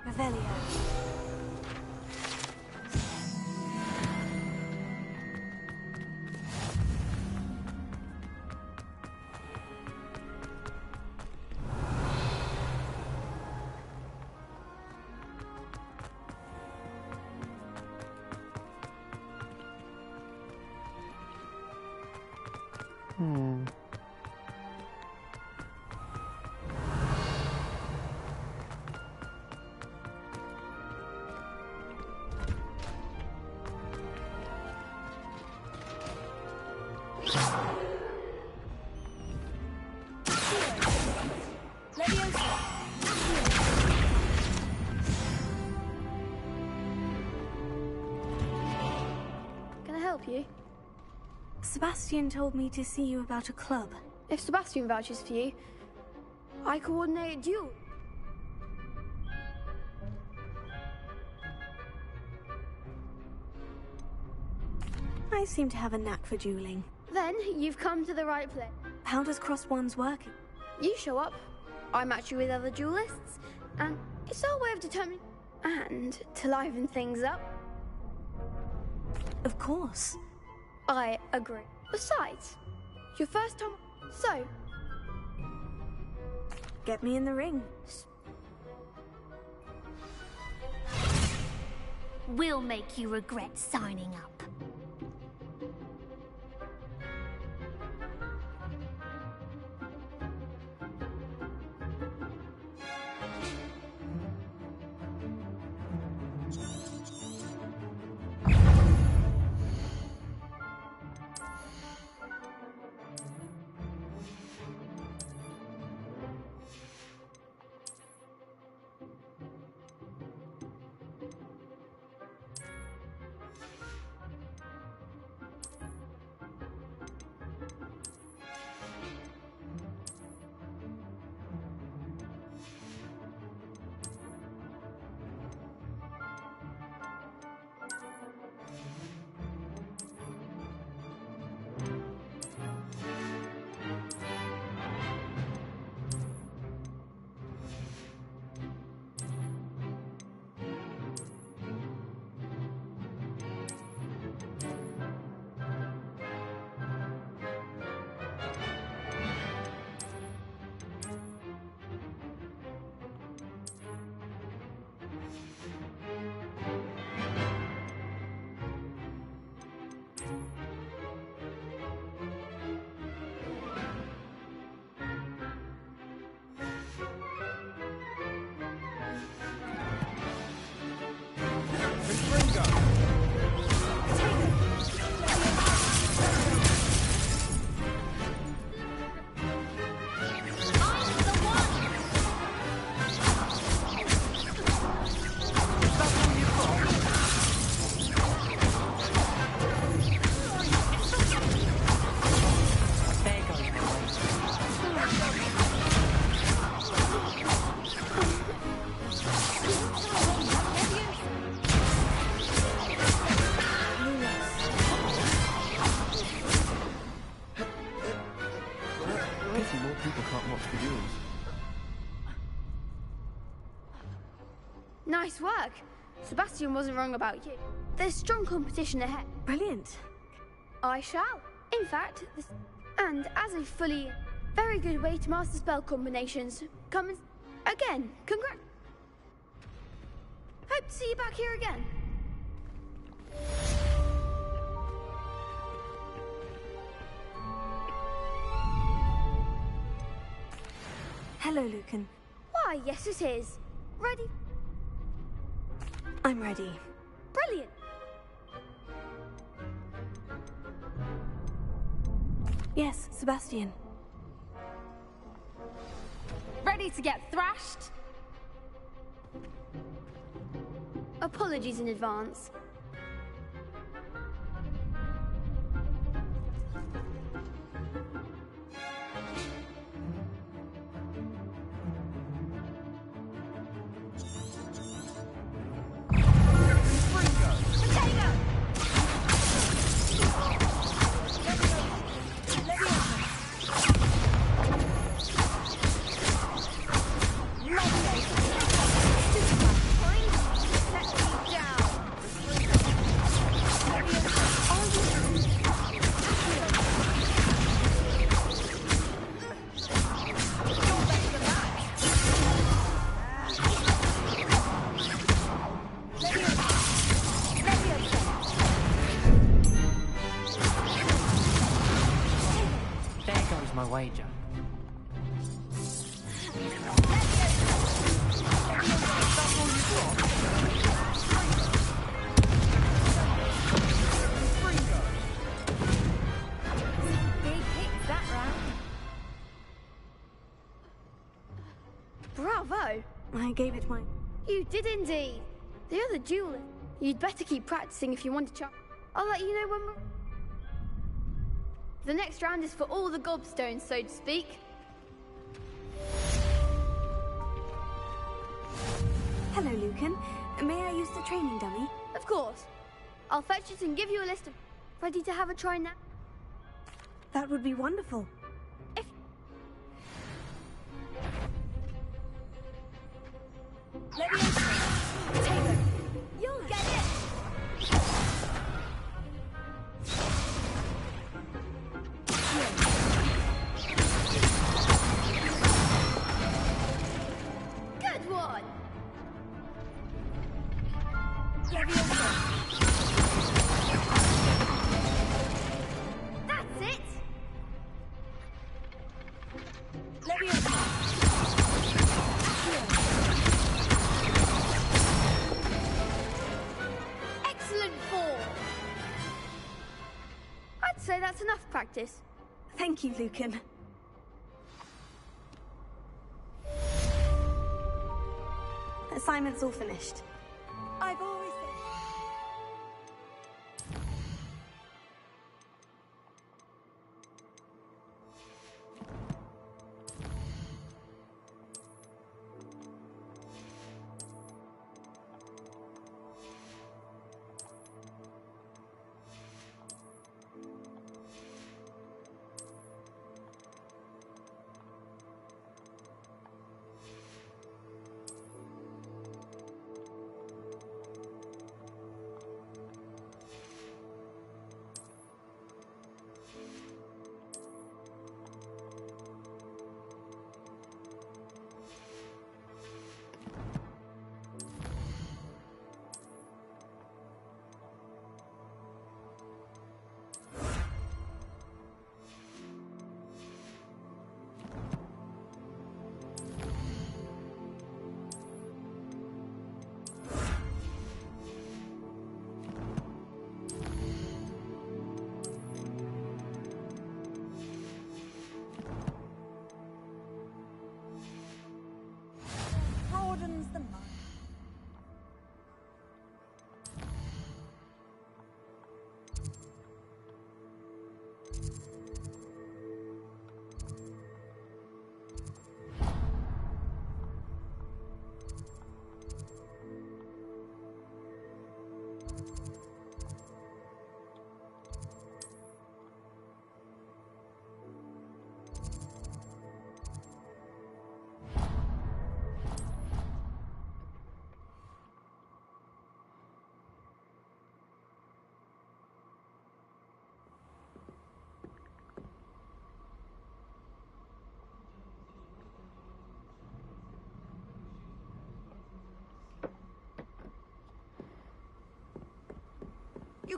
Revelio. Can I help you? Sebastian told me to see you about a club. If Sebastian vouches for you, I coordinate a duel. I seem to have a knack for dueling. Then you've come to the right place. How does Crossed Ones work? You show up, I match you with other duelists, and it's our way of determining and to liven things up. Of course. I agree. Besides, your first time, so... Get me in the ring. We'll make you regret signing up. pity more people can't watch the duels. Nice work. Sebastian wasn't wrong about you. There's strong competition ahead. Brilliant. I shall. In fact, and as a very good way to master spell combinations. Come and again. Congrats. Hope to see you back here again. Hello, Lucan. Why, yes it is. Ready? I'm ready. Brilliant. Yes, Sebastian. Ready to get thrashed? Apologies in advance. wager. Big hits that round. Bravo! I gave it my... You did indeed. The other duelist. You'd better keep practicing if you want to try. I'll let you know when we're... The next round is for all the gobstones, so to speak. Hello, Lucan. May I use the training dummy? Of course. I'll fetch it and give you a list of... Ready to have a try now? That would be wonderful. If... Let me take it. You'll get it! Good one! That's it! Excellent form! I'd say that's enough practice. Thank you, Lucan. Assignment's all finished. I've always said...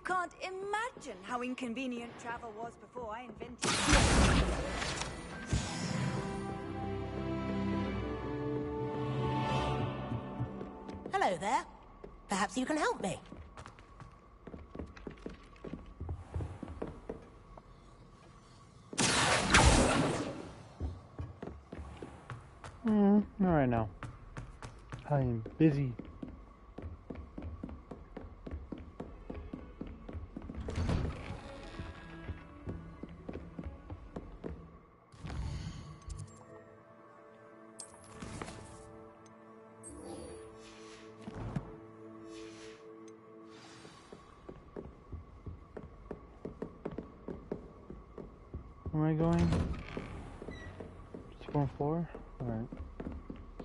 can't imagine how inconvenient travel was before I invented it. Hello there. Perhaps you can help me. Not right now. I am busy. Where am I going? Just 1 floor? Alright.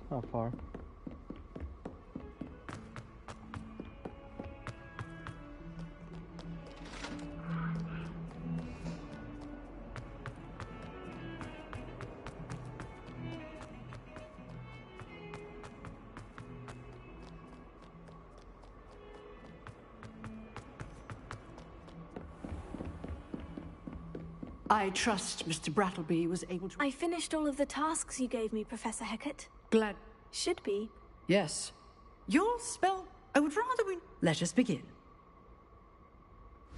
Not far. I trust Mr. Brattleby was able to... I finished all of the tasks you gave me, Professor Hecat. Glad... Should be. Yes. Your spell... I would rather we... Let us begin.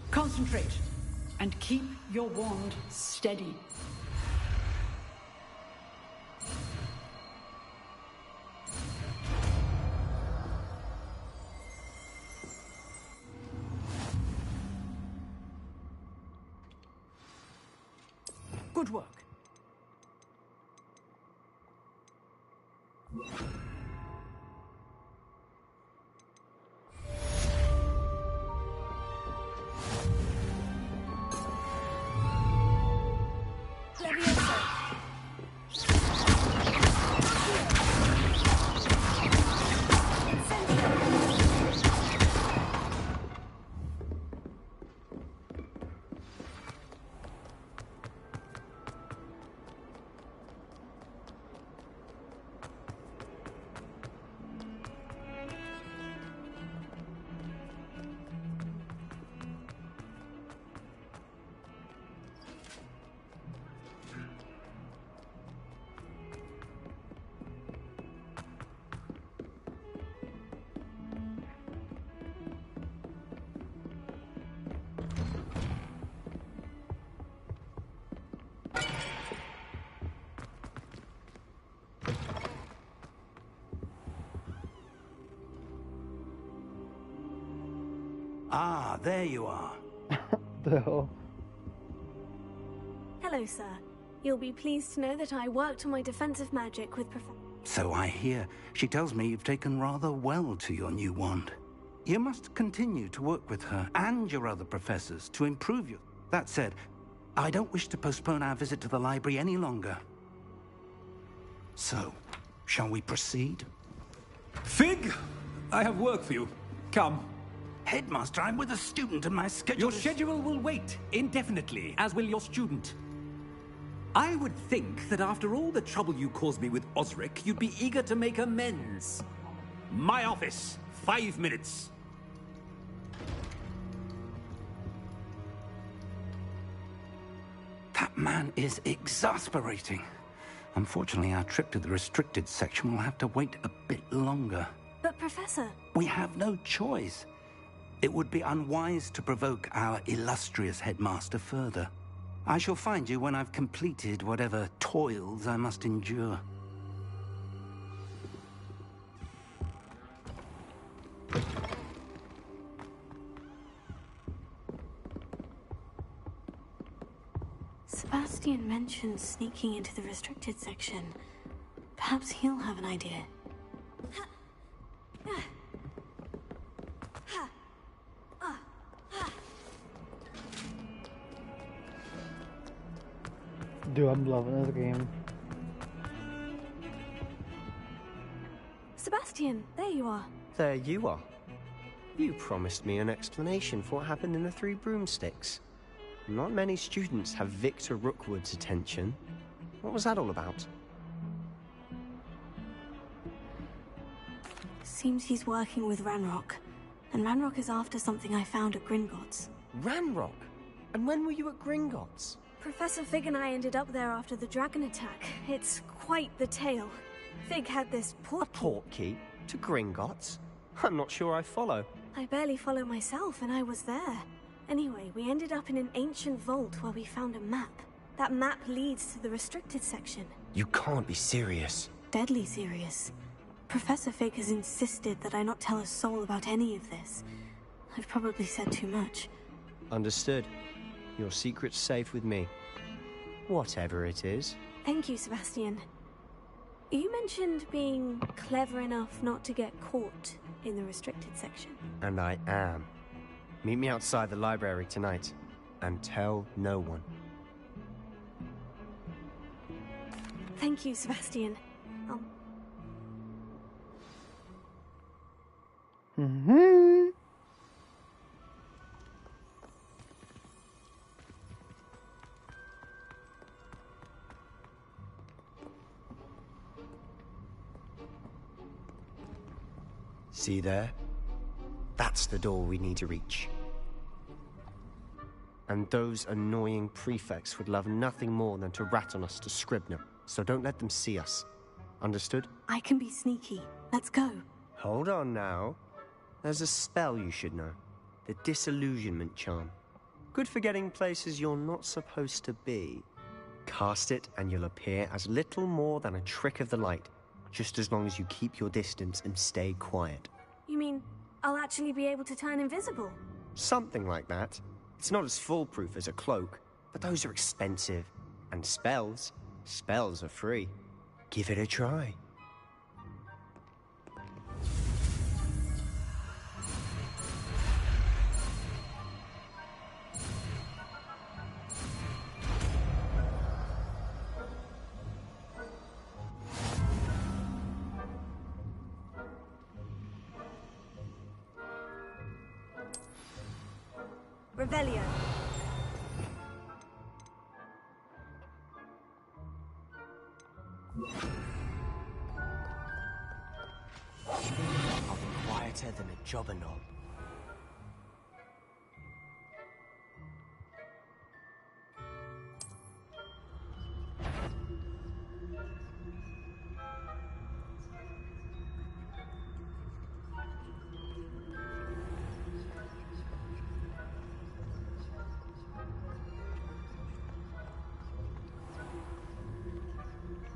Concentrate. And keep your wand steady. Good work. Ah, there you are. The hell? Hello, sir. You'll be pleased to know that I worked on my defensive magic with Professor... So I hear. She tells me you've taken rather well to your new wand. You must continue to work with her and your other professors to improve you. That said, I don't wish to postpone our visit to the library any longer. So, shall we proceed? Fig! I have work for you. Come. Headmaster, I'm with a student and my schedule Your schedule will wait indefinitely, as will your student. I would think that after all the trouble you caused me with Osric, you'd be eager to make amends. My office. 5 minutes. That man is exasperating. Unfortunately, our trip to the restricted section will have to wait a bit longer. But, Professor... We have no choice. It would be unwise to provoke our illustrious headmaster further. I shall find you when I've completed whatever toils I must endure. Sebastian mentioned sneaking into the restricted section. Perhaps he'll have an idea. Dude, I'm loving this game. Sebastian, there you are. There you are. You promised me an explanation for what happened in the Three Broomsticks. Not many students have Victor Rookwood's attention. What was that all about? Seems he's working with Ranrock. and Ranrock is after something I found at Gringotts. Ranrock? And when were you at Gringotts? Professor Fig and I ended up there after the dragon attack. It's quite the tale. Fig had this port key. A port key? To Gringotts? I'm not sure I follow. I barely follow myself, and I was there. Anyway, we ended up in an ancient vault where we found a map. That map leads to the restricted section. You can't be serious. Deadly serious. Professor Fig has insisted that I not tell a soul about any of this. I've probably said too much. Understood. Your secret's safe with me. Whatever it is. Thank you, Sebastian. You mentioned being clever enough not to get caught in the restricted section. And I am. Meet me outside the library tonight, and tell no one. Thank you, Sebastian. See there? That's the door we need to reach. And those annoying prefects would love nothing more than to rat on us to Scribner, so don't let them see us. Understood? I can be sneaky. Let's go. Hold on now. There's a spell you should know. The Disillusionment Charm. Good for getting places you're not supposed to be. Cast it and you'll appear as little more than a trick of the light, just as long as you keep your distance and stay quiet. You mean I'll actually be able to turn invisible? Something like that. It's not as foolproof as a cloak, but those are expensive. And spells are free. Give it a try. Revelio. I'll be quieter than a jobber knob.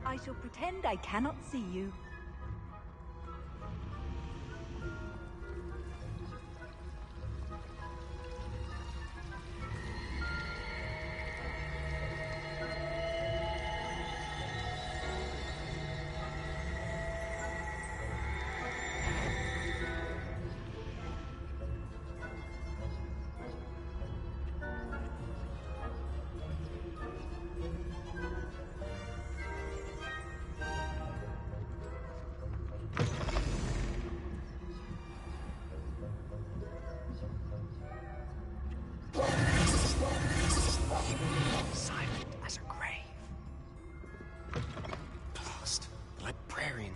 I shall pretend I cannot see you.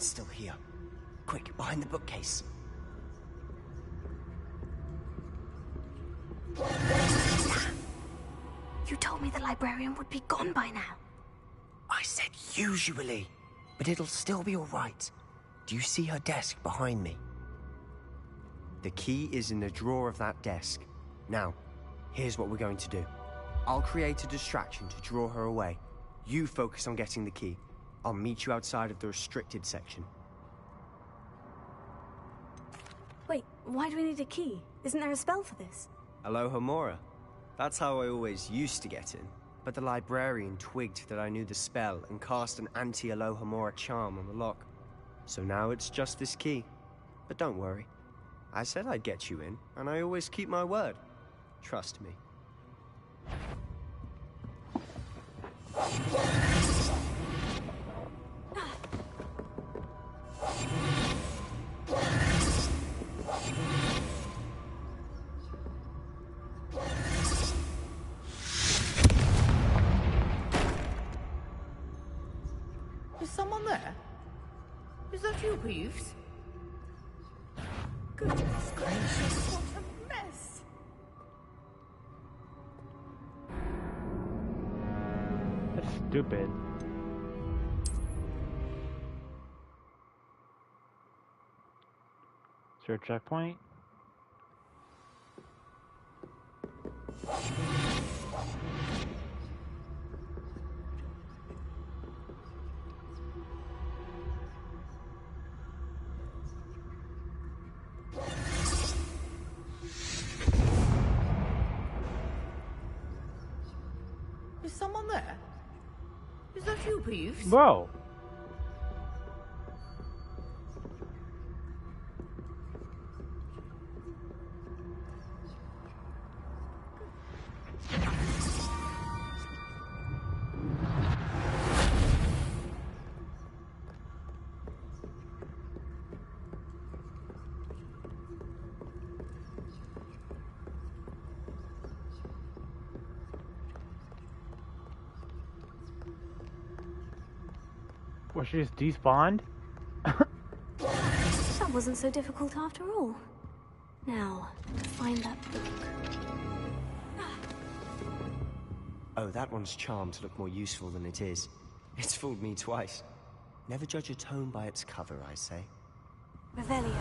Still here. Quick, behind the bookcase. You told me the librarian would be gone by now. I said usually, but it'll still be all right. Do you see her desk behind me? The key is in the drawer of that desk. Now, here's what we're going to do. I'll create a distraction to draw her away. You focus on getting the key. I'll meet you outside of the restricted section. Wait, why do we need a key? Isn't there a spell for this? Alohomora. That's how I always used to get in. But the librarian twigged that I knew the spell and cast an anti-Alohomora charm on the lock. So now it's just this key. But don't worry. I said I'd get you in, and I always keep my word. Trust me. Is someone there? Is that you, Peeves? Goodness gracious, what a mess! That's stupid. Is there a checkpoint? Is someone there? Is that you, Peeves? Whoa! Was she just despawned? That wasn't so difficult after all. Now, to find that book. Oh, that one's charmed to look more useful than it is. It's fooled me twice. Never judge a tome by its cover, I say. Revelio.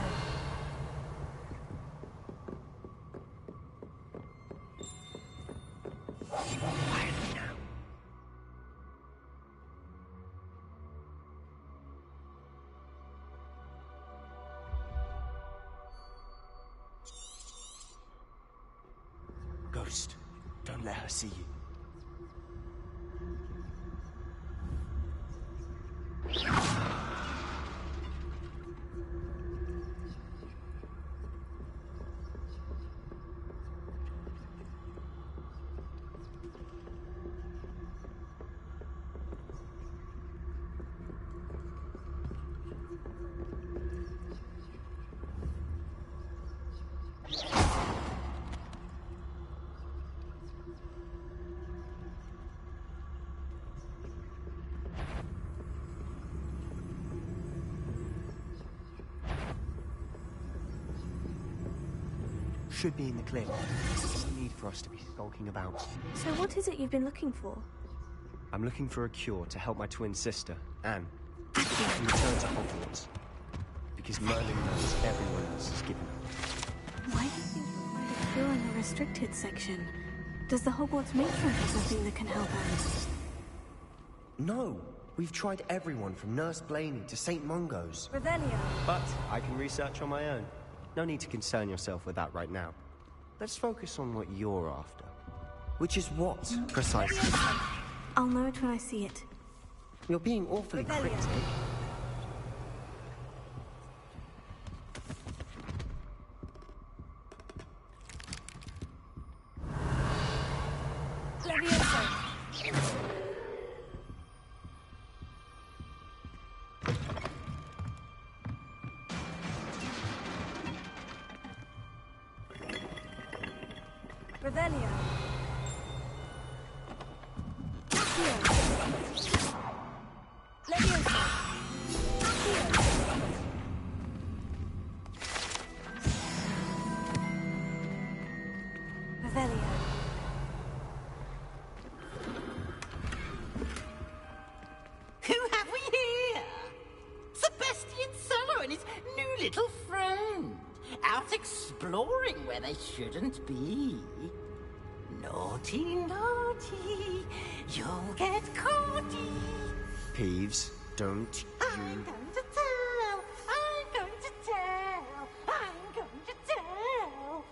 Quietly now. Ghost, don't let her see you. Should be in the clear. No need for us to be skulking about. So what is it you've been looking for? I'm looking for a cure to help my twin sister, Anne, and return to Hogwarts. Because Merlin knows everyone else is given her. Why do you think you'll find a cure in the restricted section? Does the Hogwarts matron have nothing that can help Anne? No! We've tried everyone from Nurse Blaney to St. Mungo's. Revelio. But I can research on my own. No need to concern yourself with that right now. Let's focus on what you're after. Which is what, precisely? I'll know it when I see it. You're being awfully cryptic. Revelio. Leviosa. Revelio. Who have we here? Sebastian Cello and his new little friend. Out exploring where they shouldn't be. Naughty, naughty, you'll get caughty. Peeves, don't I'm going to tell, I'm going to tell, I'm going to tell.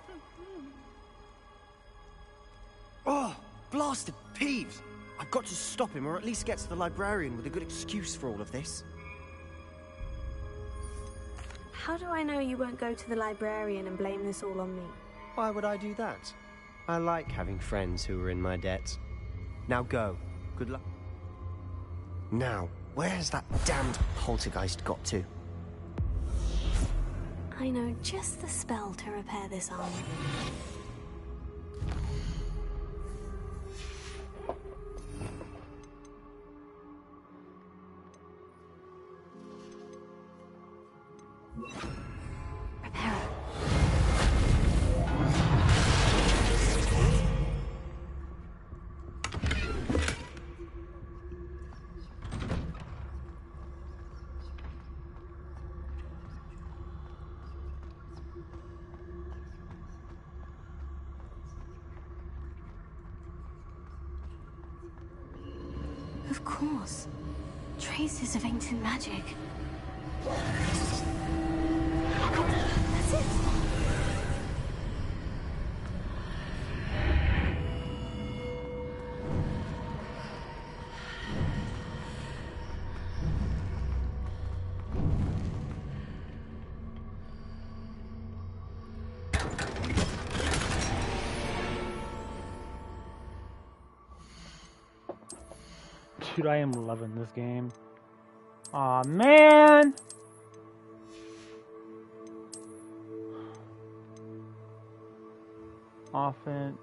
Oh, blasted Peeves! I've got to stop him, or at least get to the librarian with a good excuse for all of this. How do I know you won't go to the librarian and blame this all on me? Why would I do that? I like having friends who are in my debt. Now go. Good luck. Now, where's that damned poltergeist got to? I know just the spell to repair this armor. Reparo. Of course. Traces of ancient magic. That's it. Dude, I am loving this game. Aw, man! Offense.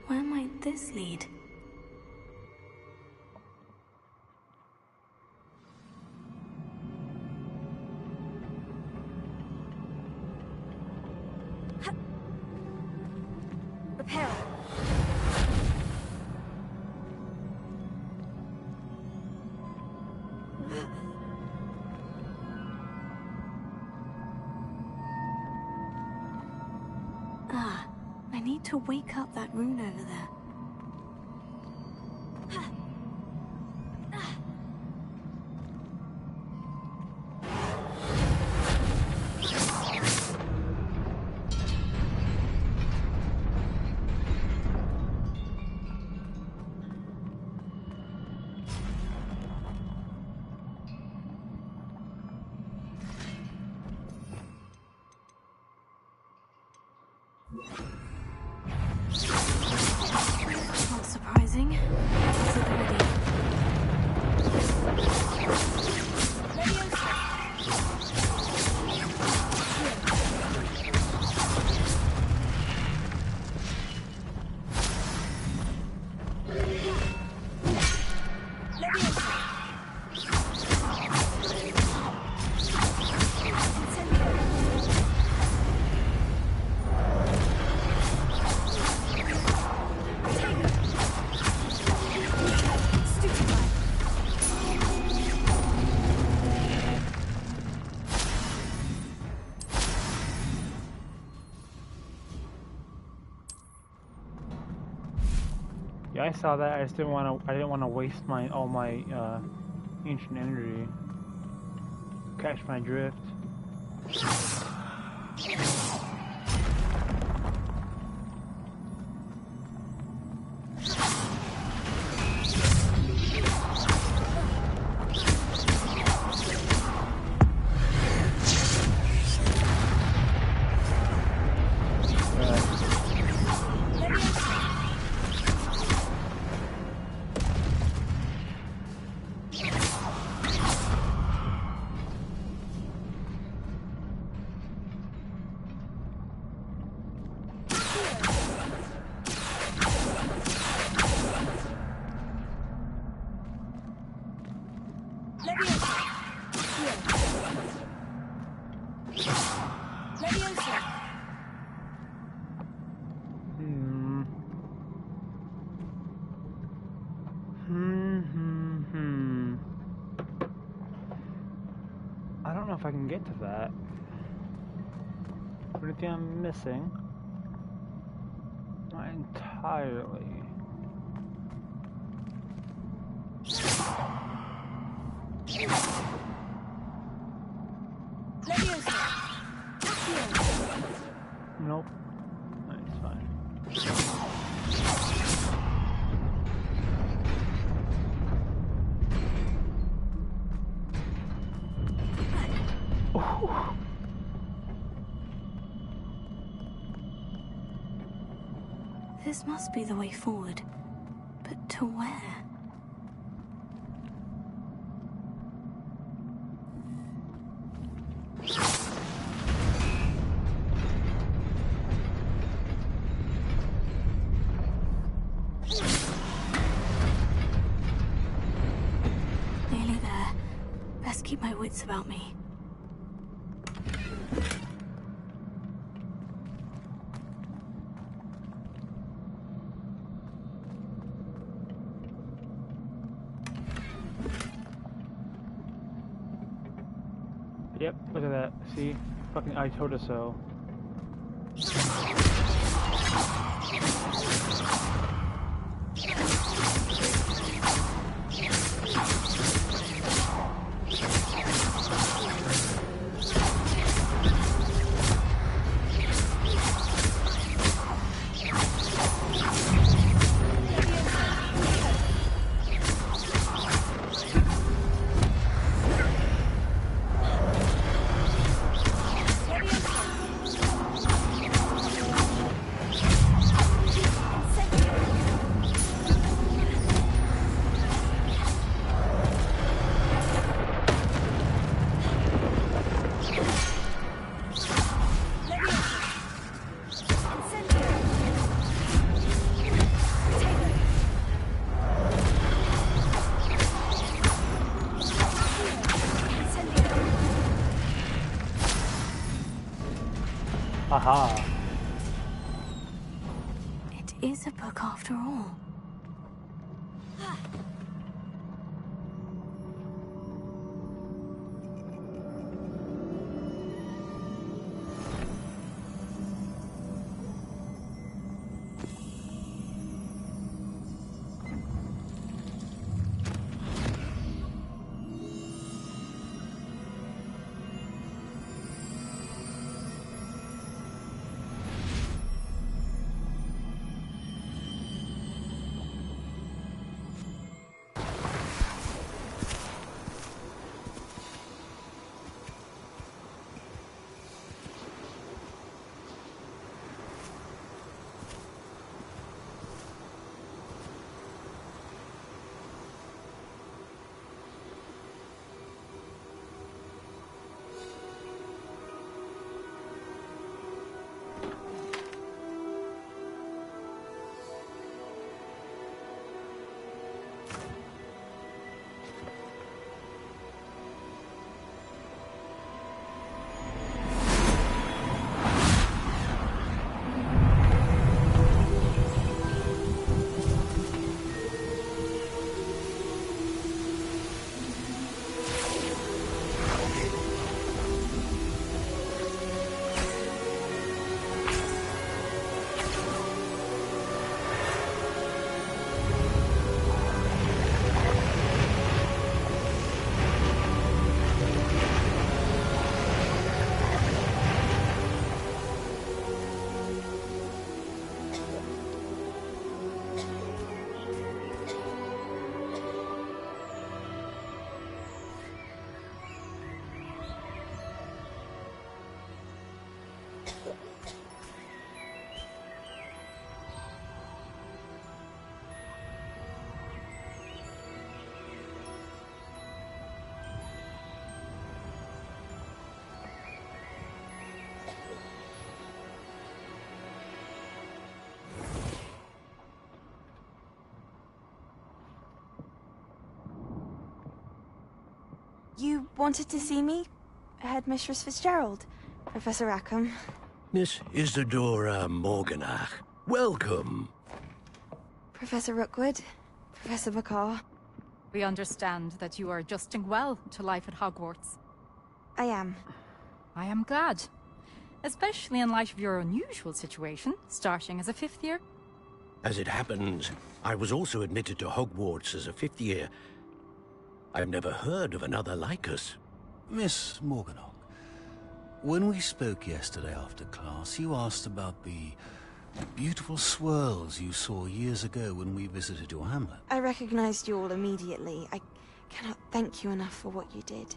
Where might this lead? Repair. Ah, I need to wake up that rune over there. Not surprising. Is it ready? Yeah, I saw that. I just didn't want to. I didn't want to waste all my ancient energy. Catch my drift. I don't know if I can get to that. Anything I'm missing? Not entirely. Nope. That's fine. This must be the way forward. But to where? keep my wits about me. Yep, look at that. See? Fucking I told her so. Aha. It is a book after all. You wanted to see me? Headmistress Fitzgerald, Professor Rackham. Miss Isadora Morganach, welcome. Professor Rookwood, Professor Bakar. We understand that you are adjusting well to life at Hogwarts. I am. I am glad. Especially in light of your unusual situation, starting as a 5th year. As it happens, I was also admitted to Hogwarts as a 5th year. I've never heard of another like us. Miss Morganach, when we spoke yesterday after class, you asked about the beautiful swirls you saw years ago when we visited your hamlet. I recognized you all immediately. I cannot thank you enough for what you did.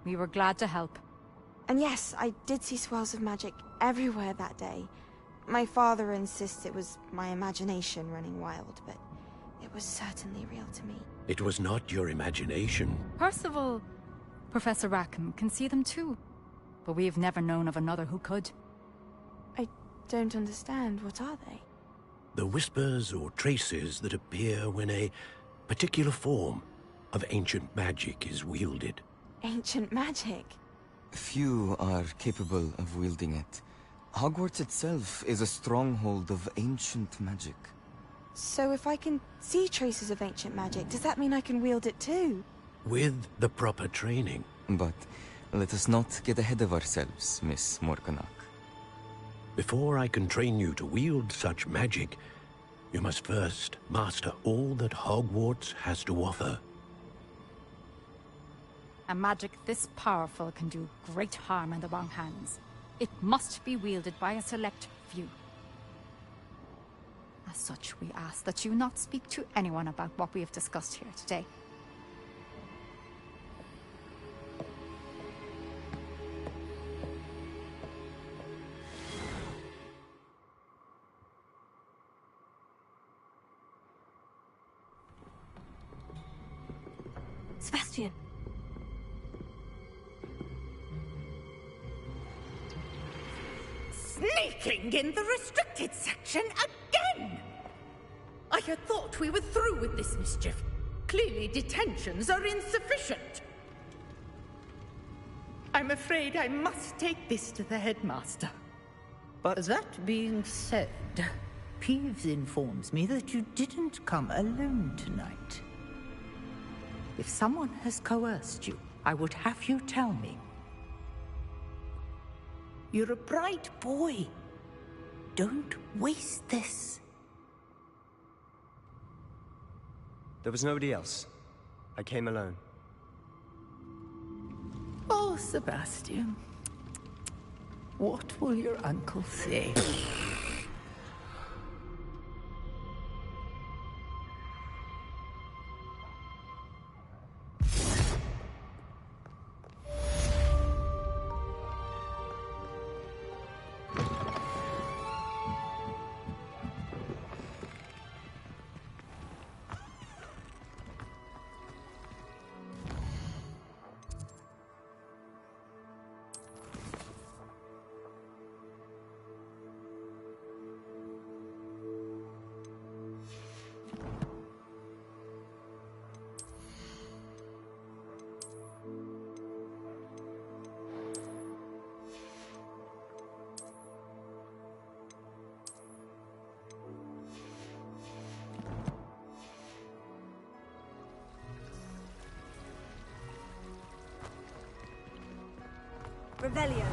We were glad to help. And yes, I did see swirls of magic everywhere that day. My father insists it was my imagination running wild, but it was certainly real to me. It was not your imagination. Percival, Professor Rackham can see them too. But we have never known of another who could. I don't understand. What are they? The whispers or traces that appear when a particular form of ancient magic is wielded. ancient magic. Few are capable of wielding it. Hogwarts itself is a stronghold of ancient magic. So if I can see traces of ancient magic, does that mean I can wield it too? With the proper training. But let us not get ahead of ourselves, Miss Morganach. Before I can train you to wield such magic, you must first master all that Hogwarts has to offer. A magic this powerful can do great harm in the wrong hands. It must be wielded by a select few. As such, we ask that you not speak to anyone about what we have discussed here today. Sebastian. Sneaking in the restricted section again! I had thought we were through with this mischief. Clearly detentions are insufficient. I'm afraid I must take this to the headmaster. But that being said, Peeves informs me that you didn't come alone tonight. If someone has coerced you, I would have you tell me. You're a bright boy. Don't waste this. There was nobody else. I came alone. Oh, Sebastian. What will your uncle say? Revelio.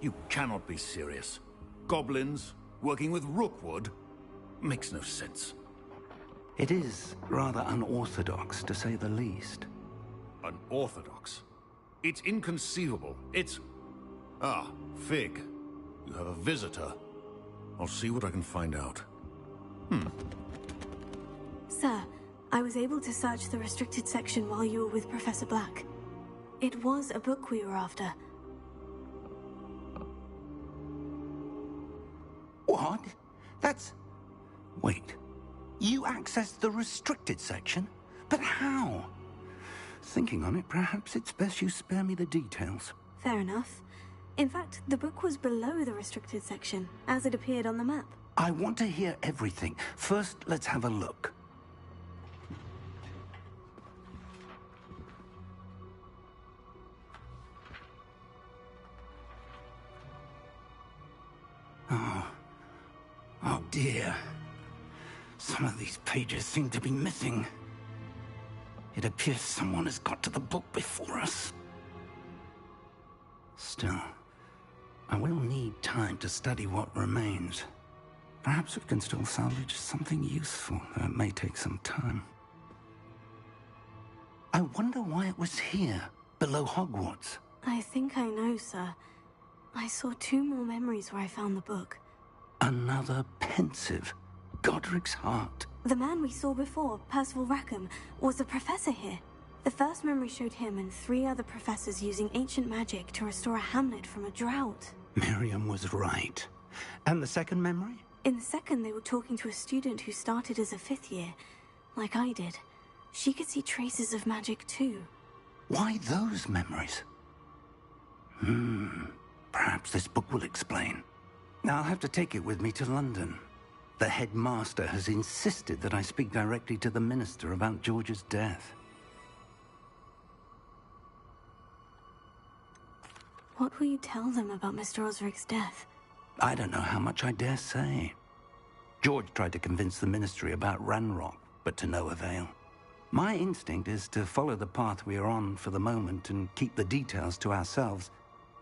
You cannot be serious. Goblins working with Rookwood makes no sense. It is rather unorthodox, to say the least. Unorthodox? It's inconceivable. It's... Ah, Fig. You have a visitor. I'll see what I can find out. Sir, I was able to search the restricted section while you were with Professor Black. It was a book we were after. What? That's... Wait. You accessed the restricted section? But how? Thinking on it, perhaps it's best you spare me the details. Fair enough. In fact, the book was below the restricted section, as it appeared on the map. I want to hear everything. First, let's have a look. Oh dear. Some of these pages seem to be missing. It appears someone has got to the book before us. Still, I will need time to study what remains. Perhaps we can still salvage something useful, though it may take some time. I wonder why it was here, below Hogwarts. I think I know, sir. I saw 2 more memories where I found the book. Another pensive. Godric's heart. The man we saw before, Percival Rackham, was a professor here. The first memory showed him and 3 other professors using ancient magic to restore a hamlet from a drought. Miriam was right. And the second memory? In the second, they were talking to a student who started as a 5th year, like I did. She could see traces of magic too. Why those memories? Perhaps this book will explain. Now I'll have to take it with me to London. The headmaster has insisted that I speak directly to the minister about George's death. What will you tell them about Mr. Osric's death? I don't know how much I dare say. George tried to convince the ministry about Ranrock, but to no avail. My instinct is to follow the path we are on for the moment and keep the details to ourselves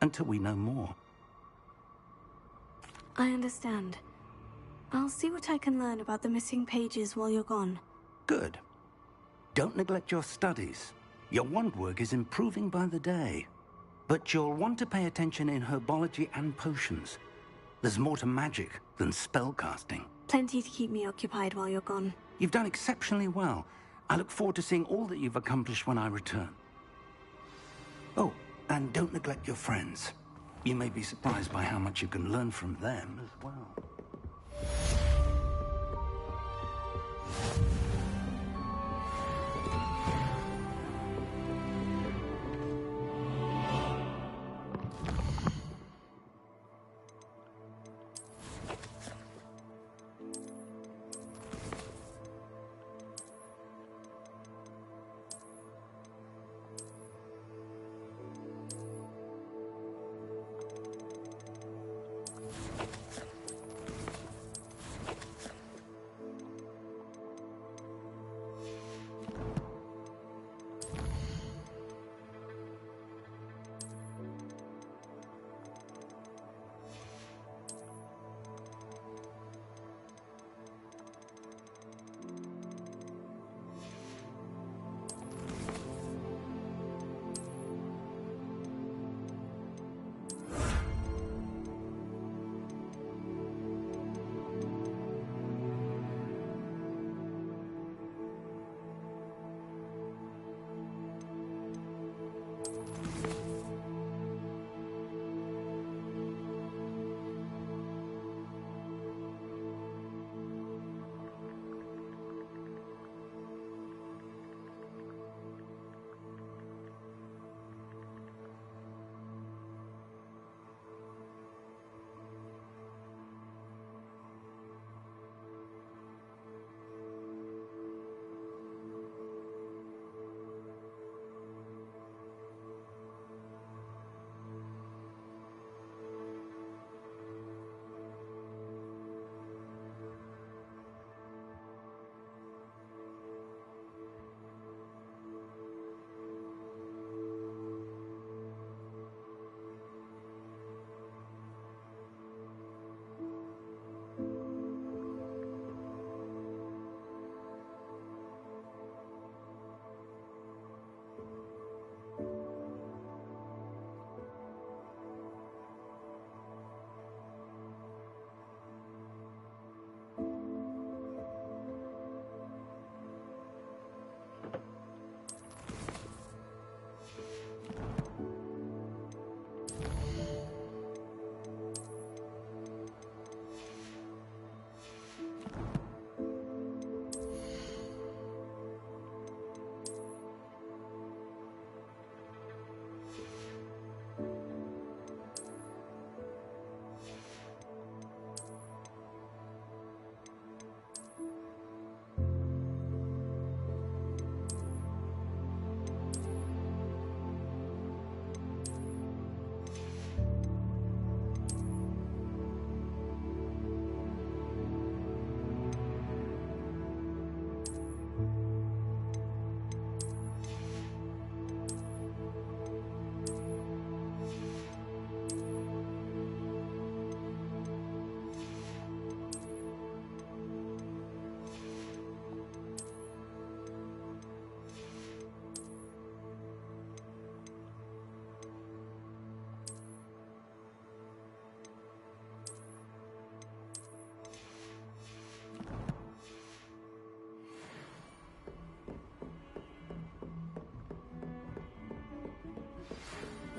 until we know more. I understand. I'll see what I can learn about the missing pages while you're gone. Good. Don't neglect your studies. Your wand work is improving by the day. But you'll want to pay attention in herbology and potions. There's more to magic than spellcasting. Plenty to keep me occupied while you're gone. You've done exceptionally well. I look forward to seeing all that you've accomplished when I return. Oh, and don't neglect your friends. You may be surprised by how much you can learn from them as well.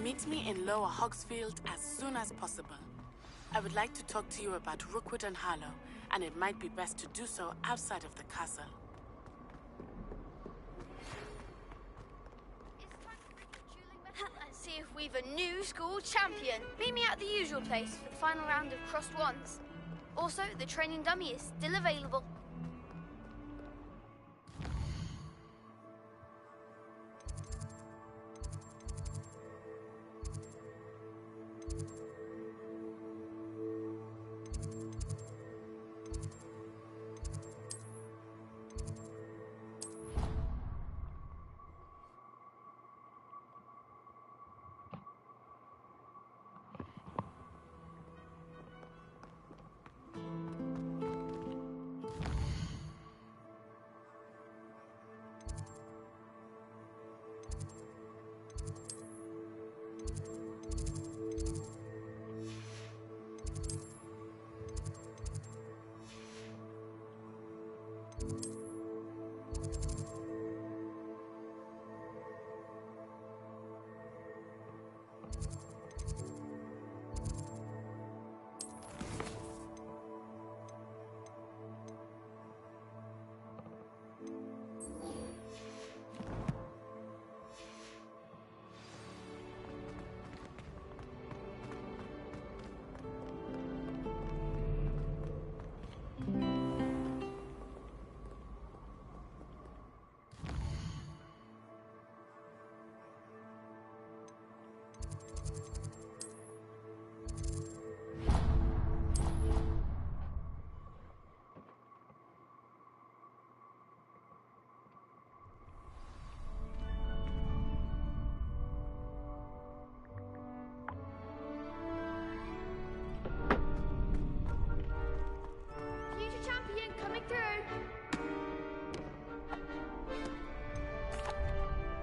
Meet me in Lower Hogsfield as soon as possible. I would like to talk to you about Rookwood and Harlow, and it might be best to do so outside of the castle. Let's see if we've a new school champion. Meet me at the usual place for the final round of crossed wands. Also, the training dummy is still available.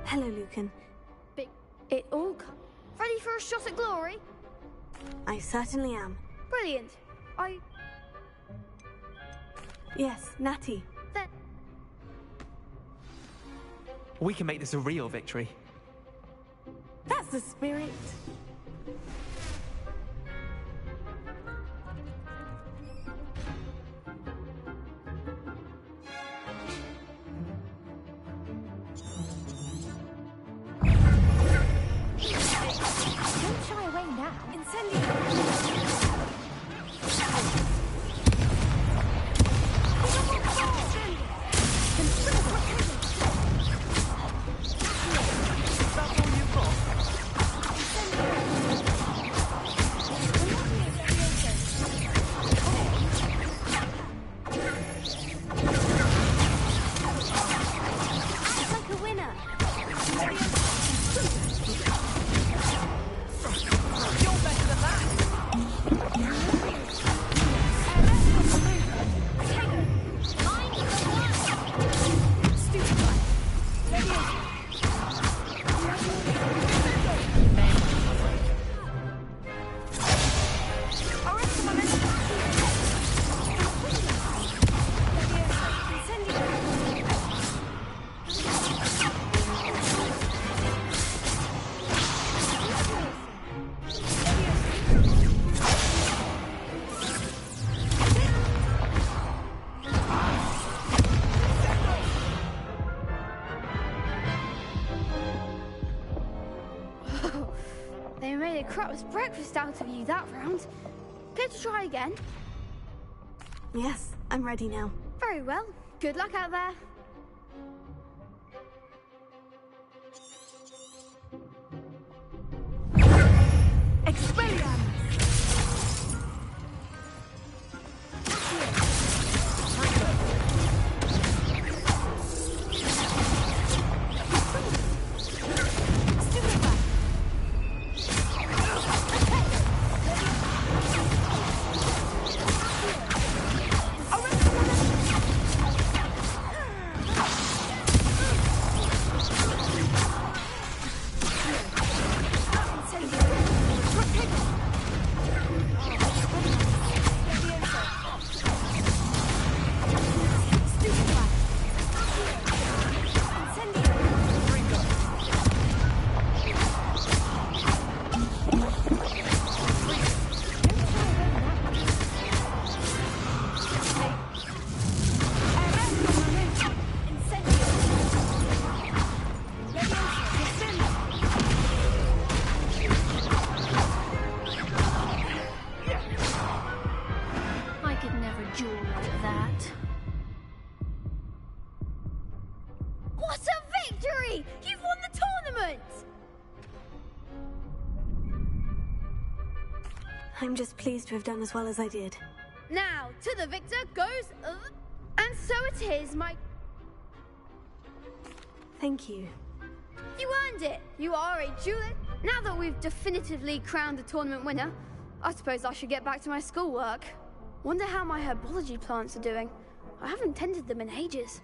Hello, Lucan. It all ready for a shot at glory? I certainly am. Brilliant. Yes, Natty. Then we can make this a real victory. That's the spirit. Don't shy away now. they made a crap's breakfast out of you that round. Care to try again? Yes, I'm ready now. Very well. Good luck out there. Expelliarmus! I'm just pleased to have done as well as I did. Now, to the victor goes... and so it is, my... Thank you. You earned it! You are a duelist. Now that we've definitively crowned the tournament winner, I suppose I should get back to my schoolwork. Wonder how my herbology plants are doing. I haven't tended them in ages.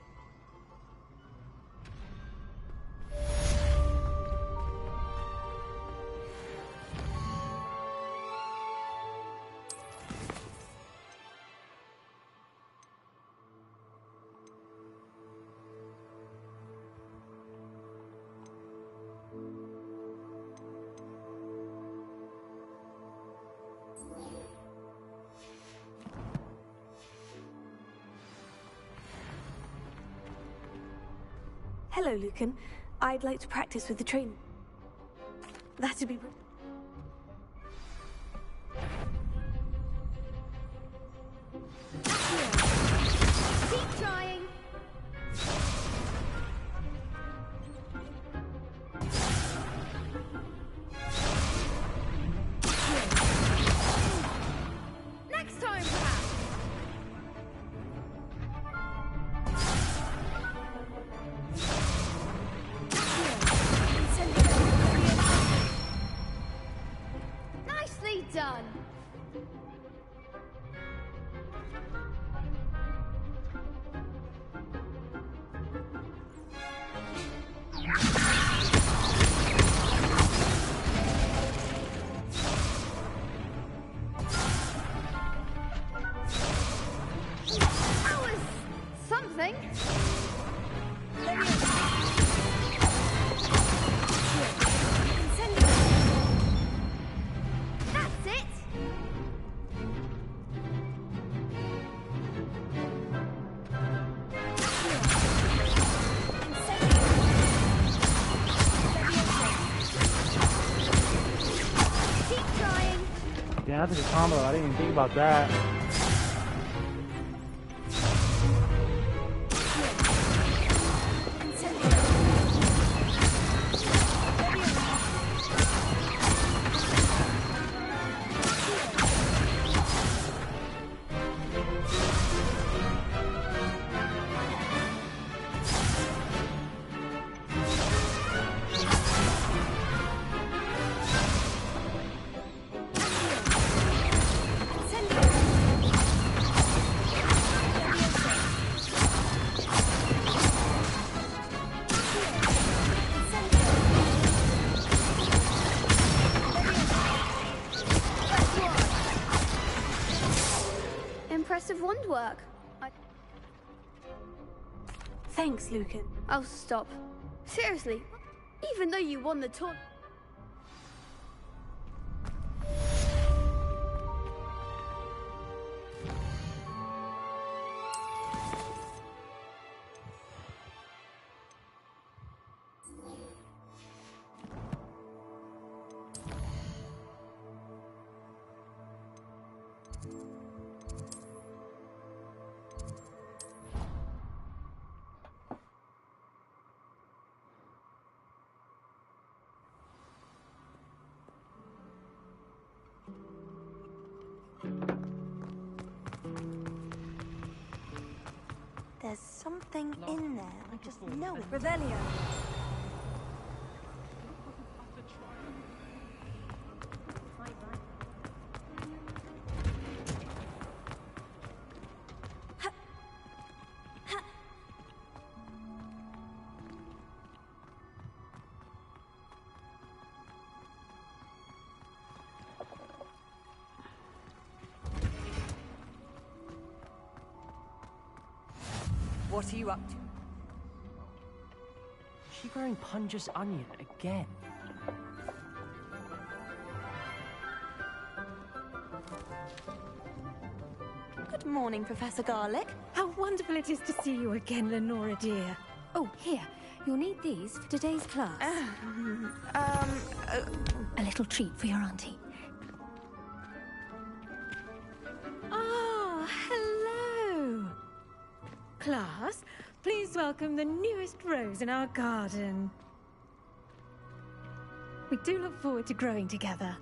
Hello, Lucan. I'd like to practice with the train. That'd be... Keep trying! Next time, perhaps! Nicely done! That was something. That's it. Keep trying. Yeah, that's a good combo. I didn't even think about that. Impressive wand work. Thanks, Lucan. Oh, stop. Seriously, even though you won the tournament. There's something in there. I just know it. Revelio. What are you up to? Is she growing Punja's onion again? Good morning, Professor Garlic. How wonderful it is to see you again, Lenora dear. Oh, here. You'll need these for today's class. A little treat for your auntie. Ah, hello. Class, please welcome the newest rose in our garden. We do look forward to growing together.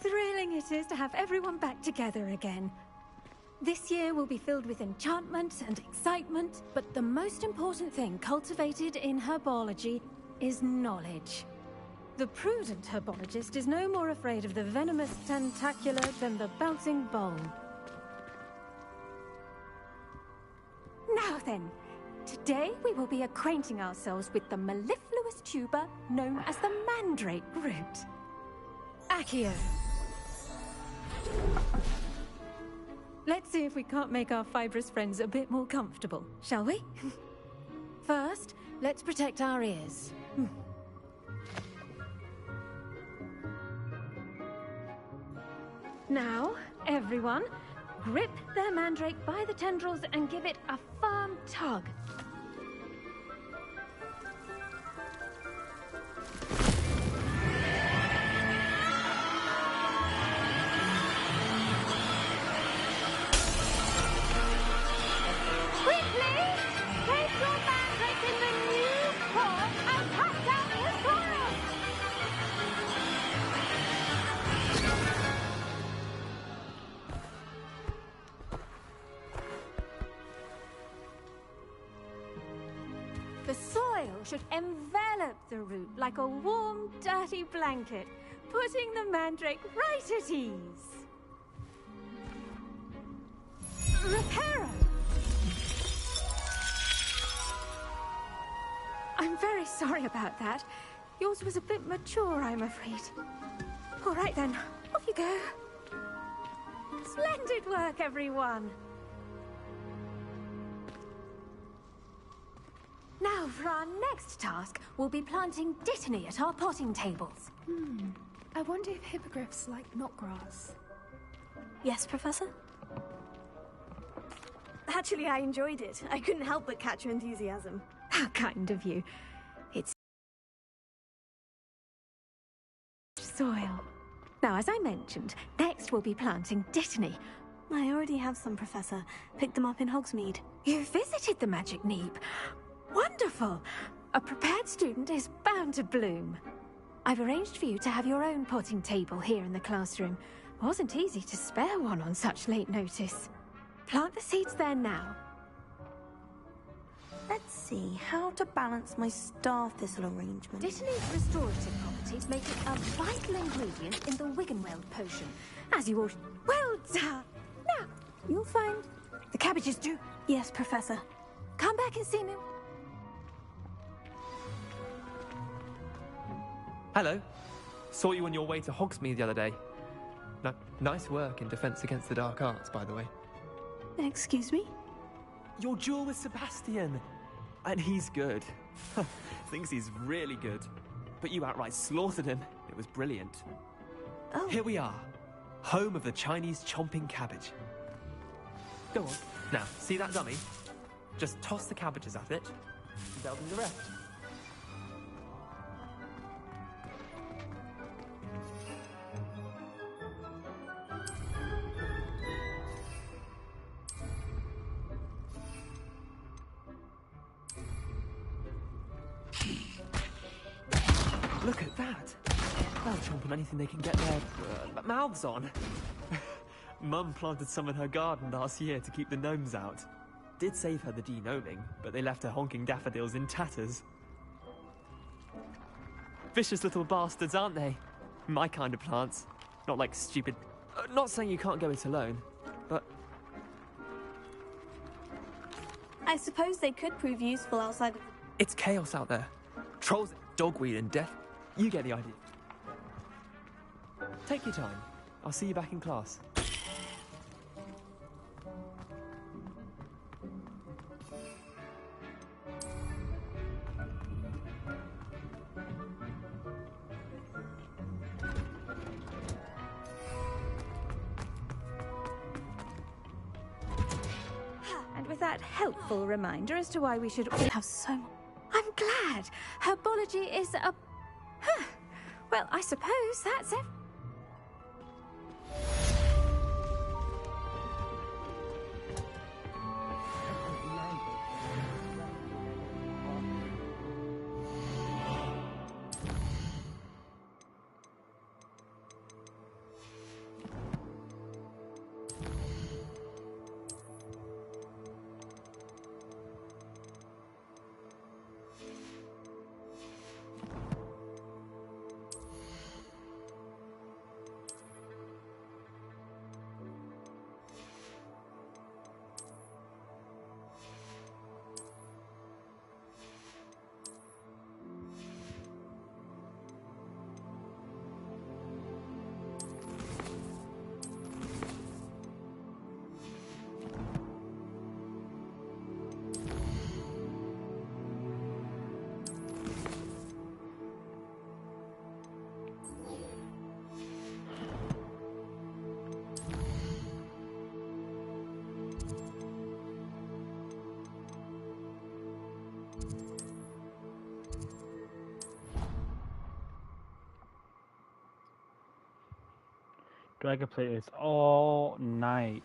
thrilling it is to have everyone back together again. This year will be filled with enchantment and excitement, but the most important thing cultivated in herbology is knowledge. The prudent herbologist is no more afraid of the venomous tentacula than the bouncing bowl. Now then, today we will be acquainting ourselves with the mellifluous tuber known as the mandrake root. Accio. Let's see if we can't make our fibrous friends a bit more comfortable, shall we? First, let's protect our ears. Now, everyone, grip their mandrake by the tendrils and give it a firm tug. The soil should envelop the root like a warm, dirty blanket, putting the mandrake right at ease. Reparo! I'm very sorry about that. Yours was a bit mature, I'm afraid. All right then, off you go. Splendid work, everyone. Now, for our next task, we'll be planting dittany at our potting tables. I wonder if hippogriffs like knotgrass. Yes, Professor? Actually, I enjoyed it. I couldn't help but catch your enthusiasm. How kind of you. It's soil. Now, as I mentioned, next we'll be planting dittany. I already have some, Professor. Picked them up in Hogsmeade. You visited the Magic Neep. Wonderful! A prepared student is bound to bloom. I've arranged for you to have your own potting table here in the classroom. Wasn't easy to spare one on such late notice. Plant the seeds there now. Let's see how to balance my star thistle arrangement. Dittany's restorative properties make it a vital ingredient in the Wiggenweld potion. As you all... Well done! Now, you'll find... The cabbages do. Yes, Professor. Come back and see me. Hello. Saw you on your way to Hogsmeade the other day. Nice work in Defense Against the Dark Arts, by the way. Excuse me? Your duel with Sebastian. And he's good. Thinks he's really good. But you outright slaughtered him. It was brilliant. Oh. Here we are. Home of the Chinese chomping cabbage. Go on. Now, see that dummy? Just toss the cabbages at it. And they'll do the rest. Look at that! They'll chomp on anything they can get their mouths on. Mum planted some in her garden last year to keep the gnomes out. Did save her the de-gnoming, but they left her honking daffodils in tatters. Vicious little bastards, aren't they? My kind of plants. Not like stupid... not saying you can't go it alone, but... I suppose they could prove useful outside of... It's chaos out there. Trolls, dogweed and death. You get the idea. Take your time. I'll see you back in class. And with that helpful reminder as to why we should all have so much... I'm glad. Herbology is a... Well, I suppose that's it. Dude, I could play this all night.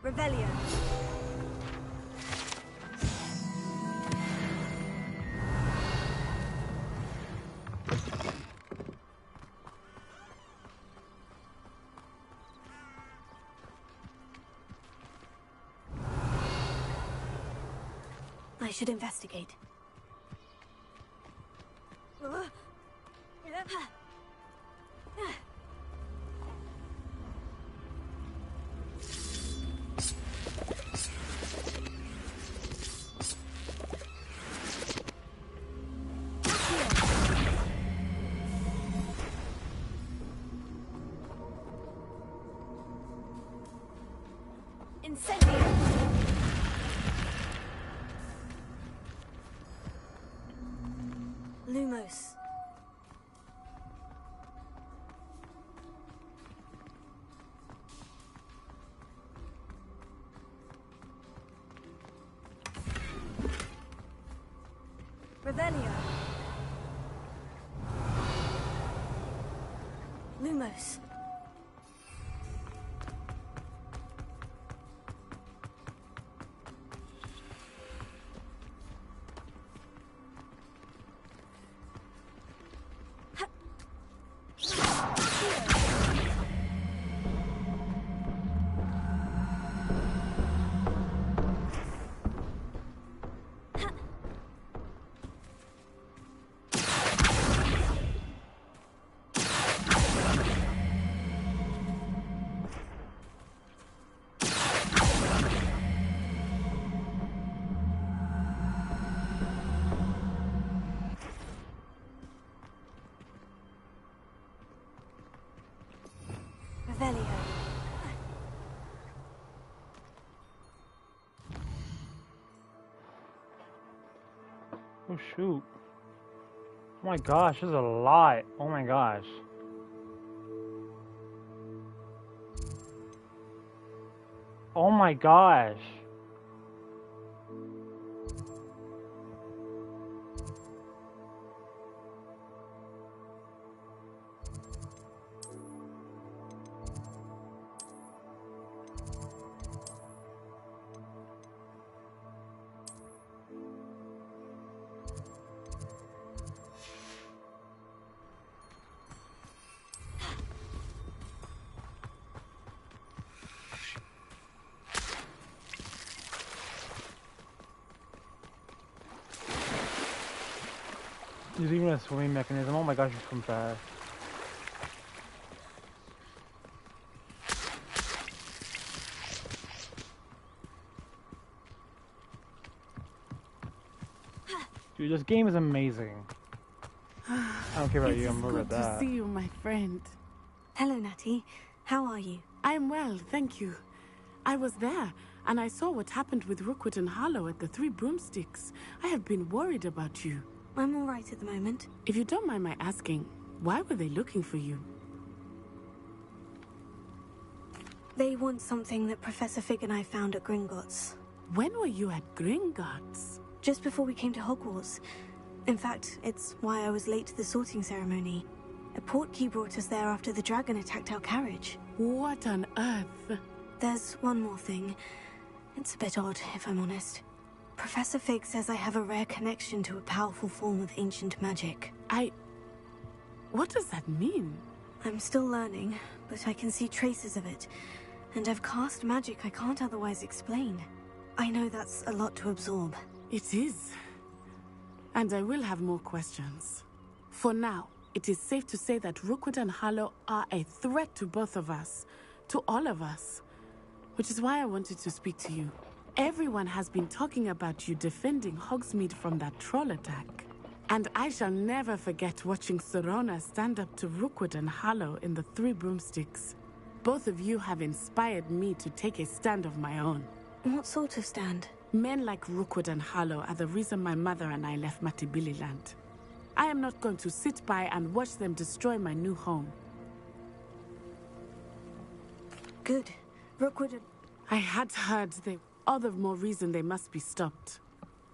Revelio. I should investigate. Incendio! Lumos. Revelio. Lumos. Revelio. Oh shoot. Oh my gosh, this is a lot. Oh my gosh. Oh my gosh. There's even a swimming mechanism. Oh my gosh, you swim fast. Dude, this game is amazing. I don't care about you, I'm more about that. It's good to see you, my friend. Hello, Natty. How are you? I'm well, thank you. I was there, and I saw what happened with Rookwood and Harlow at the Three Broomsticks. I have been worried about you. I'm all right at the moment. If you don't mind my asking, why were they looking for you? They want something that Professor Fig and I found at Gringotts. When were you at Gringotts? Just before we came to Hogwarts. In fact, it's why I was late to the sorting ceremony. A portkey brought us there after the dragon attacked our carriage. What on earth? There's one more thing. It's a bit odd, if I'm honest. Professor Fig says I have a rare connection to a powerful form of ancient magic. What does that mean? I'm still learning, but I can see traces of it. And I've cast magic I can't otherwise explain. I know that's a lot to absorb. It is. And I will have more questions. For now, it is safe to say that Rookwood and Harlow are a threat to both of us. To all of us. Which is why I wanted to speak to you. Everyone has been talking about you defending Hogsmeade from that troll attack. And I shall never forget watching Serona stand up to Rookwood and Harlow in the Three Broomsticks. Both of you have inspired me to take a stand of my own. What sort of stand? Men like Rookwood and Harlow are the reason my mother and I left Matibili Land. I am not going to sit by and watch them destroy my new home. Good. Rookwood and... I had heard all the more reason they must be stopped.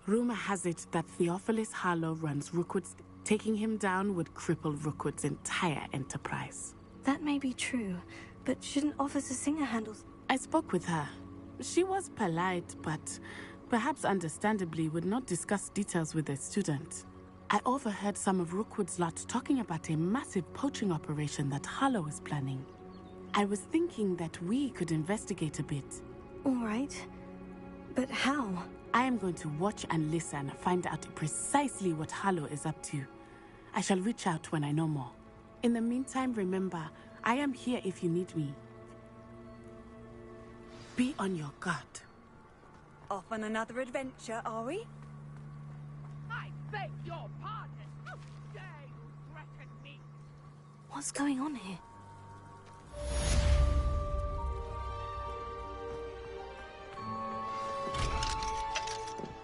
Rumor has it that Theophilus Harlow runs Rookwood's. Taking him down would cripple Rookwood's entire enterprise. That may be true, but shouldn't Officer Singer handle... I spoke with her. She was polite, but perhaps understandably would not discuss details with a student. I overheard some of Rookwood's lot talking about a massive poaching operation that Harlow is planning. I was thinking that we could investigate a bit. All right. But how? I am going to watch and listen, find out precisely what Harlow is up to. I shall reach out when I know more. In the meantime, remember, I am here if you need me. Be on your guard. Off on another adventure, are we? I beg your pardon. How dare you threaten me? What's going on here?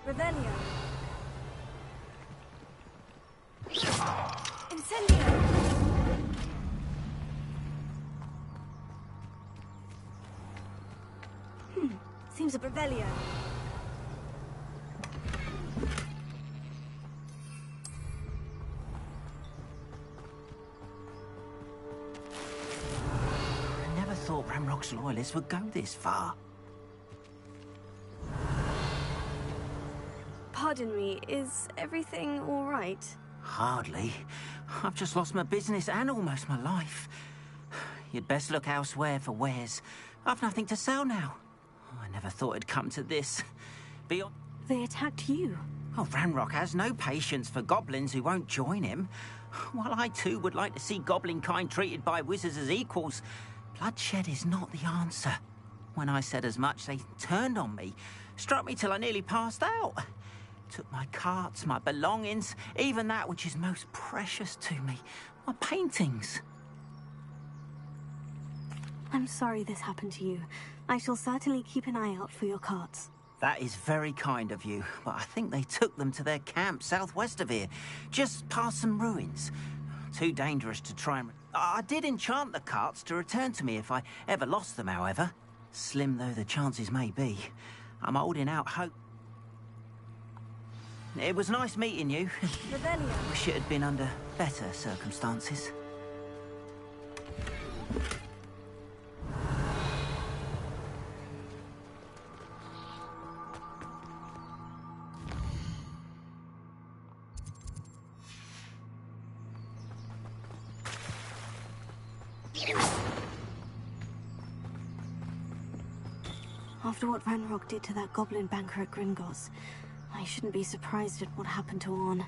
Revelio. Incendio. Seems a Revelio. I never thought Ranrock's loyalists would go this far. Pardon me, is everything all right? Hardly. I've just lost my business and almost my life. You'd best look elsewhere for wares. I've nothing to sell now. I never thought it'd come to this. Beyond... They attacked you. Oh, Ranrock has no patience for goblins who won't join him. While I too would like to see goblin kind treated by wizards as equals, bloodshed is not the answer. When I said as much, they turned on me, struck me till I nearly passed out. Took my carts, my belongings, even that which is most precious to me, my paintings. I'm sorry this happened to you. I shall certainly keep an eye out for your carts. That is very kind of you, but I think they took them to their camp southwest of here, just past some ruins. Too dangerous to try and... I did enchant the carts to return to me if I ever lost them, however. Slim though the chances may be, I'm holding out hope. It was nice meeting you. Revelio. Wish it had been under better circumstances. After what Ranrock did to that goblin banker at Gringotts, I shouldn't be surprised at what happened to Orn.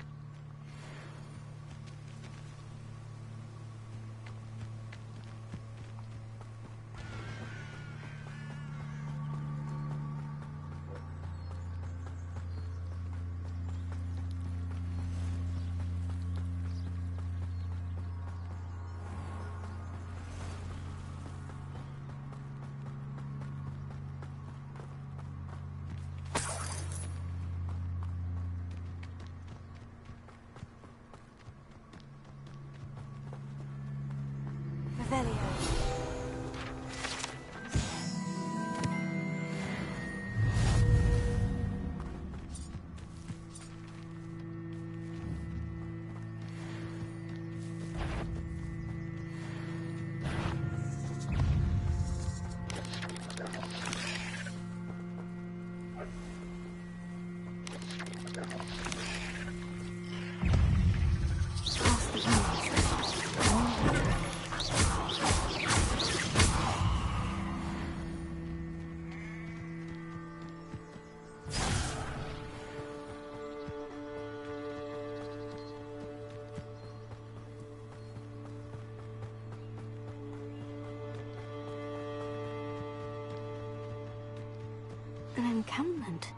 An encampment.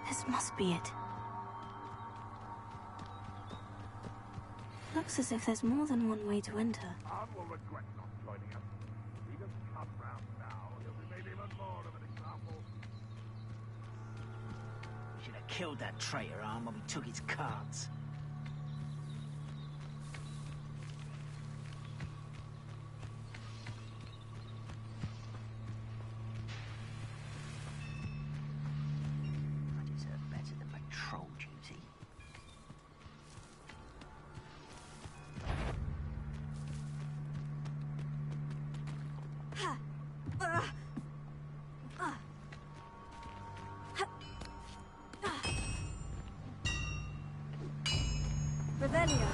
This must be it. Looks as if there's more than one way to enter. Arn will regret not joining us. If he doesn't come round now, he'll be made even more of an example. Should have killed that traitor, Arn, when we took his cards. I deserve better than patrol duty. Revelio.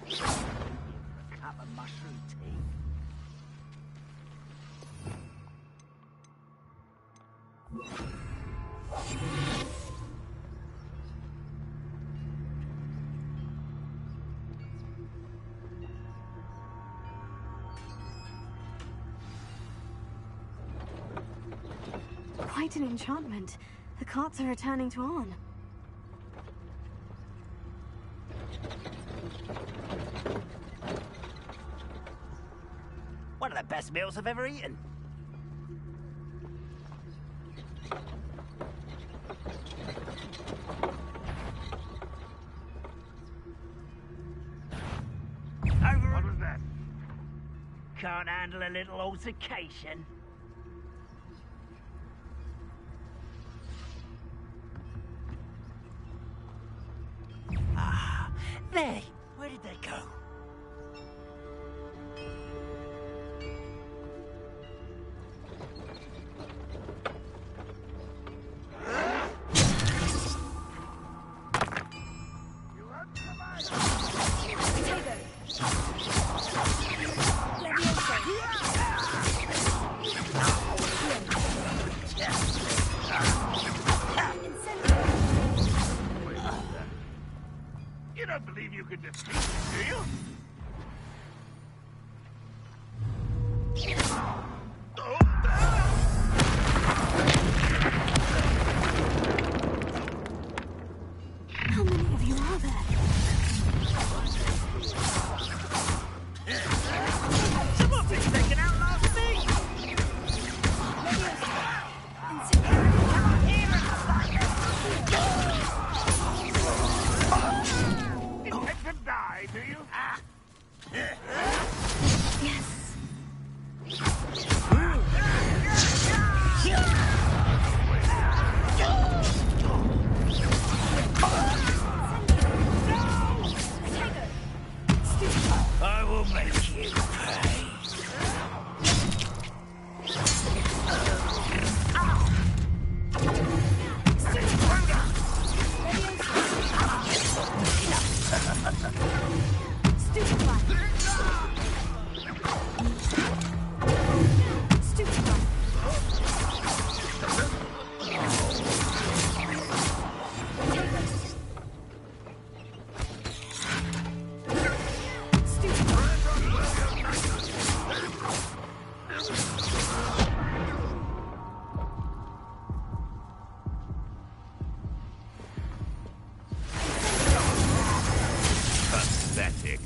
A cup of mushroom tea. Quite an enchantment. The carts are returning to Arn. One of the best meals I've ever eaten. Over. What was that? Can't handle a little altercation. Ah, there. Where did they go? You don't believe you can defeat me, do you? How many of you are there? Someone thinks they can outlast me! Intend to die, do you? Yes. I will make you pay. Pathetic.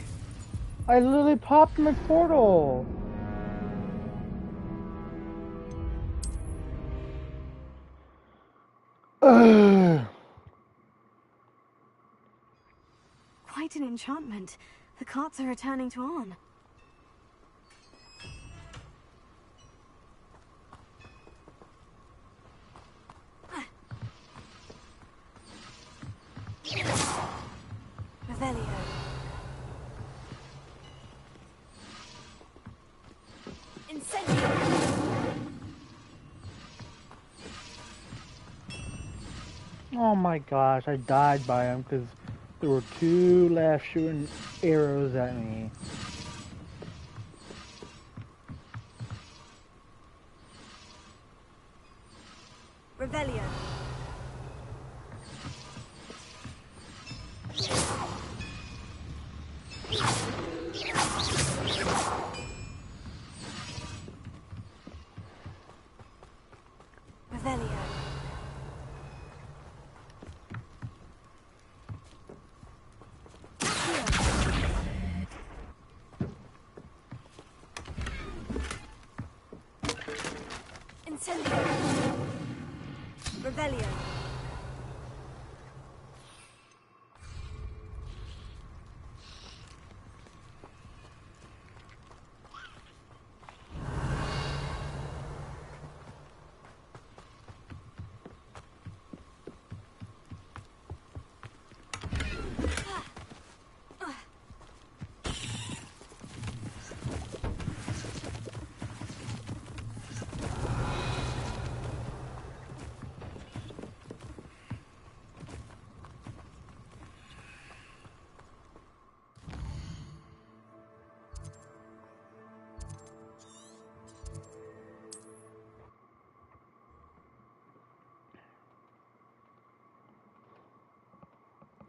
I literally popped my portal. Quite an enchantment. The carts are returning to Arn. Revelio. Incendio. Oh my gosh, I died by him because There were two left shooting arrows at me. Revelio. Revelio. Incendio. Revelio.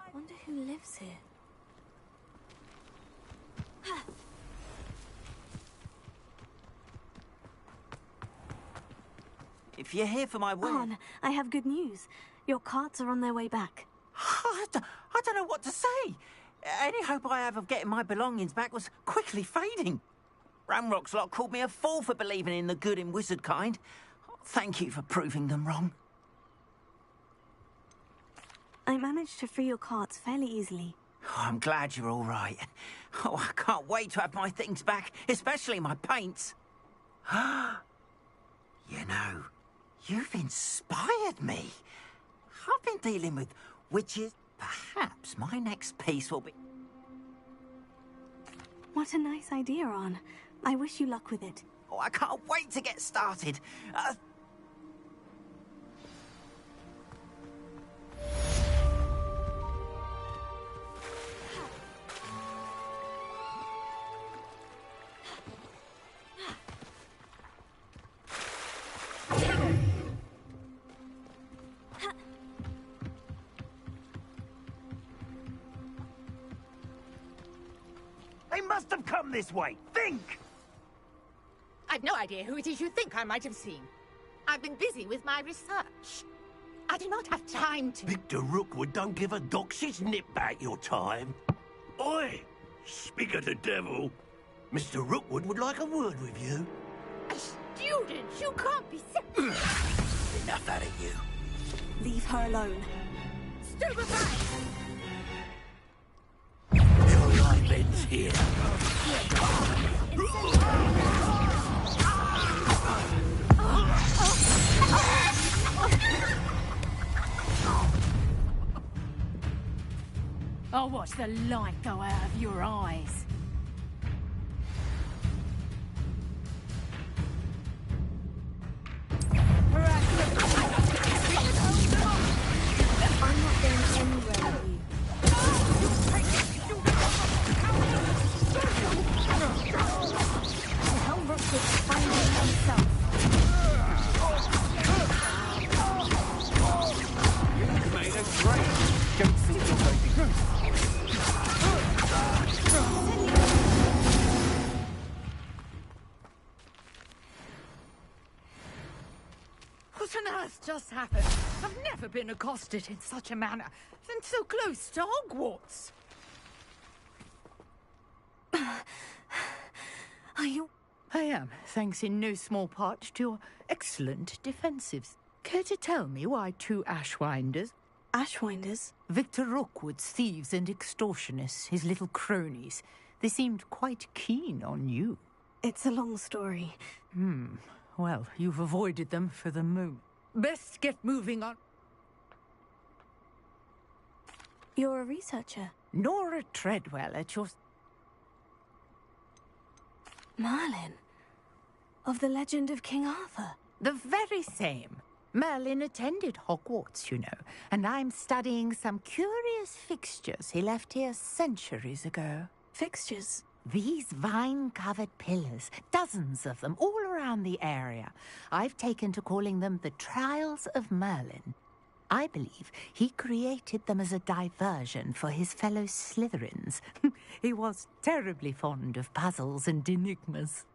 I wonder who lives here. If you're here for my wedding... On, I have good news. Your carts are on their way back. I don't know what to say. Any hope I have of getting my belongings back was quickly fading. Ranrock's lot called me a fool for believing in the good in wizard kind. Thank you for proving them wrong. I managed to free your carts fairly easily. Oh, I'm glad you're all right. Oh, I can't wait to have my things back, especially my paints. You know, you've inspired me. I've been dealing with witches. Perhaps my next piece will be... What a nice idea, On. I wish you luck with it. Oh, I can't wait to get started. They must have come this way. Think! I've no idea who it is you think I might have seen. I've been busy with my research. I do not have time to... Victor Rookwood don't give a doxy's nip back your time. Oi! Speak of the devil. Mr. Rookwood would like a word with you. A student? You can't be serious. Enough out of you. Leave her alone. Stupefy! Your life ends here. I'll watch the light go out of your eyes. I'm not going anywhere with you. Tell Rookwood to find it himself. You made a great... Don't think you're going to be good. What on earth just happened? I've never been accosted in such a manner, and so close to Hogwarts. Are you... I am, thanks in no small part to your excellent defensives. Care to tell me why two Ashwinders... Ashwinders? Victor Rookwood's thieves and extortionists, his little cronies. They seemed quite keen on you. It's a long story. Well, you've avoided them for the moment. Best get moving on. You're a researcher. Nora Treadwell at your... Merlin? Of the legend of King Arthur? The very same. Merlin attended Hogwarts, you know, and I'm studying some curious fixtures he left here centuries ago. Fixtures? These vine-covered pillars, dozens of them, all around the area. I've taken to calling them the Trials of Merlin. I believe he created them as a diversion for his fellow Slytherins. He was terribly fond of puzzles and enigmas.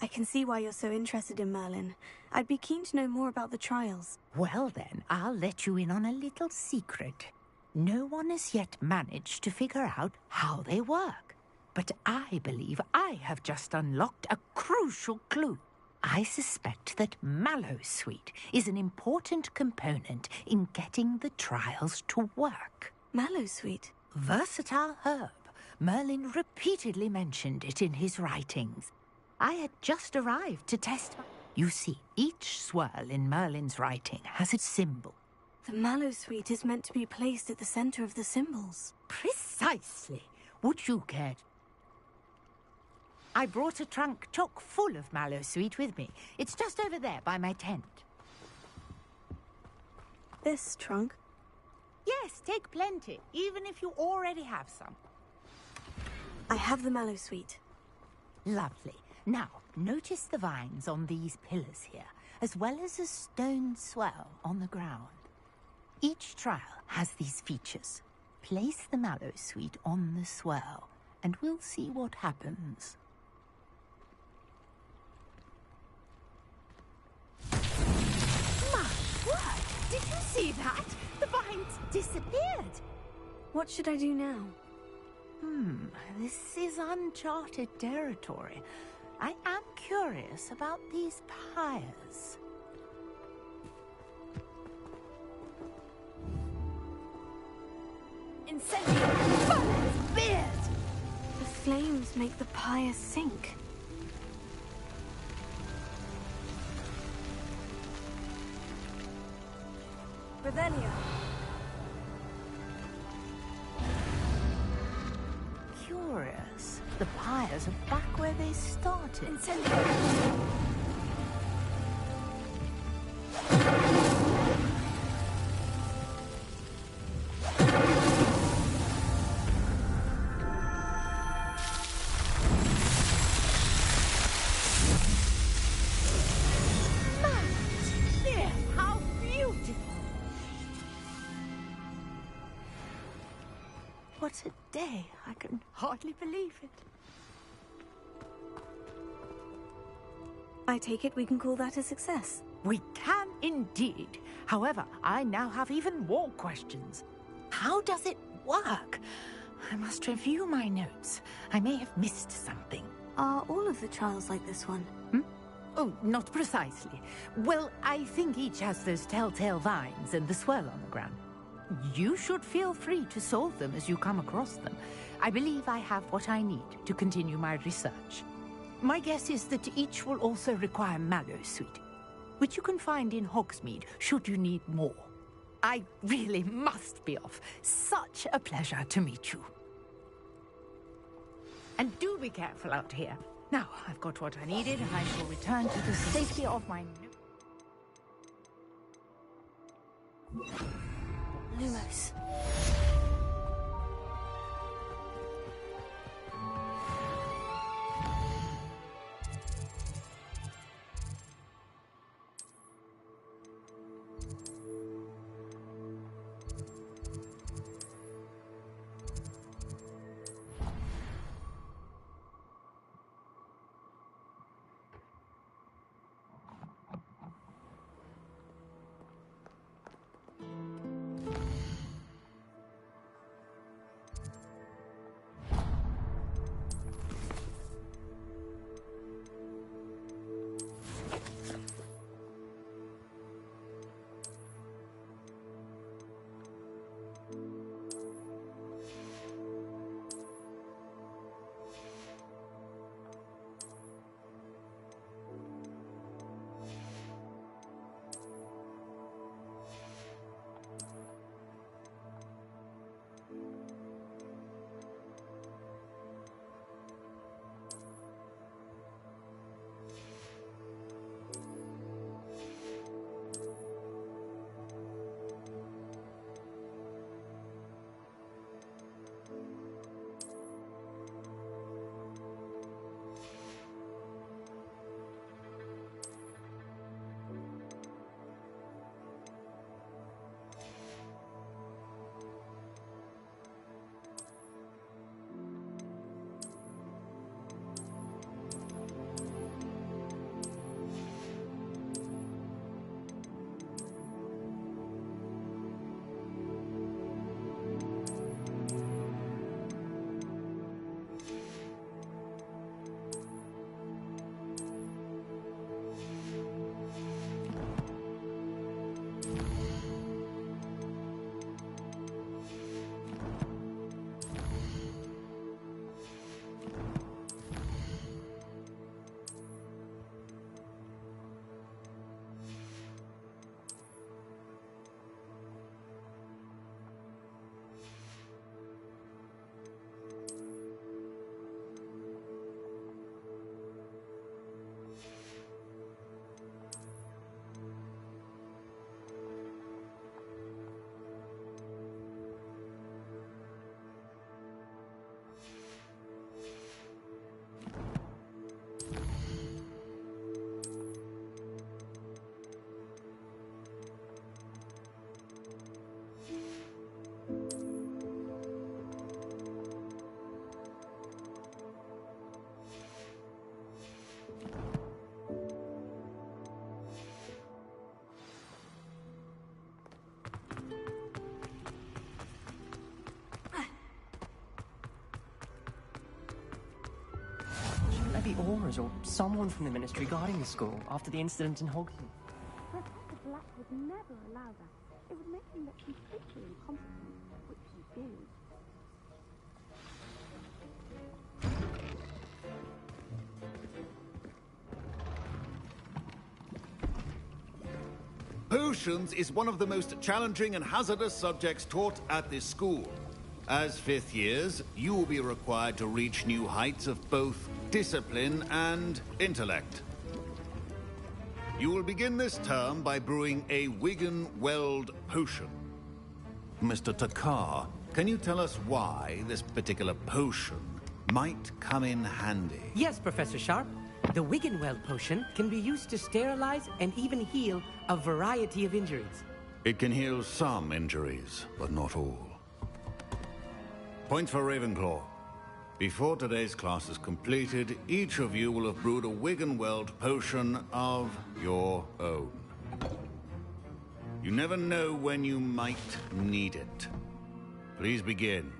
I can see why you're so interested in Merlin. I'd be keen to know more about the trials. Well then, I'll let you in on a little secret. No one has yet managed to figure out how they work. But I believe I have just unlocked a crucial clue. I suspect that Mallowsweet is an important component in getting the trials to work. Mallowsweet? Versatile herb. Merlin repeatedly mentioned it in his writings. I had just arrived to test. You see, each swirl in Merlin's writing has its symbol. The Mallowsweet is meant to be placed at the center of the symbols. Precisely. Would you care? I brought a trunk chock full of Mallowsweet with me. It's just over there by my tent. This trunk? Yes, take plenty, even if you already have some. I have the Mallowsweet. Lovely. Now, notice the vines on these pillars here, as well as a stone swell on the ground. Each trial has these features. Place the Mallowsweet on the swell, and we'll see what happens. My word! Did you see that? The vines disappeared. What should I do now? This is uncharted territory. I am curious about these pyres. Incendiary! Fire's beard! The flames make the pyre sink. Revelio. Curious. The pyres are back where they started. Incendiary! How beautiful! What a day. I can hardly believe it. I take it we can call that a success. We can indeed. However, I now have even more questions. How does it work? I must review my notes. I may have missed something. Are all of the trials like this one? Oh, not precisely. Well, I think each has those telltale vines and the swirl on the ground. You should feel free to solve them as you come across them. I believe I have what I need to continue my research. My guess is that each will also require Mallowsweet, which you can find in Hogsmeade should you need more. I really must be off. Such a pleasure to meet you. And do be careful out here. Now, I've got what I needed, and I shall return to the safety of my... Lumos. Rangers or someone from the Ministry guarding the school after the incident in Hogsmeade. Professor Black would never allow that. It would make him look completely incompetent, which he is. Potions is one of the most challenging and hazardous subjects taught at this school. As fifth years, you will be required to reach new heights of both discipline and intellect. You will begin this term by brewing a Wigan-Weld potion. Mr. Takar, can you tell us why this particular potion might come in handy? Yes, Professor Sharp. The Wigan-Weld potion can be used to sterilize and even heal a variety of injuries. It can heal some injuries, but not all. Point for Ravenclaw. Before today's class is completed, each of you will have brewed a Wigan-Weld potion of your own. You never know when you might need it. Please begin.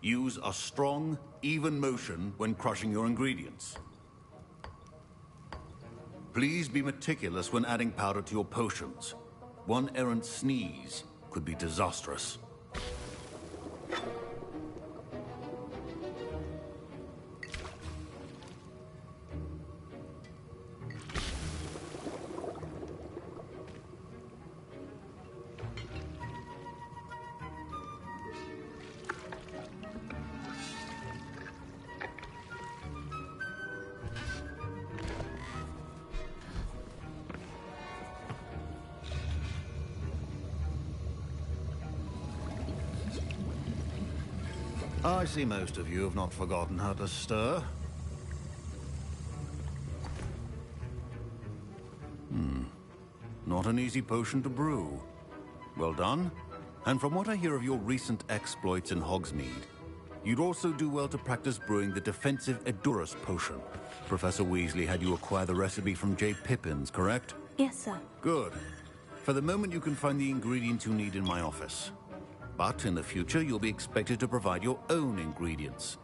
Use a strong, even motion when crushing your ingredients. Please be meticulous when adding powder to your potions. One errant sneeze could be disastrous. I see most of you have not forgotten how to stir. Not an easy potion to brew. Well done. And from what I hear of your recent exploits in Hogsmeade, you'd also do well to practice brewing the defensive Edurus potion. Professor Weasley had you acquire the recipe from J. Pippin's, correct? Yes, sir. Good. For the moment, you can find the ingredients you need in my office. But in the future, you'll be expected to provide your own ingredients.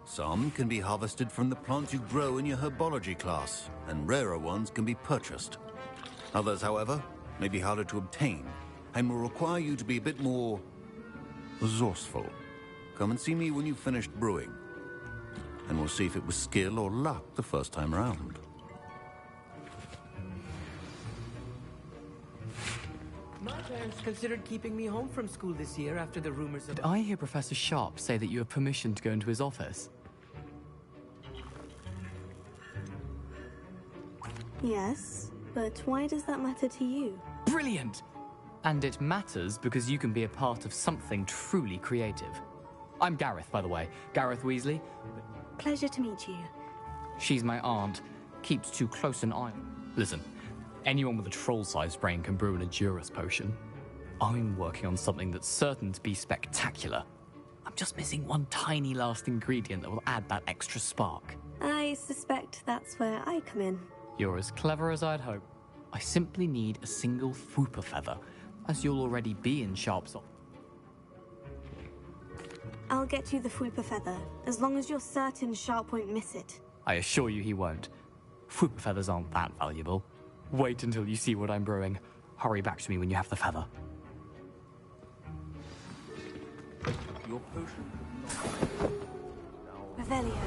Some can be harvested from the plants you grow in your herbology class, and rarer ones can be purchased. Others, however, may be harder to obtain, and will require you to be a bit more resourceful. Come and see me when you've finished brewing, and we'll see if it was skill or luck the first time around. My parents considered keeping me home from school this year after the rumors of... Did I hear Professor Sharp say that you have permission to go into his office? Yes, but why does that matter to you? Brilliant! And it matters because you can be a part of something truly creative. I'm Gareth, by the way. Gareth Weasley. Pleasure to meet you. She's my aunt. Keeps too close an eye. Listen, anyone with a troll-sized brain can brew an Edurus potion. I'm working on something that's certain to be spectacular. I'm just missing one tiny last ingredient that will add that extra spark. I suspect that's where I come in. You're as clever as I'd hope. I simply need a single Fwooper feather, as you'll already be in Sharp's office. I'll get you the Fwooper feather, as long as you're certain Sharp won't miss it. I assure you he won't. Fwooper feathers aren't that valuable. Wait until you see what I'm brewing. Hurry back to me when you have the feather. Your potion. Revelio.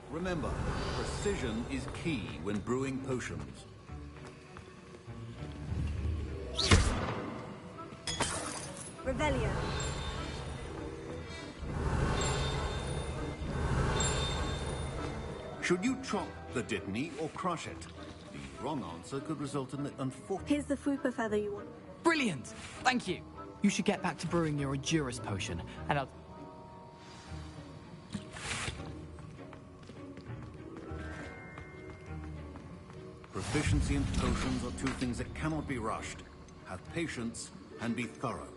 Remember, precision is key when brewing potions. Revelio. Should you chop the Dittany or crush it? The wrong answer could result in the unfortunate... Here's the Fwooper feather you want. Brilliant! Thank you! You should get back to brewing your Edurus potion, and I'll... Proficiency and potions are two things that cannot be rushed. Have patience and be thorough.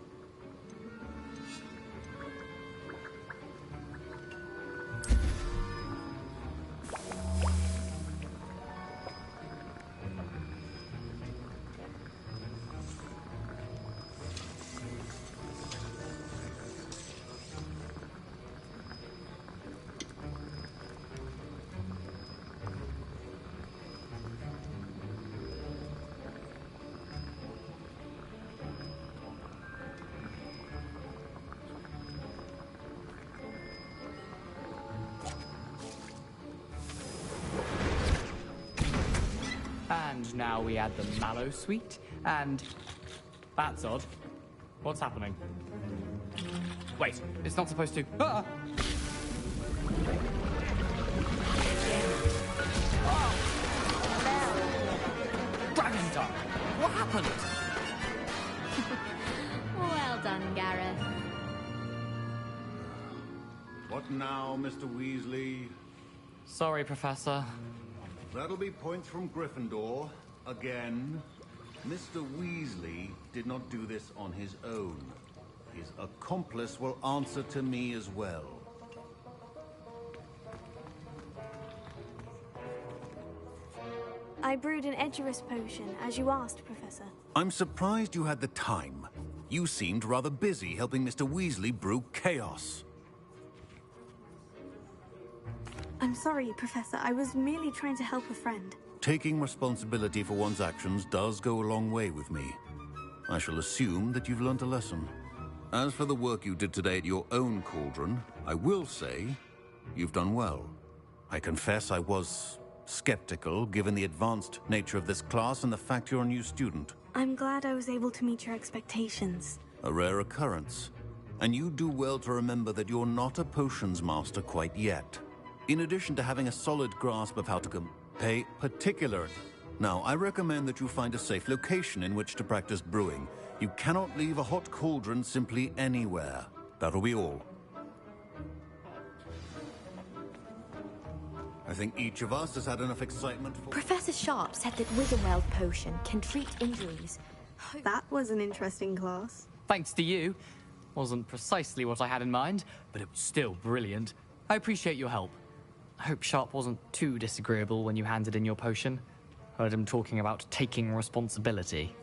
And now we add the mallow sweet, and... That's odd. What's happening? Wait, it's not supposed to... Ah! Dragon time! What happened? Well done, Gareth. What now, Mr. Weasley? Sorry, Professor. That'll be points from Gryffindor. Again. Mr. Weasley did not do this on his own. His accomplice will answer to me as well. I brewed an Edgerus potion, as you asked, Professor. I'm surprised you had the time. You seemed rather busy helping Mr. Weasley brew chaos. I'm sorry, Professor. I was merely trying to help a friend. Taking responsibility for one's actions does go a long way with me. I shall assume that you've learnt a lesson. As for the work you did today at your own cauldron, I will say you've done well. I confess I was skeptical, given the advanced nature of this class and the fact you're a new student. I'm glad I was able to meet your expectations. A rare occurrence. And you do well to remember that you're not a potions master quite yet. In addition to having a solid grasp of how to pay particular... Now, I recommend that you find a safe location in which to practice brewing. You cannot leave a hot cauldron simply anywhere. That'll be all. I think each of us has had enough excitement for... Professor Sharp said that Wiggenweld potion can treat injuries. That was an interesting class. Thanks to you. Wasn't precisely what I had in mind, but it was still brilliant. I appreciate your help. I hope Sharp wasn't too disagreeable when you handed in your potion. Heard him talking about taking responsibility.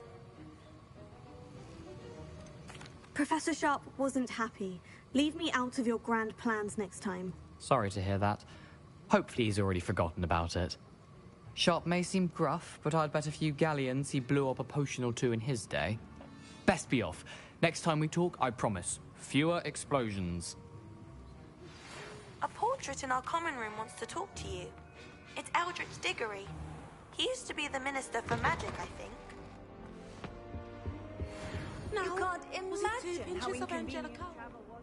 Professor Sharp wasn't happy. Leave me out of your grand plans next time. Sorry to hear that. Hopefully he's already forgotten about it. Sharp may seem gruff, but I'd bet a few galleons he blew up a potion or two in his day. Best be off. Next time we talk, I promise, fewer explosions. A portrait in our common room wants to talk to you. It's Eldritch Diggory. He used to be the Minister for Magic, I think. No, you can't imagine how of inconvenient Angelica? travel was.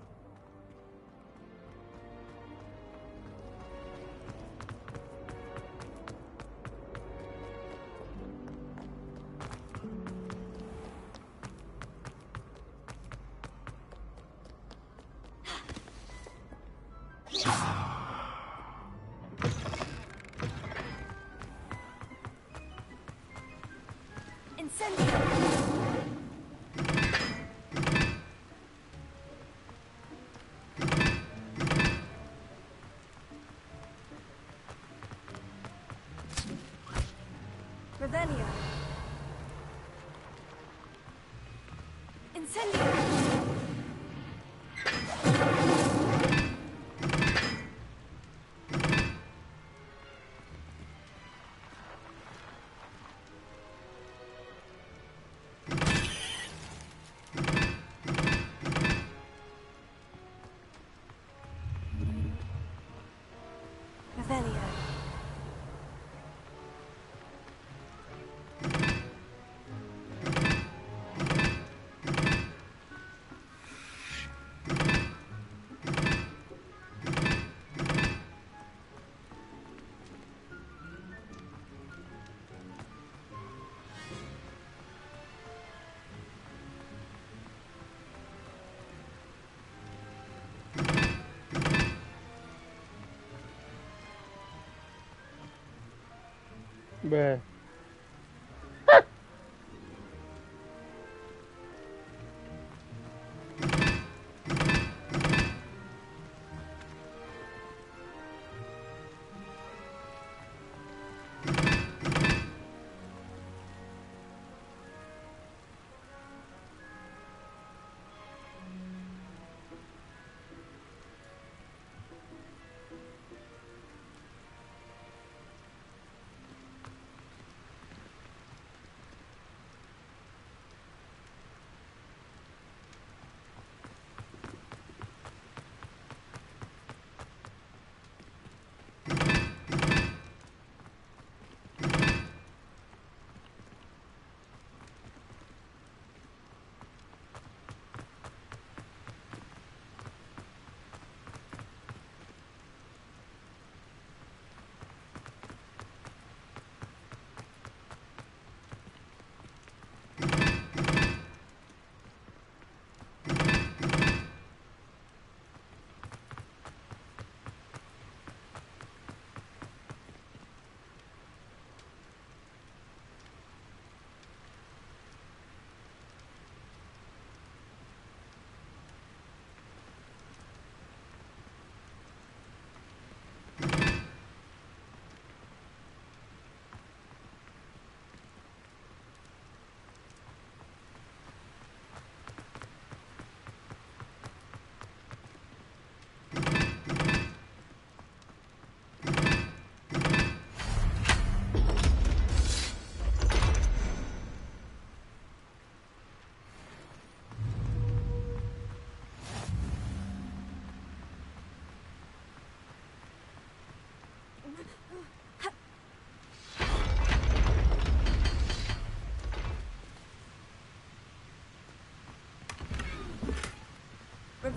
Revelio. Incendio. Revelio. Bruh.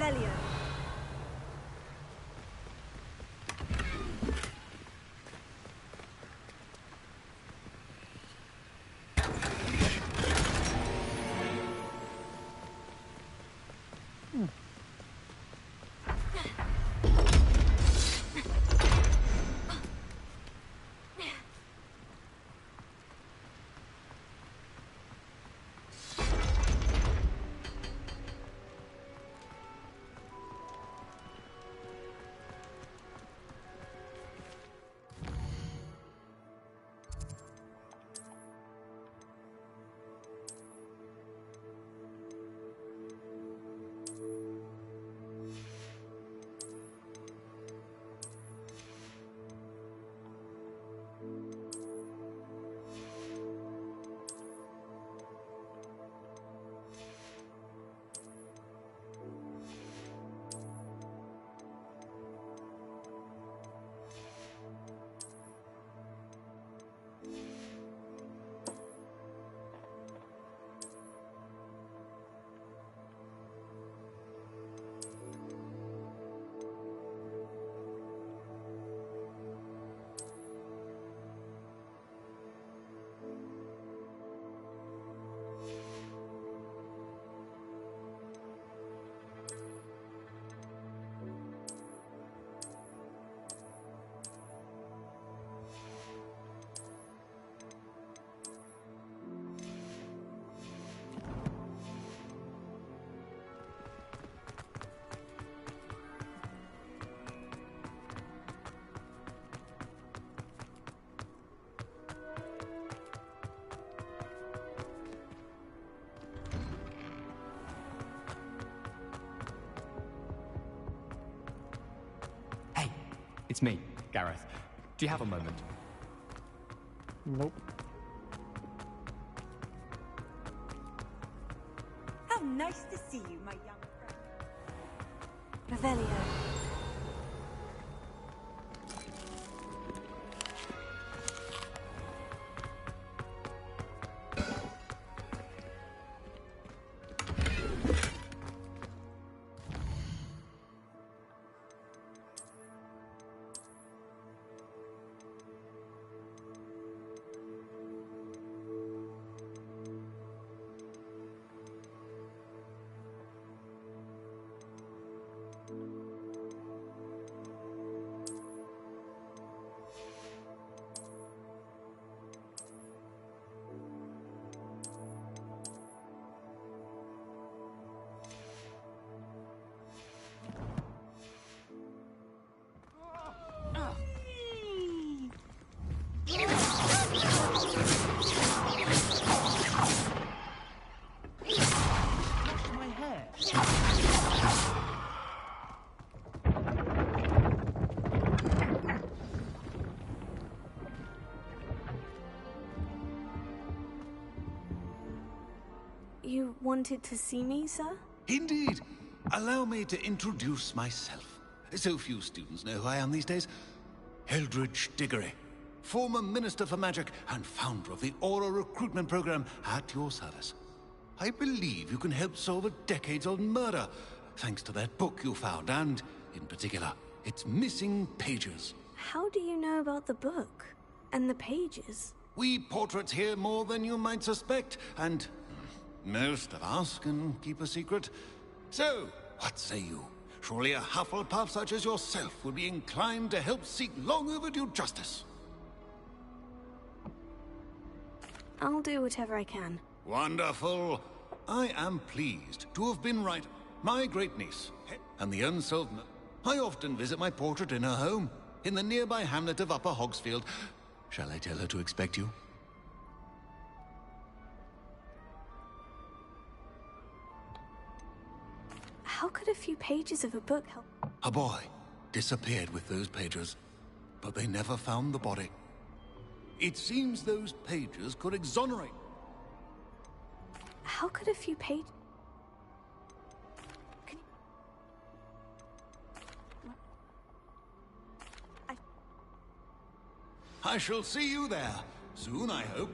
Revelio. It's me, Gareth. Do you have a moment? Nope. How nice to see you, my young friend. Revelio. You wanted to see me, sir? Indeed. Allow me to introduce myself. So few students know who I am these days. Eldridge Diggory, former Minister for Magic and founder of the Aura Recruitment Program, at your service. I believe you can help solve a decades-old murder, thanks to that book you found, and, in particular, its missing pages. How do you know about the book? And the pages? We portraits hear more than you might suspect, and most of us can keep a secret. So, what say you? Surely a Hufflepuff such as yourself would be inclined to help seek long overdue justice. I'll do whatever I can. Wonderful. I am pleased to have been right. My great niece, and the unsolved... I often visit my portrait in her home, in the nearby hamlet of Upper Hogsfield. Shall I tell her to expect you? How could a few pages of a book help? A boy disappeared with those pages, but they never found the body. It seems those pages could exonerate. How could a few pages... I shall see you there. Soon, I hope.